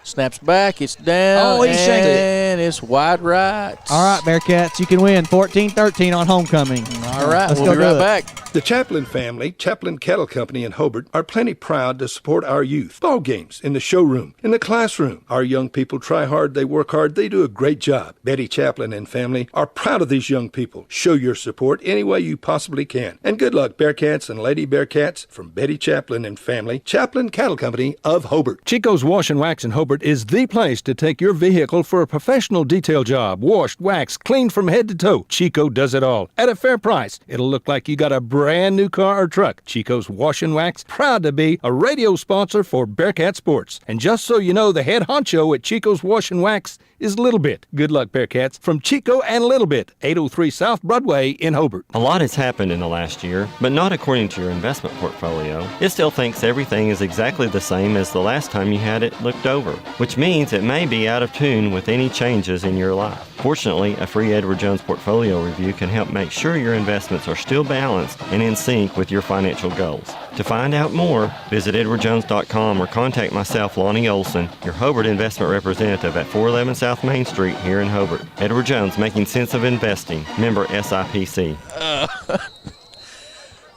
Snaps back, it's down, and it's wide right. All right, Bearcats, you can win 14-13 on homecoming. All right, Let's we'll go be right back. The Chaplin family, Chaplin Kettle Company in Hobart, are plenty proud to support our youth. Ball games, in the showroom, in the classroom. Our young people try hard, they work hard, they do a great job. Betty Chaplin and family are proud of these young people. Show your support any way you possibly can. And good luck, Bearcats and Lady Bearcats, from Betty Chaplin and family, Chaplin Cattle Company of Hobart. Chico's Wash and Wax in Hobart is the place to take your vehicle for a professional detail job. Washed, waxed, cleaned from head to toe. Chico does it all at a fair price. It'll look like you got a brand new car or truck. Chico's Wash and Wax, proud to be a radio sponsor for Bearcat Sports. And just so you know, the head honcho at Chico's Wash and Wax is Little Bit. Good luck, Bearcats. From Chico and Little Bit, 803 South Broadway in Hobart. A lot has happened in the last year, but not according to your investment portfolio. It still thinks everything is exactly the same as the last time you had it looked over, which means it may be out of tune with any changes in your life. Fortunately, a free Edward Jones portfolio review can help make sure your investments are still balanced and in sync with your financial goals. To find out more, visit edwardjones.com or contact myself, Lonnie Olson, your Hobart investment representative at 411 South Main Street here in Hobart. Edward Jones, making sense of investing. Member SIPC.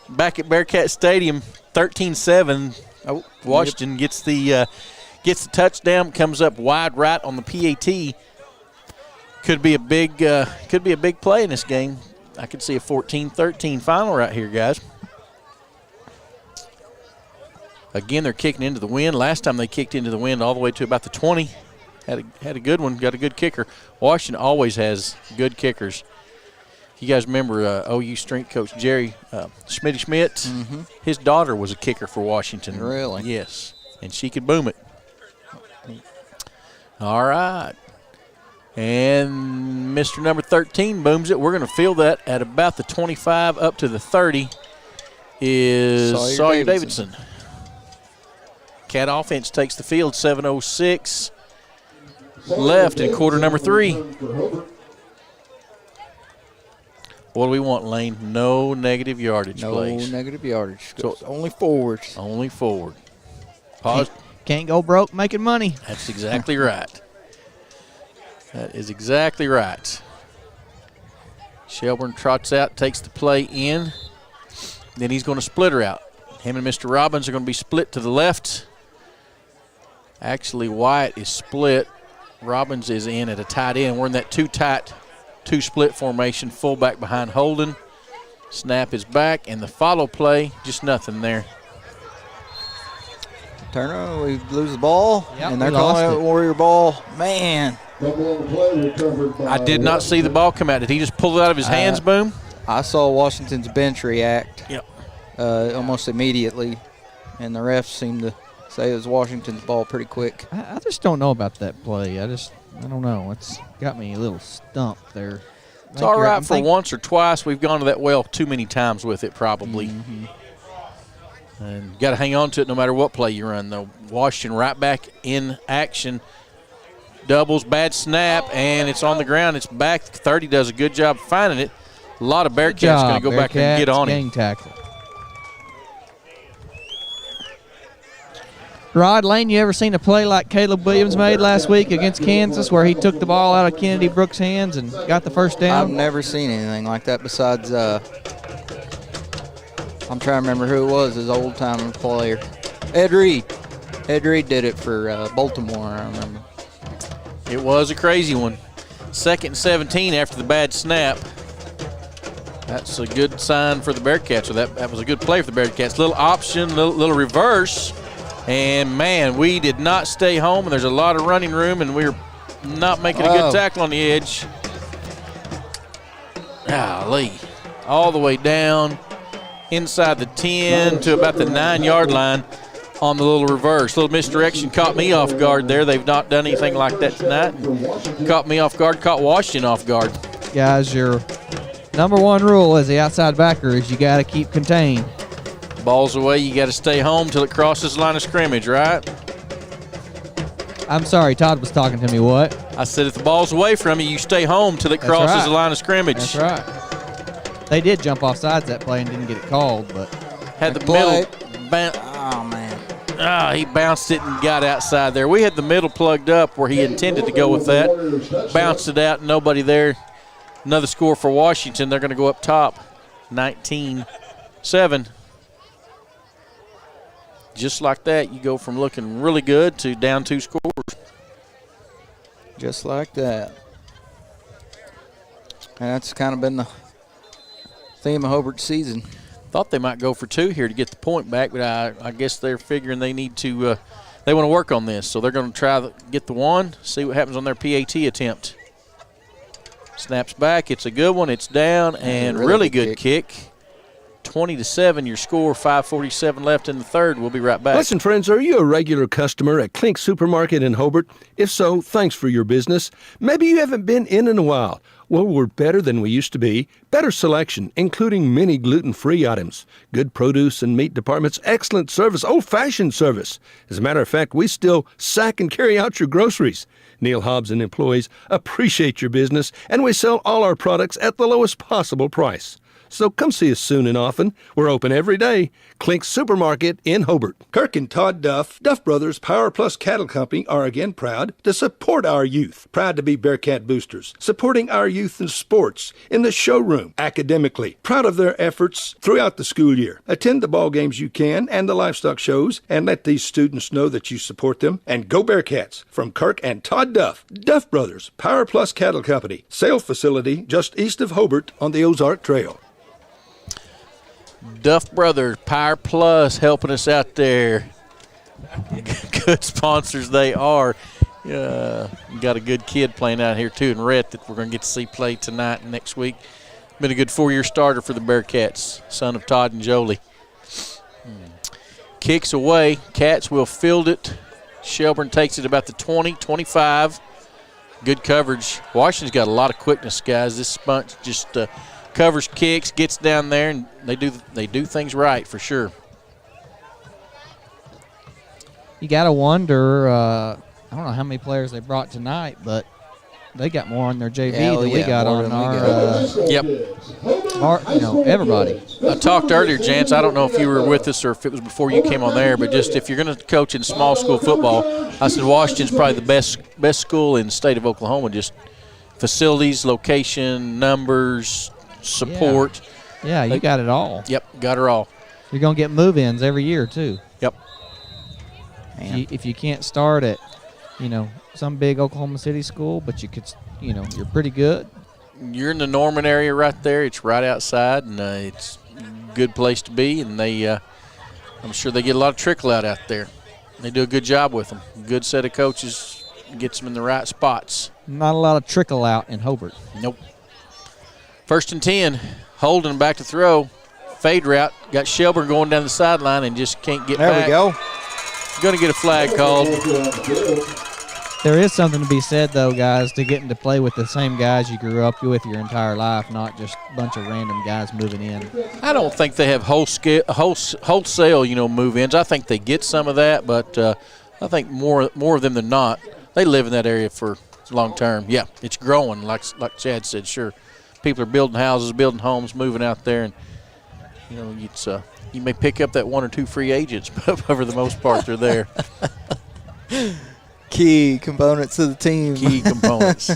Back at Bearcat Stadium, 13-7. Oh, Washington gets the touchdown, comes up wide right on the PAT. Could be a big play in this game. I could see a 14-13 final right here, guys. Again, they're kicking into the wind. Last time they kicked into the wind all the way to about the 20. Had a good one, got a good kicker. Washington always has good kickers. You guys remember OU strength coach Jerry Schmidt? Mm-hmm. His daughter was a kicker for Washington. Really? Yes, and she could boom it. All right. And Mr. number 13 booms it. We're going to field that at about the 25 up to the 30 is Sawyer Davidson. Cat offense takes the field, 7:06 left in quarter number 3. What do we want, Lane? No negative yardage, please. No negative yardage. So only forwards. Only forward. Pause. Can't go broke making money. That's exactly right. That is exactly right. Shelburne trots out, takes the play in. Then he's going to split her out. Him and Mr. Robbins are going to be split to the left. Actually, Wyatt is split. Robbins is in at a tight end. We're in that two split formation, fullback behind Holden. Snap is back, and the follow play, just nothing there. Turner, we lose the ball, Yep, and they're calling it Warrior ball. Man. I did not see the ball come out. Did he just pull it out of his hands, Boom? I saw Washington's bench react Yep. Almost immediately, and the refs seemed to say it was Washington's ball pretty quick. I just don't know about that play. I don't know. It's got me a little stumped there. It's all right for once or twice. We've gone to that well too many times with it probably. Mm-hmm. And you got to hang on to it no matter what play you run, though. Washington right back in action. Doubles, bad snap, and it's on the ground. It's back. 30 does a good job finding it. A lot of Bearcats going to go back and get on him. Tackle. Rod Lane, you ever seen a play like Caleb Williams made last week against Kansas where he took the ball out of Kennedy Brooks' hands and got the first down? I've never seen anything like that besides I'm trying to remember who it was, his old-time player. Ed Reed. Ed Reed did it for Baltimore, I remember. It was a crazy one. 2nd and 17 after the bad snap. That's a good sign for the Bearcats. So that was a good play for the Bearcats. Little option, little reverse. And, man, we did not stay home, and there's a lot of running room, and we're not making a good tackle on the edge. Golly. All the way down inside the 10 to about the 9-yard line on the little reverse. Little misdirection caught me off guard there. They've not done anything like that tonight. Caught me off guard, caught Washington off guard. Guys, your number one rule as the outside backer is you got to keep contained. Ball's away, you got to stay home till it crosses the line of scrimmage, right? I'm sorry, Todd was talking to me. What? I said if the ball's away from you, you stay home till it crosses the line of scrimmage. That's right. They did jump off sides that play and didn't get it called, but had the middle. Oh man! He bounced it and got outside there. We had the middle plugged up where he intended to go with that. Bounced it out, nobody there. Another score for Washington. They're going to go up top, 19-7. Just like that, you go from looking really good to down 2 scores. Just like that. And that's kind of been the theme of Hobart's season. Thought they might go for 2 here to get the point back, but I guess they're figuring they need to they want to work on this. So they're going to try to get the 1, see what happens on their PAT attempt. Snaps back. It's a good one. It's down, and really good kick. 20-7, your score, 5:47 left in the third. We'll be right back. Listen, friends, are you a regular customer at Clink Supermarket in Hobart? If so, thanks for your business. Maybe you haven't been in a while. Well, we're better than we used to be. Better selection, including many gluten-free items. Good produce and meat departments, excellent service, old-fashioned service. As a matter of fact, we still sack and carry out your groceries. Neil Hobbs and employees appreciate your business, and we sell all our products at the lowest possible price. So come see us soon and often. We're open every day. Clink Supermarket in Hobart. Kirk and Todd Duff, Duff Brothers Power Plus Cattle Company, are again proud to support our youth. Proud to be Bearcat boosters, supporting our youth in sports, in the showroom, academically. Proud of their efforts throughout the school year. Attend the ball games you can and the livestock shows, and let these students know that you support them. And go Bearcats! From Kirk and Todd Duff, Duff Brothers Power Plus Cattle Company, sale facility just east of Hobart on the Ozark Trail. Duff Brothers, Power Plus, helping us out there. Good sponsors they are. Got a good kid playing out here, too, in Rhett that we're going to get to see play tonight and next week. Been a good 4-year starter for the Bearcats, son of Todd and Jolie. Kicks away. Cats will field it. Shelburne takes it about the 20, 25. Good coverage. Washington's got a lot of quickness, guys. This bunch just covers kicks, gets down there, and they do things right for sure. You got to wonder, I don't know how many players they brought tonight, but they got more on their JV than we got on our. Yep. Everybody. I talked earlier, Jance. I don't know if you were with us or if it was before you came on there, but just if you're going to coach in small school football, I said Washington's probably the best school in the state of Oklahoma. Just facilities, location, numbers, support. Yeah, you got it all. Yep, got her all. You're going to get move-ins every year, too. Yep. If you can't start at, some big Oklahoma City school, but you could, you're pretty good. You're in the Norman area right there. It's right outside, and it's a good place to be. And I'm sure they get a lot of trickle out there. They do a good job with them. Good set of coaches gets them in the right spots. Not a lot of trickle out in Hobart. Nope. 1st and 10. Holden back to throw. Fade route. Got Shelburne going down the sideline and just can't get back. There we go. Going to get a flag called. There is something to be said, though, guys, to getting to play with the same guys you grew up with your entire life, not just a bunch of random guys moving in. I don't think they have wholesale, move-ins. I think they get some of that, but I think more of them than not, they live in that area for long term. Yeah, it's growing, like Chad said. Sure, people are building houses, building homes, moving out there, and it's you may pick up that 1 or 2 free agents, but for the most part, they're there. Key components of the team. Key components.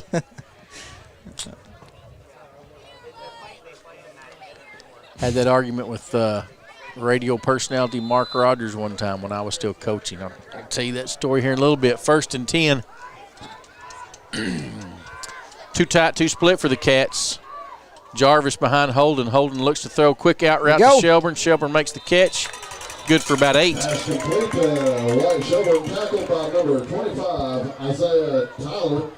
Had that argument with radio personality Mark Rogers one time when I was still coaching. I'll tell you that story here in a little bit. 1st and 10. Too tight, too split for the Cats. Jarvis behind Holden. Holden looks to throw. Quick out route to Shelburne. Shelburne makes the catch. Good for about 8. Pass complete White Shelburne, tackled by number 25, Isaiah Tyler.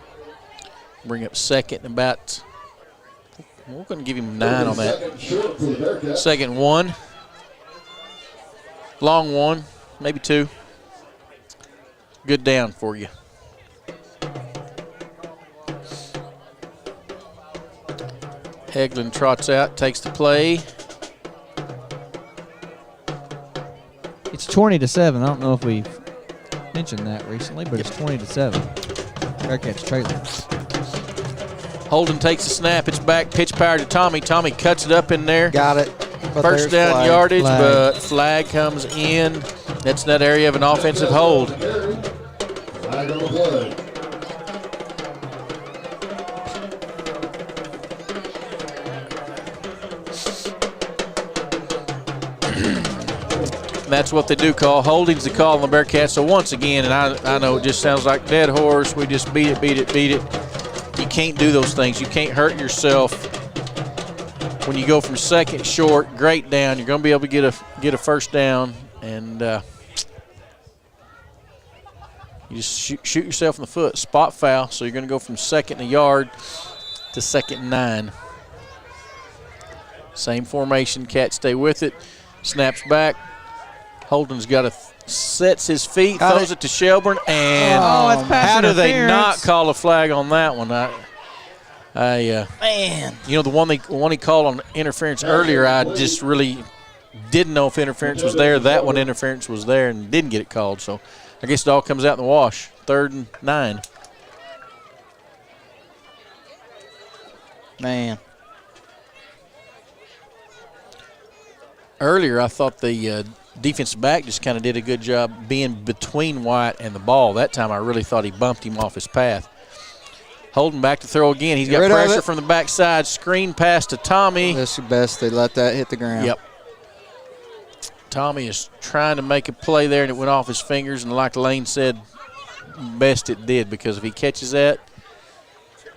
Bring up 2nd and about, we're going to give him 9 on that. 2nd 1. Long 1, maybe 2. Good down for you. Heglin trots out, takes the play. It's 20-7. I don't know if we've mentioned that recently, but it's 20-7. Bearcats trailing. Holden takes the snap. It's back. Pitch power to Tommy. Tommy cuts it up in there. Got it. First down yardage, but flag comes in. That's in that area of an offensive hold. Flag on the play. That's what they do call. Holding's the call on the Bearcats. So once again, and I know it just sounds like dead horse. We just beat it. You can't do those things. You can't hurt yourself. When you go from 2nd short, great down, you're going to be able to get a first down, and you just shoot yourself in the foot. Spot foul, so you're going to go from 2nd and a yard to 2nd and 9. Same formation. Cats stay with it. Snaps back. Holden's got sets his feet, throws it to Shelburne, and how do they not call a flag on that one? Man, the one he called on interference earlier, I just really didn't know if interference was there. That one interference was there and didn't get it called. So I guess it all comes out in the wash. 3rd and 9. Man. Earlier, I thought the defensive back just kind of did a good job being between White and the ball. That time I really thought he bumped him off his path. Holding back to throw again. He's got pressure from the backside. Screen pass to Tommy. That's your best. They let that hit the ground. Yep. Tommy is trying to make a play there, and it went off his fingers. And like Lane said, best it did, because if he catches that,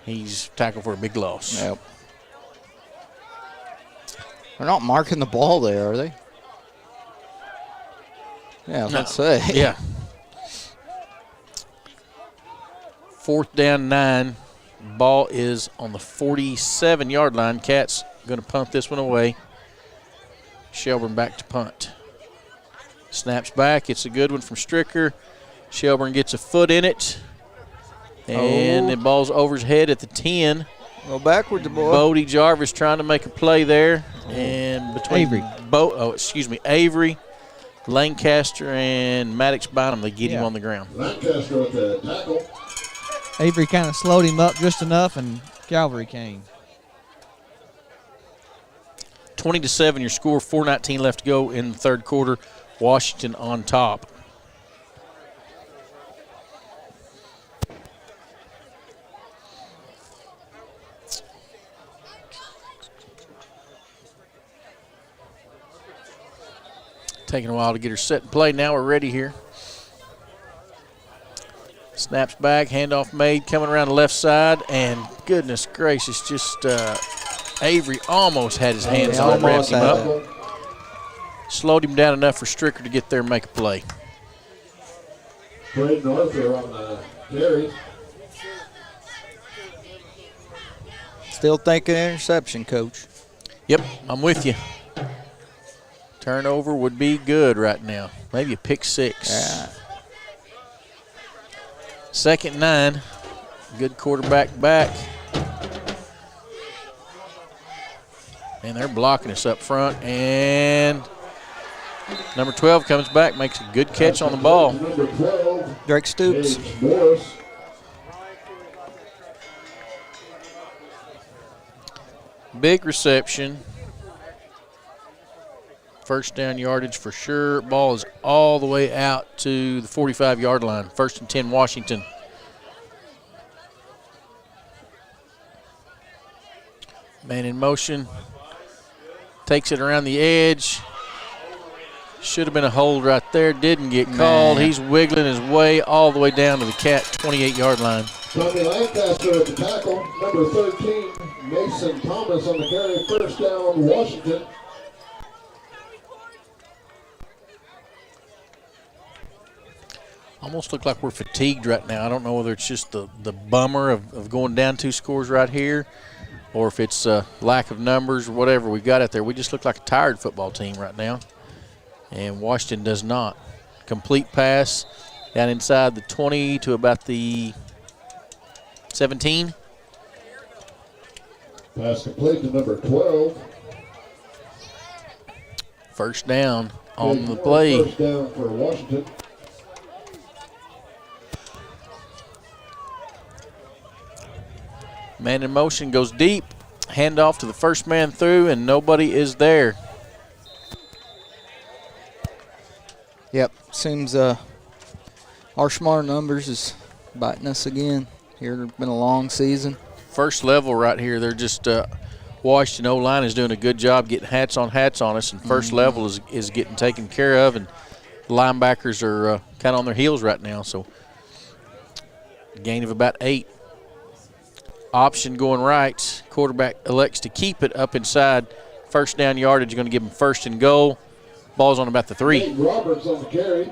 he's tackled for a big loss. Yep. They're not marking the ball there, are they? Yeah, let's say. Yeah. 4th down 9. Ball is on the 47-yard line. Cats going to punt this one away. Shelburne back to punt. Snaps back. It's a good one from Stricker. Shelburne gets a foot in it. And the ball's over his head at the 10. Go backwards, the boy. Bodie Jarvis trying to make a play there. And between Avery, Lancaster, and Maddox Bynum, they get him on the ground. Lancaster at the tackle. Avery kind of slowed him up just enough, and Calvary came. 20-7 your score, 4:19 left to go in the third quarter. Washington on top. Taking a while to get her set and play. Now we're ready here. Snaps back, handoff made, coming around the left side, and goodness gracious, just Avery almost had his hands on him, wrapped him up. Slowed him down enough for Stricker to get there and make a play. Braden Arthur on the carry. Still thinking interception, Coach. Yep, I'm with you. Turnover would be good right now. Maybe a pick 6. Yeah. 2nd 9. Good quarterback back. And they're blocking us up front. And number 12 comes back, makes a good catch on the ball. Drake Stoops. Big reception. First down yardage for sure. Ball is all the way out to the 45-yard line. 1st and 10, Washington. Man in motion. Takes it around the edge. Should have been a hold right there. Didn't get called. He's wiggling his way all the way down to the Cat 28-yard line. Tommy Lancaster at the tackle. Number 13, Mason Thomas on the carry. 1st down, Washington. Almost look like we're fatigued right now. I don't know whether it's just the bummer of going down 2 scores right here, or if it's lack of numbers or whatever we got out there. We just look like a tired football team right now, and Washington does not. Complete pass down inside the 20 to about the 17. Pass complete to number 12. First down on the play. First down for Washington. Man in motion goes deep. Handoff to the first man through, and nobody is there. Yep, seems our smart numbers is biting us again. Here, it's been a long season. First level right here, they're just Washington O-line is doing a good job getting hats on us, and first level is getting taken care of, and the linebackers are kind of on their heels right now, so gain of about 8. Option going right. Quarterback elects to keep it up inside. First down yardage, going to give him 1st and goal. Ball's on about the 3. Nate Roberts on the carry.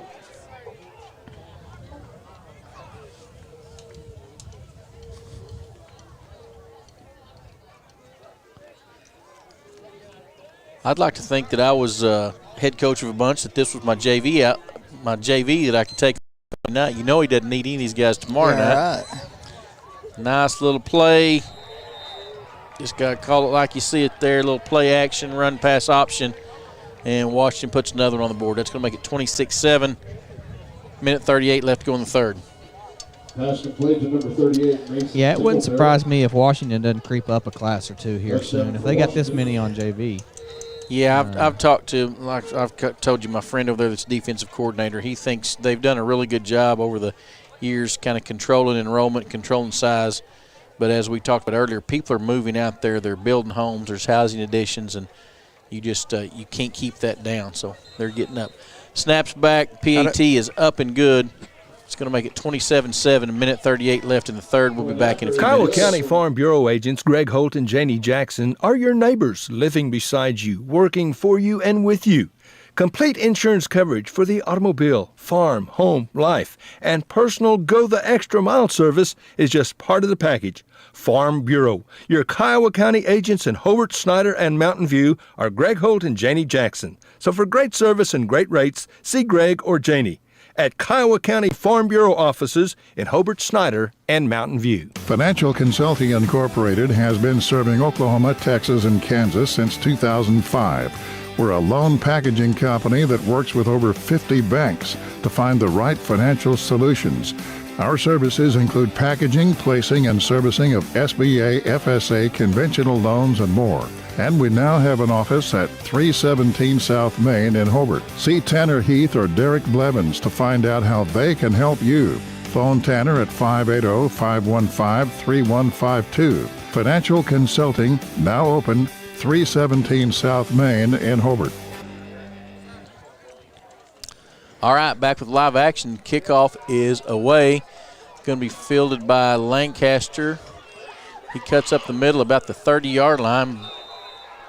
I'd like to think that I was head coach of a bunch, that this was my JV that I could take tonight. You know he doesn't need any of these guys tomorrow night. Right. Nice little play. Just got to call it like you see it there. Little play action, run pass option. And Washington puts another one on the board. That's going to make it 26-7. Minute 38 left to go in the third. Pass complete to number 38, Mason. Yeah, it wouldn't surprise me if Washington doesn't creep up a class or 2 here soon. If they got this many on JV. Yeah, I've talked to, like I've told you, my friend over there that's defensive coordinator. He thinks they've done a really good job over the years kind of controlling enrollment, controlling size. But as we talked about earlier, people are moving out there. They're building homes. There's housing additions, and you just you can't keep that down. So they're getting up. Snaps back. PAT is up and good. It's going to make it 27-7, a minute 38 left in the third. We'll be back in a few Kiowa minutes. County Farm Bureau agents Greg Holt and Janie Jackson are your neighbors, living beside you, working for you and with you. Complete insurance coverage for the automobile, farm, home, life, and personal Go the Extra Mile service is just part of the package. Farm Bureau. Your Kiowa County agents in Hobart, Snyder, and Mountain View are Greg Holt and Janie Jackson. So for great service and great rates, see Greg or Janie at Kiowa County Farm Bureau offices in Hobart, Snyder, and Mountain View. Financial Consulting Incorporated has been serving Oklahoma, Texas, and Kansas since 2005. We're a loan packaging company that works with over 50 banks to find the right financial solutions. Our services include packaging, placing, and servicing of SBA, FSA, conventional loans, and more. And we now have an office at 317 South Main in Hobart. See Tanner Heath or Derek Blevins to find out how they can help you. Phone Tanner at 580-515-3152. Financial Consulting, now open, 317 South Main in Hobart. All right, back with live action. Kickoff is away. Going to be fielded by Lancaster. He cuts up the middle about the 30-yard line,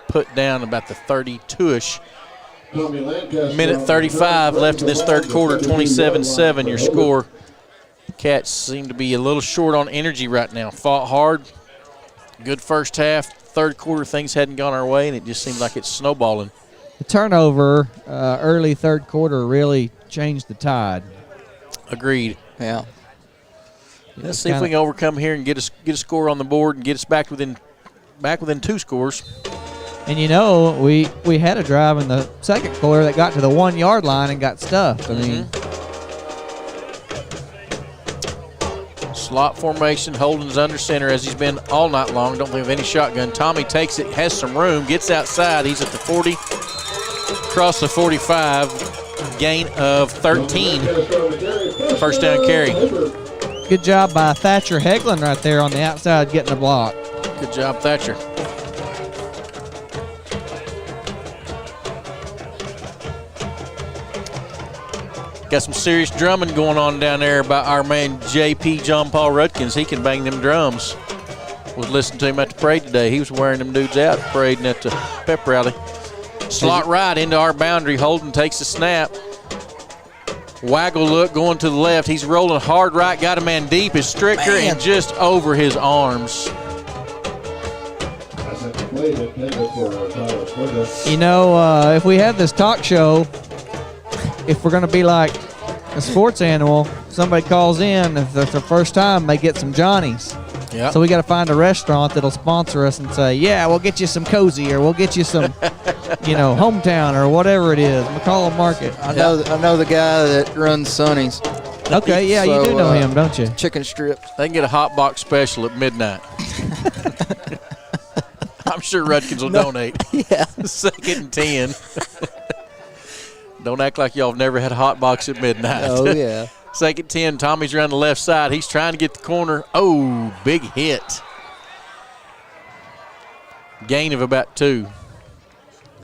put down about the 32-ish. Minute 35 left in this third quarter, 27-7 your score. Cats seem to be a little short on energy right now. Fought hard, good first half. Third quarter, things hadn't gone our way, and it just seems like it's snowballing. The turnover early third quarter really changed the tide. Agreed. Yeah. Let's see if we can overcome here and get a score on the board and get us back within 2 scores. And you know, we had a drive in the second quarter that got to the 1 yard line and got stuffed. I mean, slot formation. Holden's under center as he's been all night long. Don't think of any shotgun. Tommy takes it, has some room, gets outside. He's at the 40, across the 45, gain of 13. First down carry. good job by Thatcher Hegland right there on the outside getting the block. Good job, Thatcher. Got some serious drumming going on down there by our man JP John Paul Rudkins. He can bang them drums. Was listening to him at the parade today. He was wearing them dudes out parading at the pep rally. Slot right into our boundary. Holden takes the snap. Waggle look going to the left. He's rolling hard right. Got a man deep. Is Stricker and just over his arms. You know, if we had this talk show, if we're going to be like a sports animal, somebody calls in, if it's their first time, they get some Johnnies. Yep. So we got to find a restaurant that'll sponsor us and say, yeah, we'll get you some Cozy, or we'll get you some, Hometown, or whatever it is, McCollum Market. I know the guy that runs Sonny's. Okay, yeah, you do know him, don't you? Chicken strips. They can get a hot box special at midnight. I'm sure Rudkins will donate. Yeah. Second and 10. Don't act like y'all have never had a hot box at midnight. Oh, yeah. Second 10, Tommy's around the left side. He's trying to get the corner. Oh, big hit. Gain of about 2.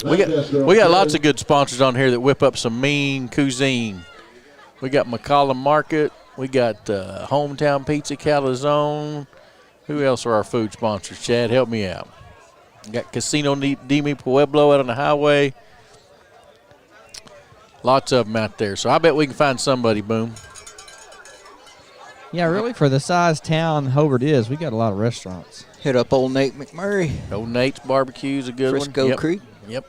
We got lots of good sponsors on here that whip up some mean cuisine. We got McCollum Market. We got Hometown Pizza, Calzone. Who else are our food sponsors? Chad, help me out. We got Casino de Mi Pueblo out on the highway. Lots of them out there. So I bet we can find somebody, Boom. Yeah, really, for the size town Hobart is, we got a lot of restaurants. Hit up old Nate McMurray. Old Nate's Barbecue is a good Frisco one. Yep. Creek. Yep.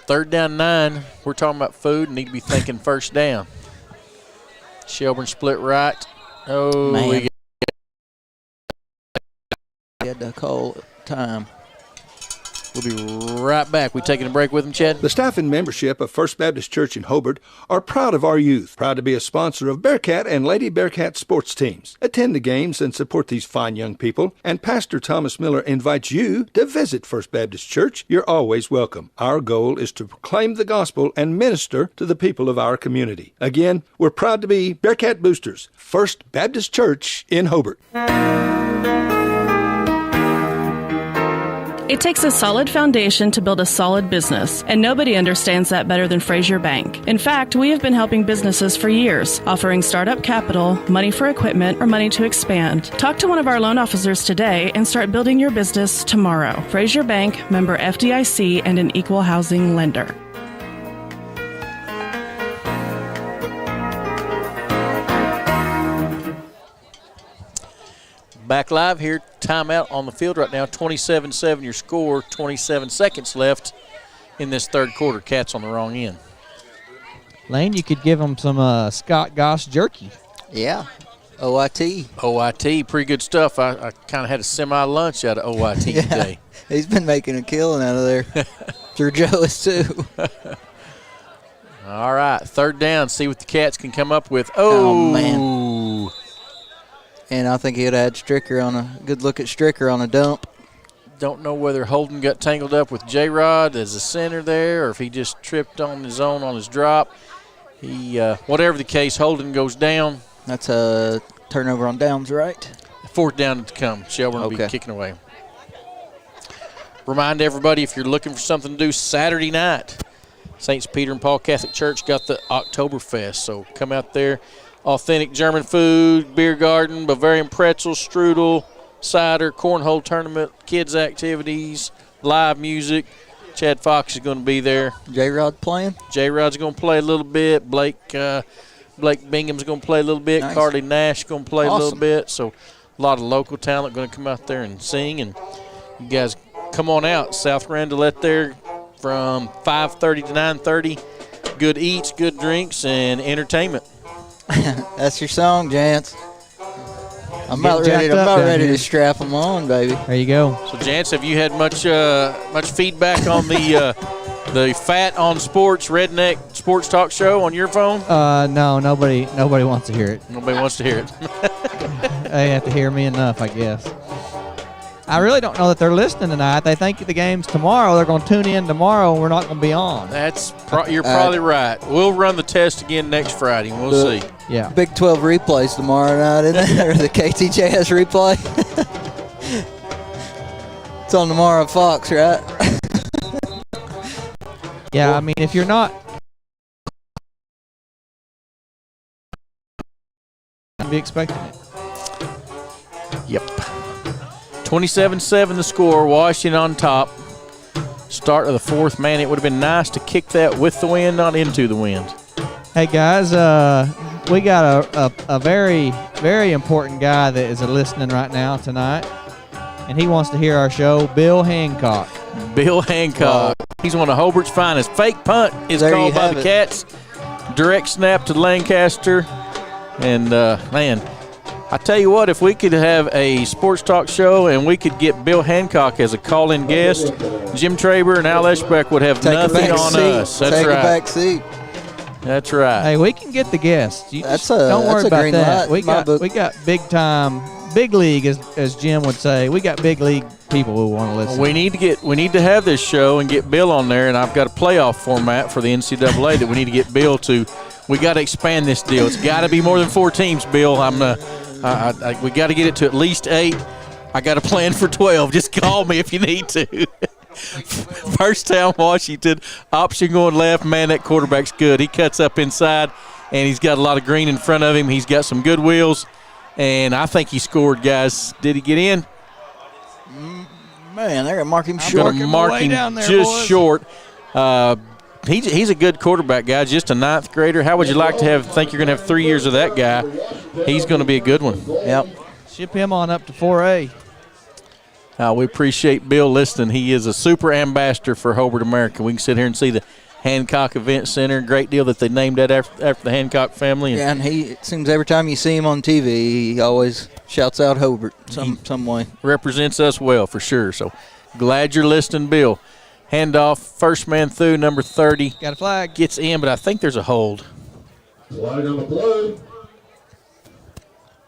Third down 9. We're talking about food and need to be thinking first down. Shelburne split right. Oh, Man. we He had to call time. We'll be right back. We taking a break with them, Chad? The staff and membership of First Baptist Church in Hobart are proud of our youth, proud to be a sponsor of Bearcat and Lady Bearcat sports teams. Attend the games and support these fine young people, and Pastor Thomas Miller invites you to visit First Baptist Church. You're always welcome. Our goal is to proclaim the gospel and minister to the people of our community. Again, we're proud to be Bearcat Boosters, First Baptist Church in Hobart. It takes a solid foundation to build a solid business, and nobody understands that better than Frazier Bank. In fact, we have been helping businesses for years, offering startup capital, money for equipment, or money to expand. Talk to one of our loan officers today and start building your business tomorrow. Frazier Bank, member FDIC, and an equal housing lender. Back live here. Timeout on the field right now. 27-7 your score. 27 seconds left in this third quarter. Cats on the wrong end. Lane, you could give them some Scott Goss jerky. Yeah. OIT. OIT, pretty good stuff. I kind of had a semi-lunch out of OIT today. He's been making a killing out of there. Sure Joe is too. All right, third down. See what the Cats can come up with. Oh man. And I think he'd had Stricker on a good look at Stricker on a dump. Don't know whether Holden got tangled up with J-Rod as a center there or if he just tripped on his own on his drop. Whatever the case, Holden goes down. That's a turnover on downs, right? Fourth down to come. Shelburne will be kicking away. Remind everybody, if you're looking for something to do Saturday night, St. Peter and Paul Catholic Church got the Oktoberfest, so come out there. Authentic German food, beer garden, Bavarian pretzels, strudel, cider, cornhole tournament, kids' activities, live music. Chad Fox is going to be there. J-Rod playing? J-Rod's going to play a little bit. Blake Bingham's going to play a little bit. Nice. Carly Nash is going to play Awesome. a little bit. So a lot of local talent going to come out there and sing. And you guys come on out. South Randolette there from 5:30 to 9:30. Good eats, good drinks, and entertainment. That's your song, Jance. I'm about ready to strap them on, baby. There you go. So, Jance, have you had much feedback on the Fat on Sports Redneck Sports Talk Show on your phone? No, nobody wants to hear it. Nobody wants to hear it. They have to hear me enough, I guess. I really don't know that they're listening tonight. They think the game's tomorrow. They're going to tune in tomorrow, and we're not going to be on. You're probably right. We'll run the test again next Friday, and we'll see. Yeah. Big 12 replays tomorrow night, isn't it? Or the KTJS replay. It's on tomorrow at Fox, right? Yeah, I mean, if you're not be expecting it. Yep. 27-7 the score. Washington on top. Start of the fourth. Man, it would have been nice to kick that with the wind, not into the wind. Hey, guys, we got a very, very important guy that is listening right now tonight, and he wants to hear our show, Bill Hancock. Bill Hancock. He's one of Hobart's finest. Fake punt is called by the Cats. Direct snap to Lancaster. And, man, I tell you what, if we could have a sports talk show and we could get Bill Hancock as a call-in guest, Jim Traber and Al Eschbeck would have nothing on us. That's Take right. a back seat. That's right. Hey, we can get the guests. Don't That's worry a about green that. light. We got big time, big league, as Jim would say. We got big league people who want to listen. We need to have this show and get Bill on there, and I've got a playoff format for the NCAA that we need to get Bill to. We got to expand this deal. It's got to be more than 4 teams, Bill. We got to get it to at least 8. I got a plan for 12. Just call me if you need to. First down, Washington. Option going left. Man, that quarterback's good. He cuts up inside, and he's got a lot of green in front of him. He's got some good wheels, and I think he scored, guys. Did he get in? Man, they're going to mark him short. Going to mark him just short. He's a good quarterback, guy, just a 9th grader. How would you like to think you're going to have 3 years of that guy? He's going to be a good one. Yep. Ship him on up to 4A. We appreciate Bill listening. He is a super ambassador for Hobart America. We can sit here and see the Hancock Event Center. Great deal that they named that after the Hancock family. Yeah, and it seems every time you see him on TV, he always shouts out Hobart some way. Represents us well for sure. So glad you're listening, Bill. Handoff, first man through, number 30. Got a flag. Gets in, but I think there's a hold. Flag on the play.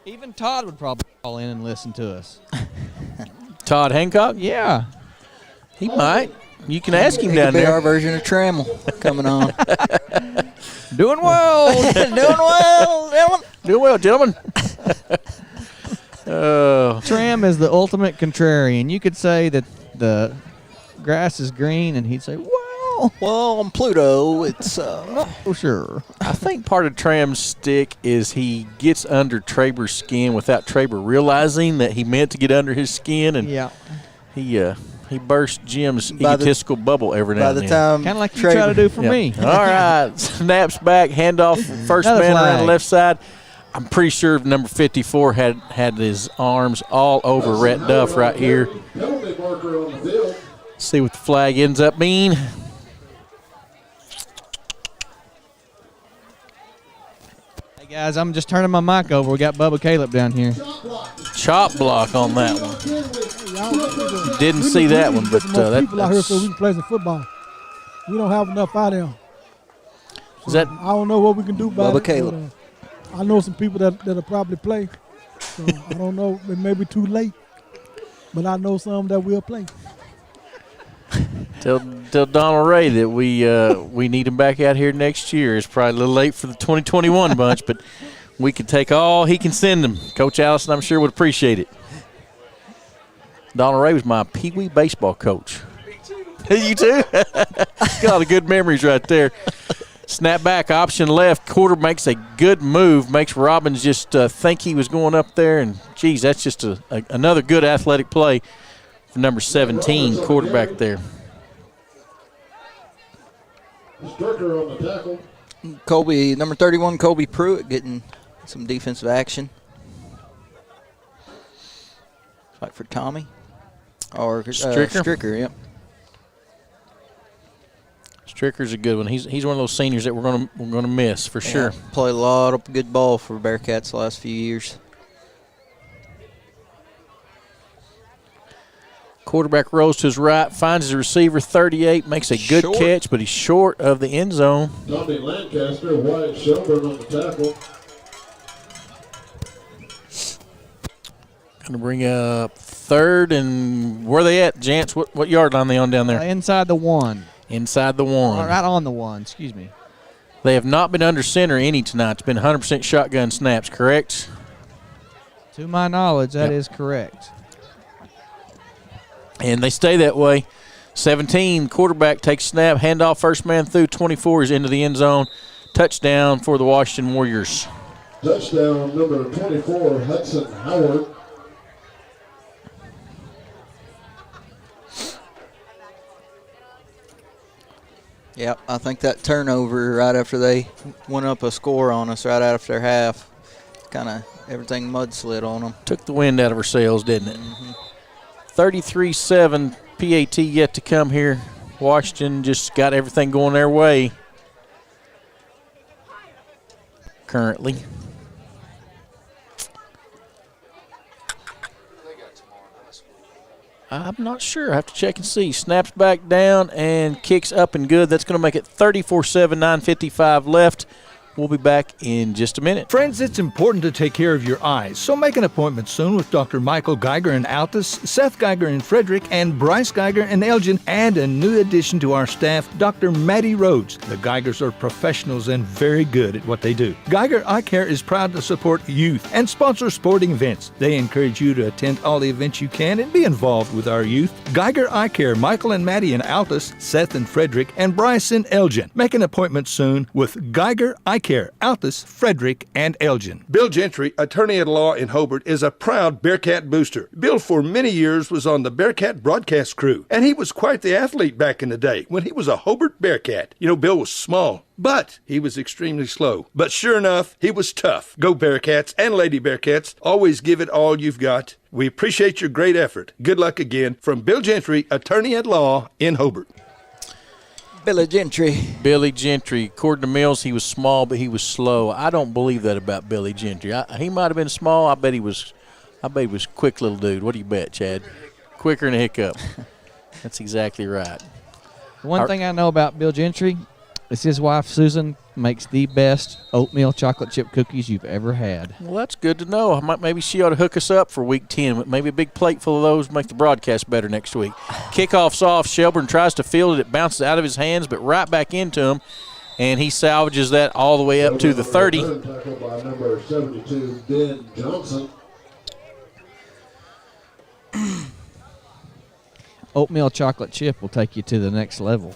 Even Todd would probably call in and listen to us. Todd Hancock? Yeah. He might. You can ask him He down could be there. our version of Trammell coming on. Doing well. Doing well, gentlemen. Tram is the ultimate contrarian. You could say that the grass is green, and he'd say, well, on Pluto, it's not so sure. I think part of Tram's stick is he gets under Traber's skin without Traber realizing that he meant to get under his skin, and he burst Jim's egotistical bubble every now and then. Kind of like you try to do for me. All right, snaps back, handoff, first man around the left side. I'm pretty sure number 54 had his arms all over Rhett Duff right here. Penalty marker on the field. See what the flag ends up being. Hey, guys, I'm just turning my mic over. We got Bubba Caleb down here. Chop block on that one. Didn't see that one, but people out here so we can play some football. We don't have enough out there. So I don't know what we can do about Bubba it. Caleb. I know some people that'll probably play. So I don't know. It may be too late. But I know some that will play. Tell Donald Ray that we need him back out here next year. It's probably a little late for the 2021 bunch, but we can take all he can send him. Coach Allison, I'm sure, would appreciate it. Donald Ray was my Pee Wee baseball coach. You too? Got a lot of good memories right there. Snap back, option left. Quarter makes a good move. Makes Robbins just think he was going up there. And, geez, that's just another good athletic play for number 17, quarterback there. Stricker on the tackle. Number 31, Colby Pruitt, getting some defensive action. Like for Tommy. Or Stricker, yep. Stricker's a good one. He's one of those seniors that we're gonna miss for sure. Played a lot of good ball for Bearcats the last few years. Quarterback rolls to his right, finds his receiver, 38, makes a good catch, but he's short of the end zone. Tommy Lancaster, Wyatt Shelburne on the tackle. Going to bring up third, and where are they at, Jance? What yard line are they on down there? Inside the one. Inside the one. Right on the one, excuse me. They have not been under center any tonight. It's been 100% shotgun snaps, correct? To my knowledge, that is correct. And they stay that way. 17, quarterback takes snap, handoff, first man through, 24 is into the end zone. Touchdown for the Washington Warriors. Touchdown number 24, Hudson Howard. Yep, I think that turnover right after they went up a score on us right after half, kind of everything mudslid on them. Took the wind out of our sails, didn't it? 33-7, PAT yet to come here. Washington just got everything going their way currently. I'm not sure. I have to check and see. Snaps back down and kicks up and good. That's going to make it 34-7, 9:55 left. We'll be back in just a minute. Friends, it's important to take care of your eyes, so make an appointment soon with Dr. Michael Geiger in Altus, Seth Geiger in Frederick, and Bryce Geiger in Elgin, and a new addition to our staff, Dr. Maddie Rhodes. The Geigers are professionals and very good at what they do. Geiger Eye Care is proud to support youth and sponsor sporting events. They encourage you to attend all the events you can and be involved with our youth. Geiger Eye Care, Michael and Maddie in Altus, Seth in Frederick, and Bryce in Elgin. Make an appointment soon with Geiger Eye Care, Altus, Frederick, and Elgin. Bill Gentry, attorney at law in Hobart, is a proud Bearcat booster. Bill for many years was on the Bearcat broadcast crew, and he was quite the athlete back in the day when he was a Hobart Bearcat. You know, Bill was small, but he was extremely slow. But sure enough, he was tough. Go Bearcats and Lady Bearcats. Always give it all you've got. We appreciate your great effort. Good luck again from Bill Gentry, attorney at law in Hobart. Billy Gentry. Billy Gentry. According to Mills, he was small, but he was slow. I don't believe that about Billy Gentry. He might have been small. I bet he was quick little dude. What do you bet, Chad? Quicker than a hiccup. That's exactly right. One thing I know about Bill Gentry is his wife, Susan, makes the best oatmeal chocolate chip cookies you've ever had. Well, that's good to know. Maybe she ought to hook us up for week 10. Maybe a big plate full of those make the broadcast better next week. Kickoff's off. Shelburne tries to field it. It bounces out of his hands, but right back into him, and he salvages that all the way up to the 30. Tackled by number 72, Ben Johnson. Oatmeal chocolate chip will take you to the next level.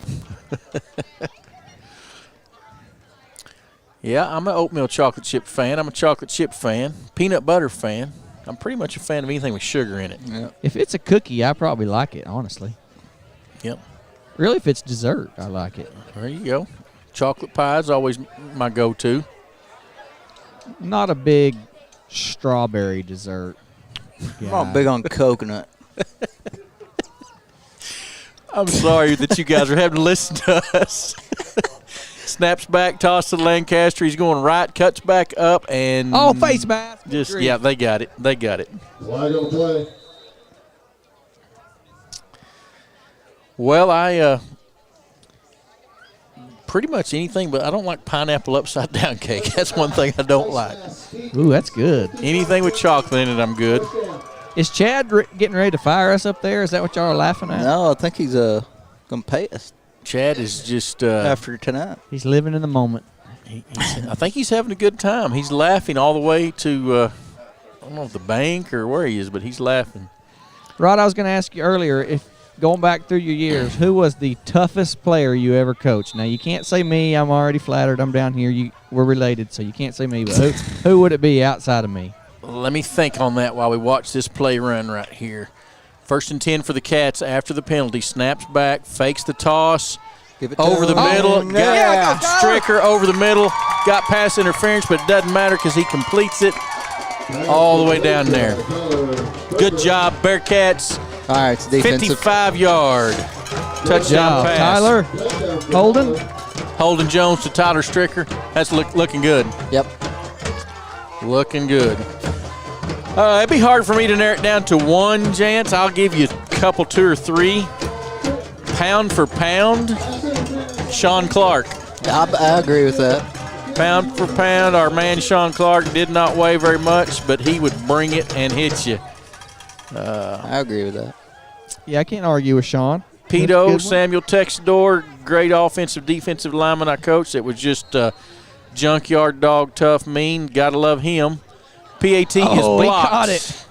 Yeah, I'm an oatmeal chocolate chip fan. I'm a chocolate chip fan. Peanut butter fan. I'm pretty much a fan of anything with sugar in it. Yeah. If it's a cookie, I probably like it, honestly. Yep. Really, if it's dessert, I like it. There you go. Chocolate pie is always my go-to. Not a big strawberry dessert. I'm not big on coconut. I'm sorry that you guys are having to listen to us. Snaps back, toss to Lancaster. He's going right, cuts back up, and face mask. Yeah, they got it. They got it. Flag on play. Well, I pretty much anything, but I don't like pineapple upside down cake. That's one thing I don't like. Ooh, that's good. Anything with chocolate in it, I'm good. Is Chad getting ready to fire us up there? Is that what y'all are laughing at? No, I think he's going to pay us. Chad is just after tonight. He's living in the moment. I think he's having a good time. He's laughing all the way to I don't know if the bank or where he is, but he's laughing. Rod, I was going to ask you earlier, if going back through your years, who was the toughest player you ever coached? Now, you can't say me. I'm already flattered. I'm down here. We're related, so you can't say me. But who would it be outside of me? Let me think on that while we watch this play run right here. 1st and 10 for the Cats after the penalty. Snaps back, fakes the toss. Give it over the middle. Yeah. Got Stricker over the middle. Got pass interference, but it doesn't matter because he completes it all the way down there. Good job, Bearcats. All right, it's defensive. 55-yard touchdown pass. Tyler, Holden Jones to Tyler Stricker. That's looking good. Yep. Looking good. It'd be hard for me to narrow it down to one, Jance. I'll give you a couple, 2 or 3. Pound for pound, Sean Clark. I agree with that. Pound for pound, our man Sean Clark did not weigh very much, but he would bring it and hit you. I agree with that. Yeah, I can't argue with Sean. Pito, Samuel Texador, great offensive, defensive lineman I coached. It was just junkyard dog, tough, mean. Got to love him. PAT is blocked. We caught it.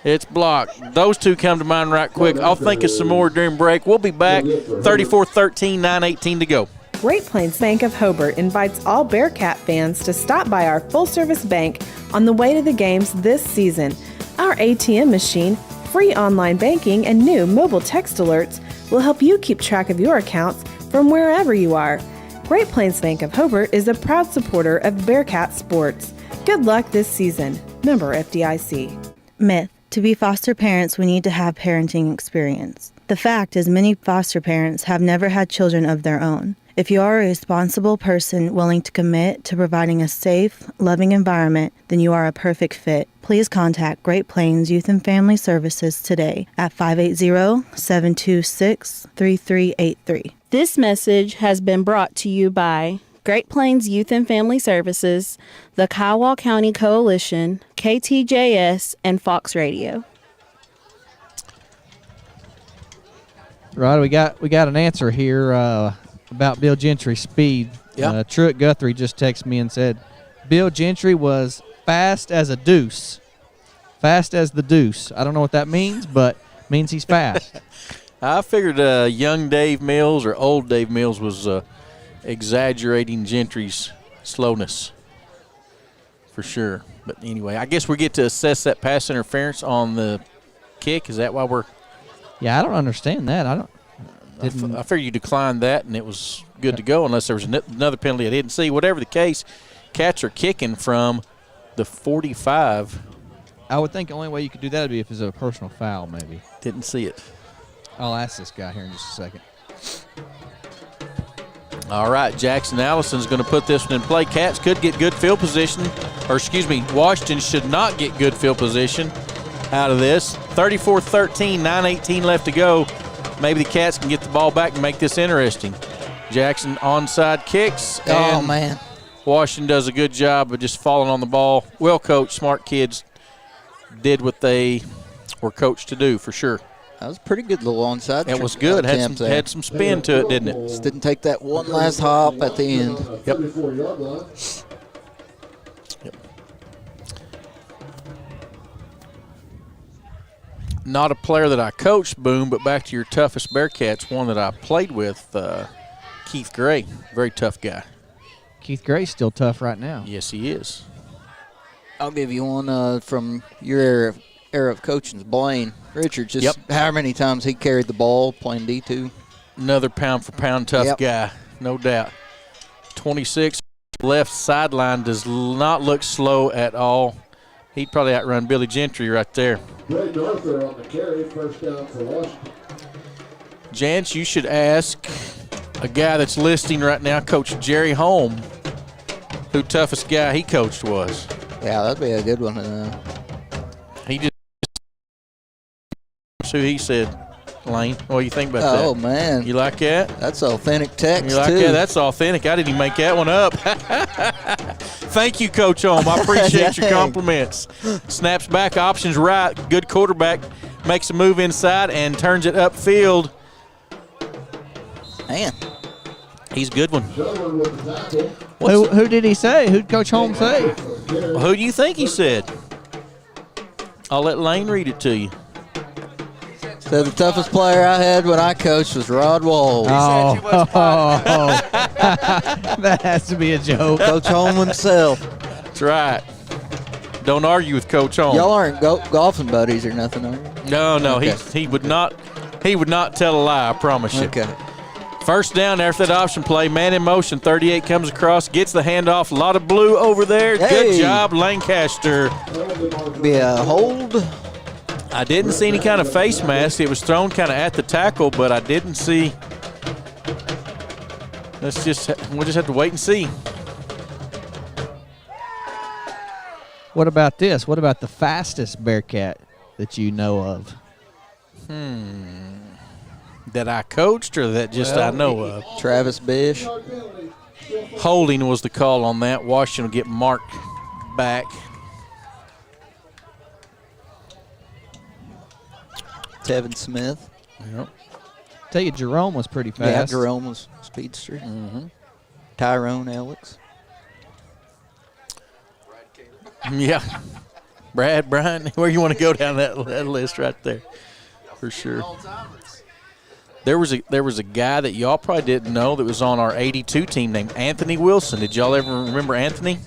It's blocked. Those two come to mind right quick. I'll think of some more during break. We'll be back. 34-13, 9:18 to go. Great Plains Bank of Hobart invites all Bearcat fans to stop by our full-service bank on the way to the games this season. Our ATM machine, free online banking, and new mobile text alerts will help you keep track of your accounts from wherever you are. Great Plains Bank of Hobart is a proud supporter of Bearcat sports. Good luck this season. Member FDIC. Myth. To be foster parents, we need to have parenting experience. The fact is, many foster parents have never had children of their own. If you are a responsible person willing to commit to providing a safe, loving environment, then you are a perfect fit. Please contact Great Plains Youth and Family Services today at 580-726-3383. This message has been brought to you by Great Plains Youth and Family Services, the Kiowa County Coalition, KTJS, and Fox Radio. Right, we got an answer here about Bill Gentry's speed. Yep. Truett Guthrie just texted me and said, Bill Gentry was fast as a deuce. Fast as the deuce. I don't know what that means, but it means he's fast. I figured young Dave Mills or old Dave Mills was exaggerating Gentry's slowness for sure. But anyway, I guess we get to assess that pass interference on the kick. Is that why we're... Yeah, I don't understand that. I figured you declined that, and it was good to go unless there was another penalty I didn't see. Whatever the case, Cats are kicking from the 45. I would think the only way you could do that would be if it was a personal foul, maybe. Didn't see it. I'll ask this guy here in just a second. All right, Jackson Allison's going to put this one in play. Cats could get good field position, or excuse me, Washington should not get good field position out of this. 34-13, 9:18 left to go. Maybe the Cats can get the ball back and make this interesting. Jackson onside kicks. Oh, man. Washington does a good job of just falling on the ball. Well coached, smart kids did what they were coached to do for sure. That was a pretty good little onside. It was good. Had some spin to it, didn't it? Just didn't take that one last hop at the end. Yep. Not a player that I coached, Boone, but back to your toughest Bearcats, one that I played with, Keith Gray. Very tough guy. Keith Gray's still tough right now. Yes, he is. I'll give you one from your era of coaching, Blaine Richards. Just how many times he carried the ball playing D2. Another pound-for-pound tough guy, no doubt. 26, left sideline does not look slow at all. He'd probably outrun Billy Gentry right there. Greg Arthur on the carry, first down for Washington. Jance, you should ask a guy that's listing right now, Coach Jerry Holm, who toughest guy he coached was. Yeah, that'd be a good one. He just who he said, Lane. What do you think about that? Oh, man. You like that? That's authentic text, You like too. that? That's authentic. I didn't even make that one up. Thank you, Coach Holm. I appreciate your compliments. Snaps back, options right. Good quarterback. Makes a move inside and turns it upfield. Man. He's a good one. Who did he say? Who did Coach Holmes say? Well, who do you think he said? I'll let Lane read it to you. So the toughest player I had when I coached was Rod Wall. That has to be a joke. Coach Holm himself. That's right. Don't argue with Coach Holm. Y'all aren't golfing buddies or nothing, are you? No. Okay. He would not tell a lie, I promise you. Okay. First down after that option play, man in motion, 38 comes across, gets the handoff, a lot of blue over there. Hey. Good job, Lancaster. Be a hold. I didn't see any kind of face mask. It was thrown kind of at the tackle, but I didn't see. We'll just have to wait and see. What about this? What about the fastest Bearcat that you know of? That I coached or that just I know of? Travis Bish. Holding was the call on that. Washington will get marked back. Tevin Smith. Yep. Tell you, Jerome was pretty fast. Yeah, Jerome was speedster. Tyrone Alex. Yeah. Brad, Brian, where you want to go down that list right there, for sure. There was a guy that y'all probably didn't know that was on our 82 team named Anthony Wilson. Did y'all ever remember Anthony?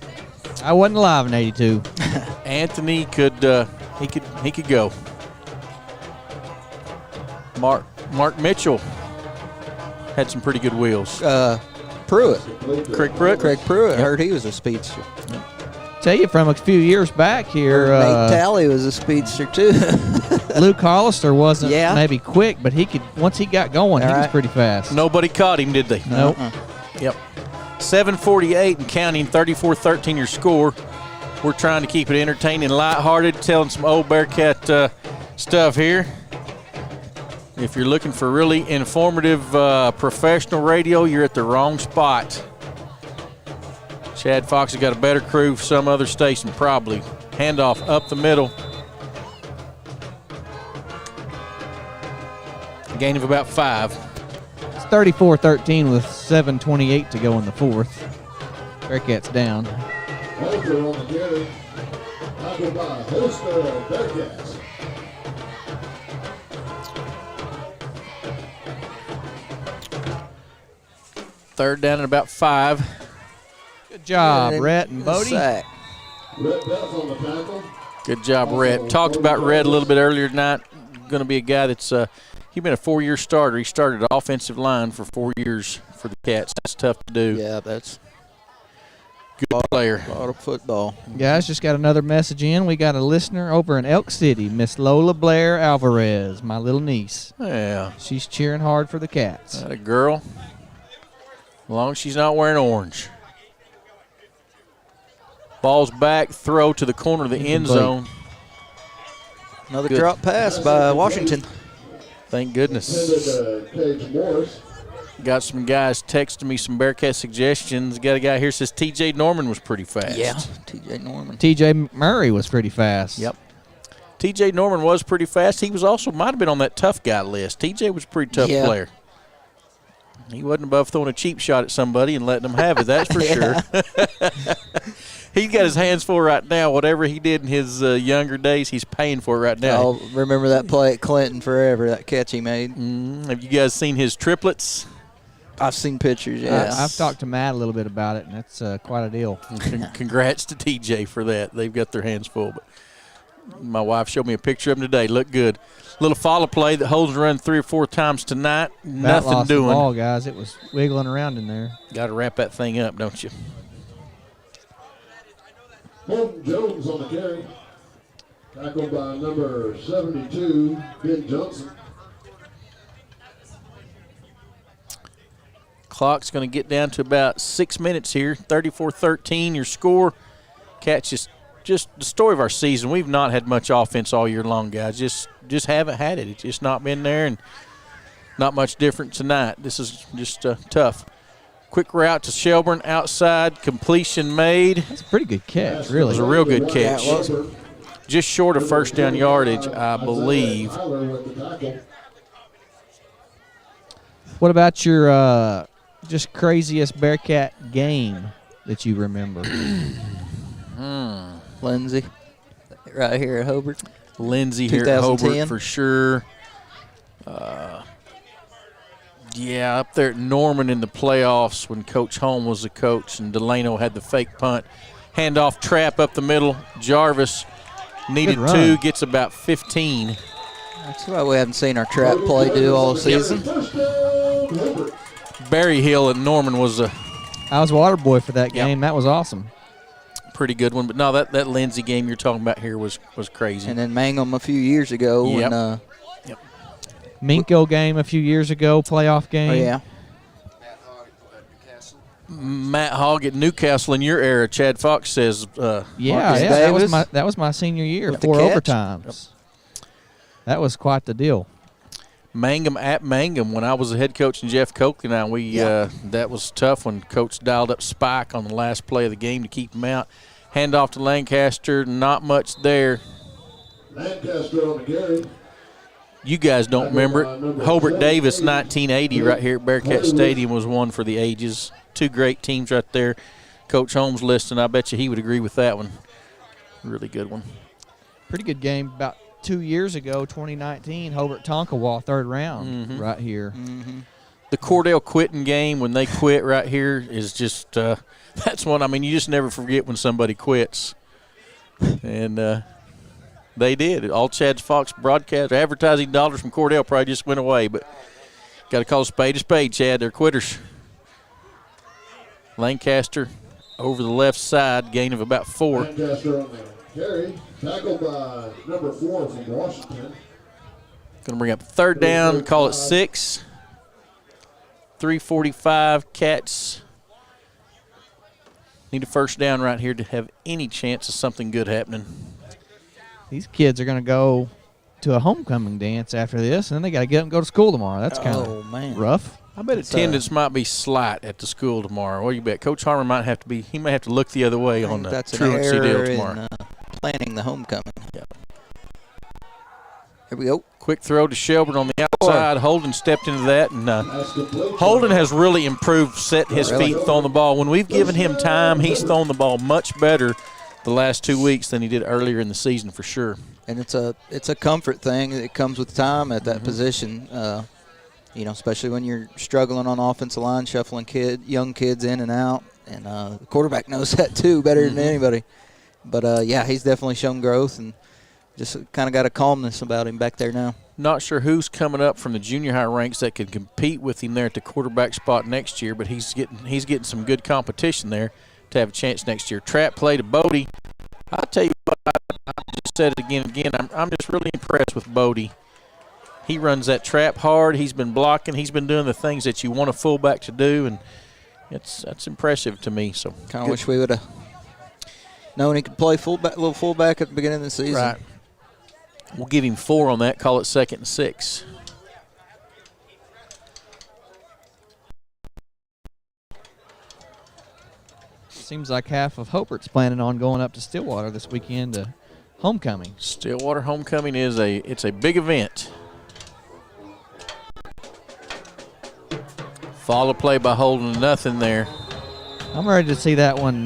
I wasn't alive in 82. Anthony could he could go. Mark Mitchell had some pretty good wheels. Pruitt. Craig Pruitt. Craig Pruitt. Heard he was a speedster. Tell you, from a few years back here, Nate Talley was a speedster too. Luke Hollister wasn't maybe quick, but he could. Once he got going, he was pretty fast. Nobody caught him, did they? Nope. Yep. 7:48 and counting, 34-13 your score. We're trying to keep it entertaining, lighthearted, telling some old Bearcat stuff here. If you're looking for really informative professional radio, you're at the wrong spot. Chad Fox has got a better crew for some other station, probably. Handoff up the middle. Gain of about 5. It's 34-13 with 7:28 to go in the fourth. Bearcats down. Holster on the carry. Tackled by Holster Bearcats. Third down and about 5. Good job, Rhett and Bodie. Red Beth on the tackle. Good job, Red. Talked about Red a little bit earlier tonight. Going to be a guy that's he's been a 4-year starter. He started offensive line for 4 years for the Cats. That's tough to do. Yeah, that's good player. A lot of football. Guys, just got another message in. We got a listener over in Elk City, Miss Lola Blair Alvarez, my little niece. Yeah. She's cheering hard for the Cats. That a girl. long as she's not wearing orange. Ball's back, throw to the corner of the end zone. Another drop pass by Washington. Thank goodness. Got some guys texting me some Bearcat suggestions. Got a guy here says T.J. Norman was pretty fast. Yeah, T.J. Norman. T.J. Murray was pretty fast. Yep. T.J. Norman was pretty fast. He was also might have been on that tough guy list. T.J. was a pretty tough player. He wasn't above throwing a cheap shot at somebody and letting them have it, that's for sure. He's got his hands full right now. Whatever he did in his younger days, he's paying for it right now. I'll remember that play at Clinton forever, that catch he made. Have you guys seen his triplets? I've seen pictures, yeah. I've talked to Matt a little bit about it, and that's quite a deal. Congrats to TJ for that. They've got their hands full. But my wife showed me a picture of him today. Looked good. Little follow play that Holden run 3 or 4 times tonight. Matt Nothing lost doing. The ball, guys. It was wiggling around in there. Got to wrap that thing up, don't you? Holden Jones on the carry. Tackled by number 72, Ben Johnson. Clock's going to get down to about 6 minutes here. 34-13, your score. Cats just the story of our season. We've not had much offense all year long, guys. Just haven't had it. It's just not been there, and not much different tonight. This is just tough. Quick route to Shelburne, outside, completion made. That's a pretty good catch, really. It was a real good catch. Just short of first down yardage, I believe. What about your just craziest Bearcat game that you remember? Lindsay, right here at Hobart. Lindsay here at Hobart 2010. for sure. Yeah, up there at Norman in the playoffs when Coach Holm was the coach and Delano had the fake punt. Handoff trap up the middle. Jarvis needed 2, gets about 15. That's why we haven't seen our trap play do all season. Barry Hill at Norman was a I was water boy for that game. That was awesome. Pretty good one. But no, that Lindsay game you're talking about here was crazy. And then Mangum a few years ago. Yep. When, Minko game a few years ago, playoff game. Oh, yeah. Matt Hogg at Newcastle in your era, Chad Fox says. That was my senior year, 4 overtimes. Yep. That was quite the deal. Mangum at Mangum when I was the head coach and Jeff Coakley and I, that was tough when Coach dialed up Spike on the last play of the game to keep him out. Handoff to Lancaster, not much there. Lancaster on the carry. You guys don't remember it. Hobart Davis, 1980, right here at Bearcat Stadium was one for the ages. 2 great teams right there. Coach Holmes listing, I bet you he would agree with that one. Really good one. Pretty good game about 2 years ago, 2019, Hobart Tonkawa, 3rd round right here. The Cordell Quitting game, when they quit right here, is just that's one. I mean, you just never forget when somebody quits. And they did. All Chad Fox broadcast, advertising dollars from Cordell probably just went away. But got to call a spade, Chad. They're quitters. Lancaster over the left side, gain of about 4. Lancaster on the carry, tackled by number 4 from Washington. Going to bring up 3rd down, call it 6. 3:45, Cats need a first down right here to have any chance of something good happening. These kids are going to go to a homecoming dance after this, and then they got to get up and go to school tomorrow. That's kind of rough. I bet attendance might be slight at the school tomorrow. What do you bet? Coach Harmon might have to be. He may have to look the other way on the truancy deal tomorrow. Planning the homecoming. Yeah. Here we go. Quick throw to Shelburne on the outside. Holden stepped into that, and Holden has really improved, setting his feet, throwing the ball. When we've given him time, he's thrown the ball much better the last 2 weeks than he did earlier in the season for sure. And it's a comfort thing. It comes with time at that position. Especially when you're struggling on offensive line, shuffling young kids in and out. And the quarterback knows that too better than anybody. But, he's definitely shown growth and just kind of got a calmness about him back there now. Not sure who's coming up from the junior high ranks that could compete with him there at the quarterback spot next year, but he's getting some good competition there to have a chance next year. Trap play to Bodie. I'll tell you what, I just said it again. I'm just really impressed with Bodie. He runs that trap hard. He's been blocking. He's been doing the things that you want a fullback to do, and That's impressive to me. So kind of wish we would have known he could play little fullback at the beginning of the season. Right. We'll give him 4 on that. Call it 2nd and 6. Seems like half of Hobart's planning on going up to Stillwater this weekend to homecoming. Stillwater homecoming is a big event. Follow play by Holden, nothing there. I'm ready to see that one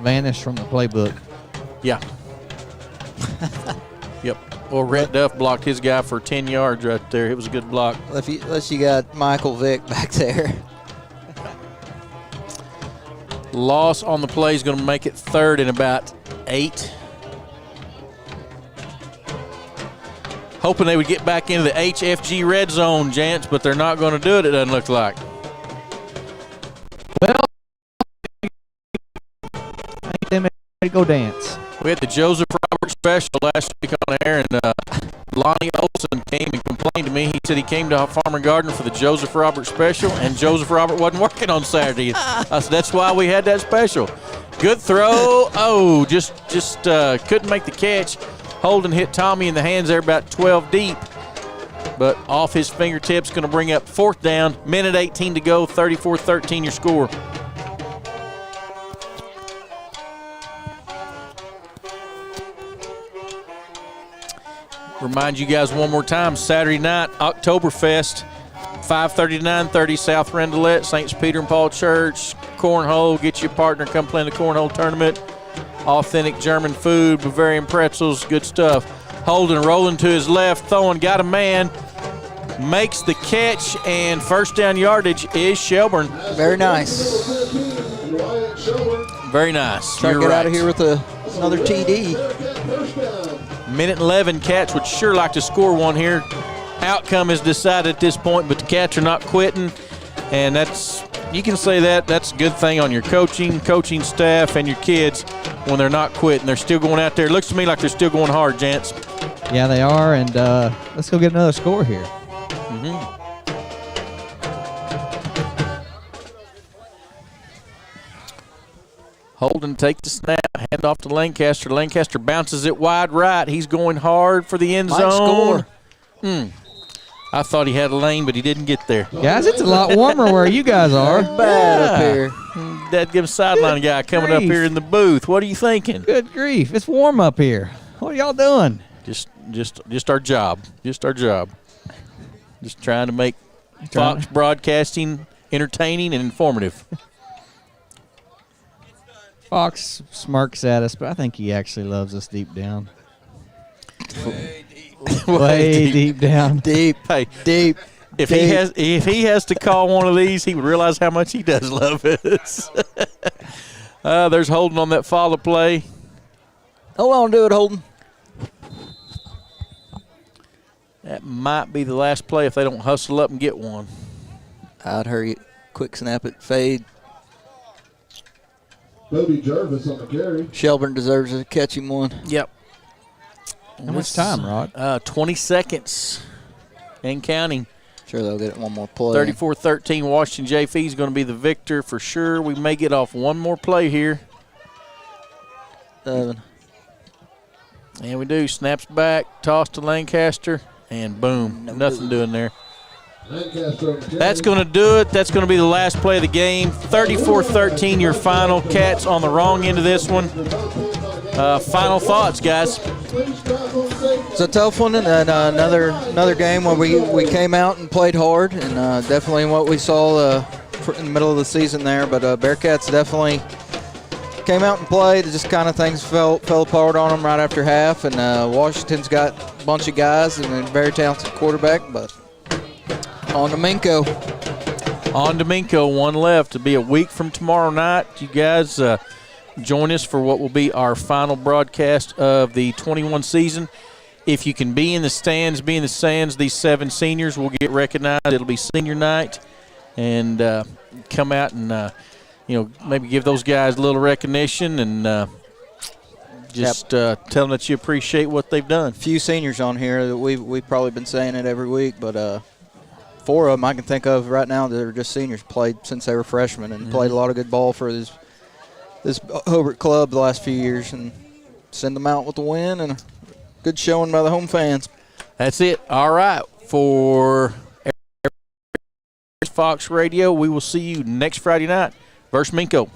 vanish from the playbook. Yeah. Yep. Well, Rhett Duff blocked his guy for 10 yards right there. It was a good block. Unless you got Michael Vick back there. Loss on the play is going to make it 3rd and about 8. Hoping they would get back into the HFG red zone, Jance, but they're not going to do it, it doesn't look like. Well, I think they may go dance. We had the Joseph Robert special last week on air, and Lonnie Olson came and complained to me. He said he came to Farmer Garden for the Joseph Robert special, and Joseph Robert wasn't working on Saturday. I said, that's why we had that special. Good throw. Oh, just couldn't make the catch. Holden hit Tommy in the hands there about 12 deep, but off his fingertips, going to bring up 4th down. Minute 18 to go, 34-13 your score. Remind you guys one more time, Saturday night, Oktoberfest, 5:30 to 9:30, South Rendelet, St. Peter and Paul Church, cornhole. Get you a partner, come play in the cornhole tournament. Authentic German food, Bavarian pretzels, good stuff. Holden rolling to his left, throwing, got a man, makes the catch, and 1st down yardage is Shelburne. Very nice. Very nice. Try to get out of here with another TD. Minute 11, Cats would sure like to score one here. Outcome is decided at this point, but the Cats are not quitting, and you can say that's a good thing on your coaching staff, and your kids when they're not quitting. They're still going out there. It looks to me like they're still going hard, Jance. Yeah, they are, and let's go get another score here. Holden takes the snap, hand off to Lancaster. Lancaster bounces it wide right. He's going hard for the end zone. Score. I thought he had a lane, but he didn't get there. Guys, it's a lot warmer where you guys are. Bad up here. That gives sideline guy coming up here in the booth. What are you thinking? Good grief. It's warm up here. What are y'all doing? Just our job. Just our job. Just trying to make Fox broadcasting entertaining and informative. Fox smirks at us, but I think he actually loves us deep down. Way deep down. Deep. Hey, deep. If he has to call one of these, he would realize how much he does love us. There's Holden on that follow play. Hold on to it, Holden. That might be the last play if they don't hustle up and get one. I'd hurry, quick snap it, fade. Bobby Jarvis on the carry. Shelburne deserves to catch him one. Yep. How much time, Rod? 20 seconds and counting. Sure, they'll get it one more play. 34-13, Washington JP is going to be the victor for sure. We may get off one more play here. 7. And we do. Snaps back, toss to Lancaster, and boom. Nothing doing there. That's going to do it. That's going to be the last play of the game. 34-13 your final. Cats on the wrong end of this one. Final thoughts, guys. It's a tough one, and another game where we came out and played hard, and definitely what we saw in the middle of the season there. But Bearcats definitely came out and played. Just kind of things fell apart on them right after half, and Washington's got a bunch of guys and a very talented quarterback, but on to Minko. On to Minko, one left. It'll be a week from tomorrow night. You guys join us for what will be our final broadcast of the 21 season. If you can be in the stands, these 7 seniors will get recognized. It'll be senior night, and come out and maybe give those guys a little recognition and just tell them that you appreciate what they've done. A few seniors on here that we've probably been saying it every week, but 4 of them I can think of right now that are just seniors, played since they were freshmen and played a lot of good ball for this Hobart club the last few years, and send them out with a win and a good showing by the home fans. That's it. All right. For Fox Radio, we will see you next Friday night versus Minko.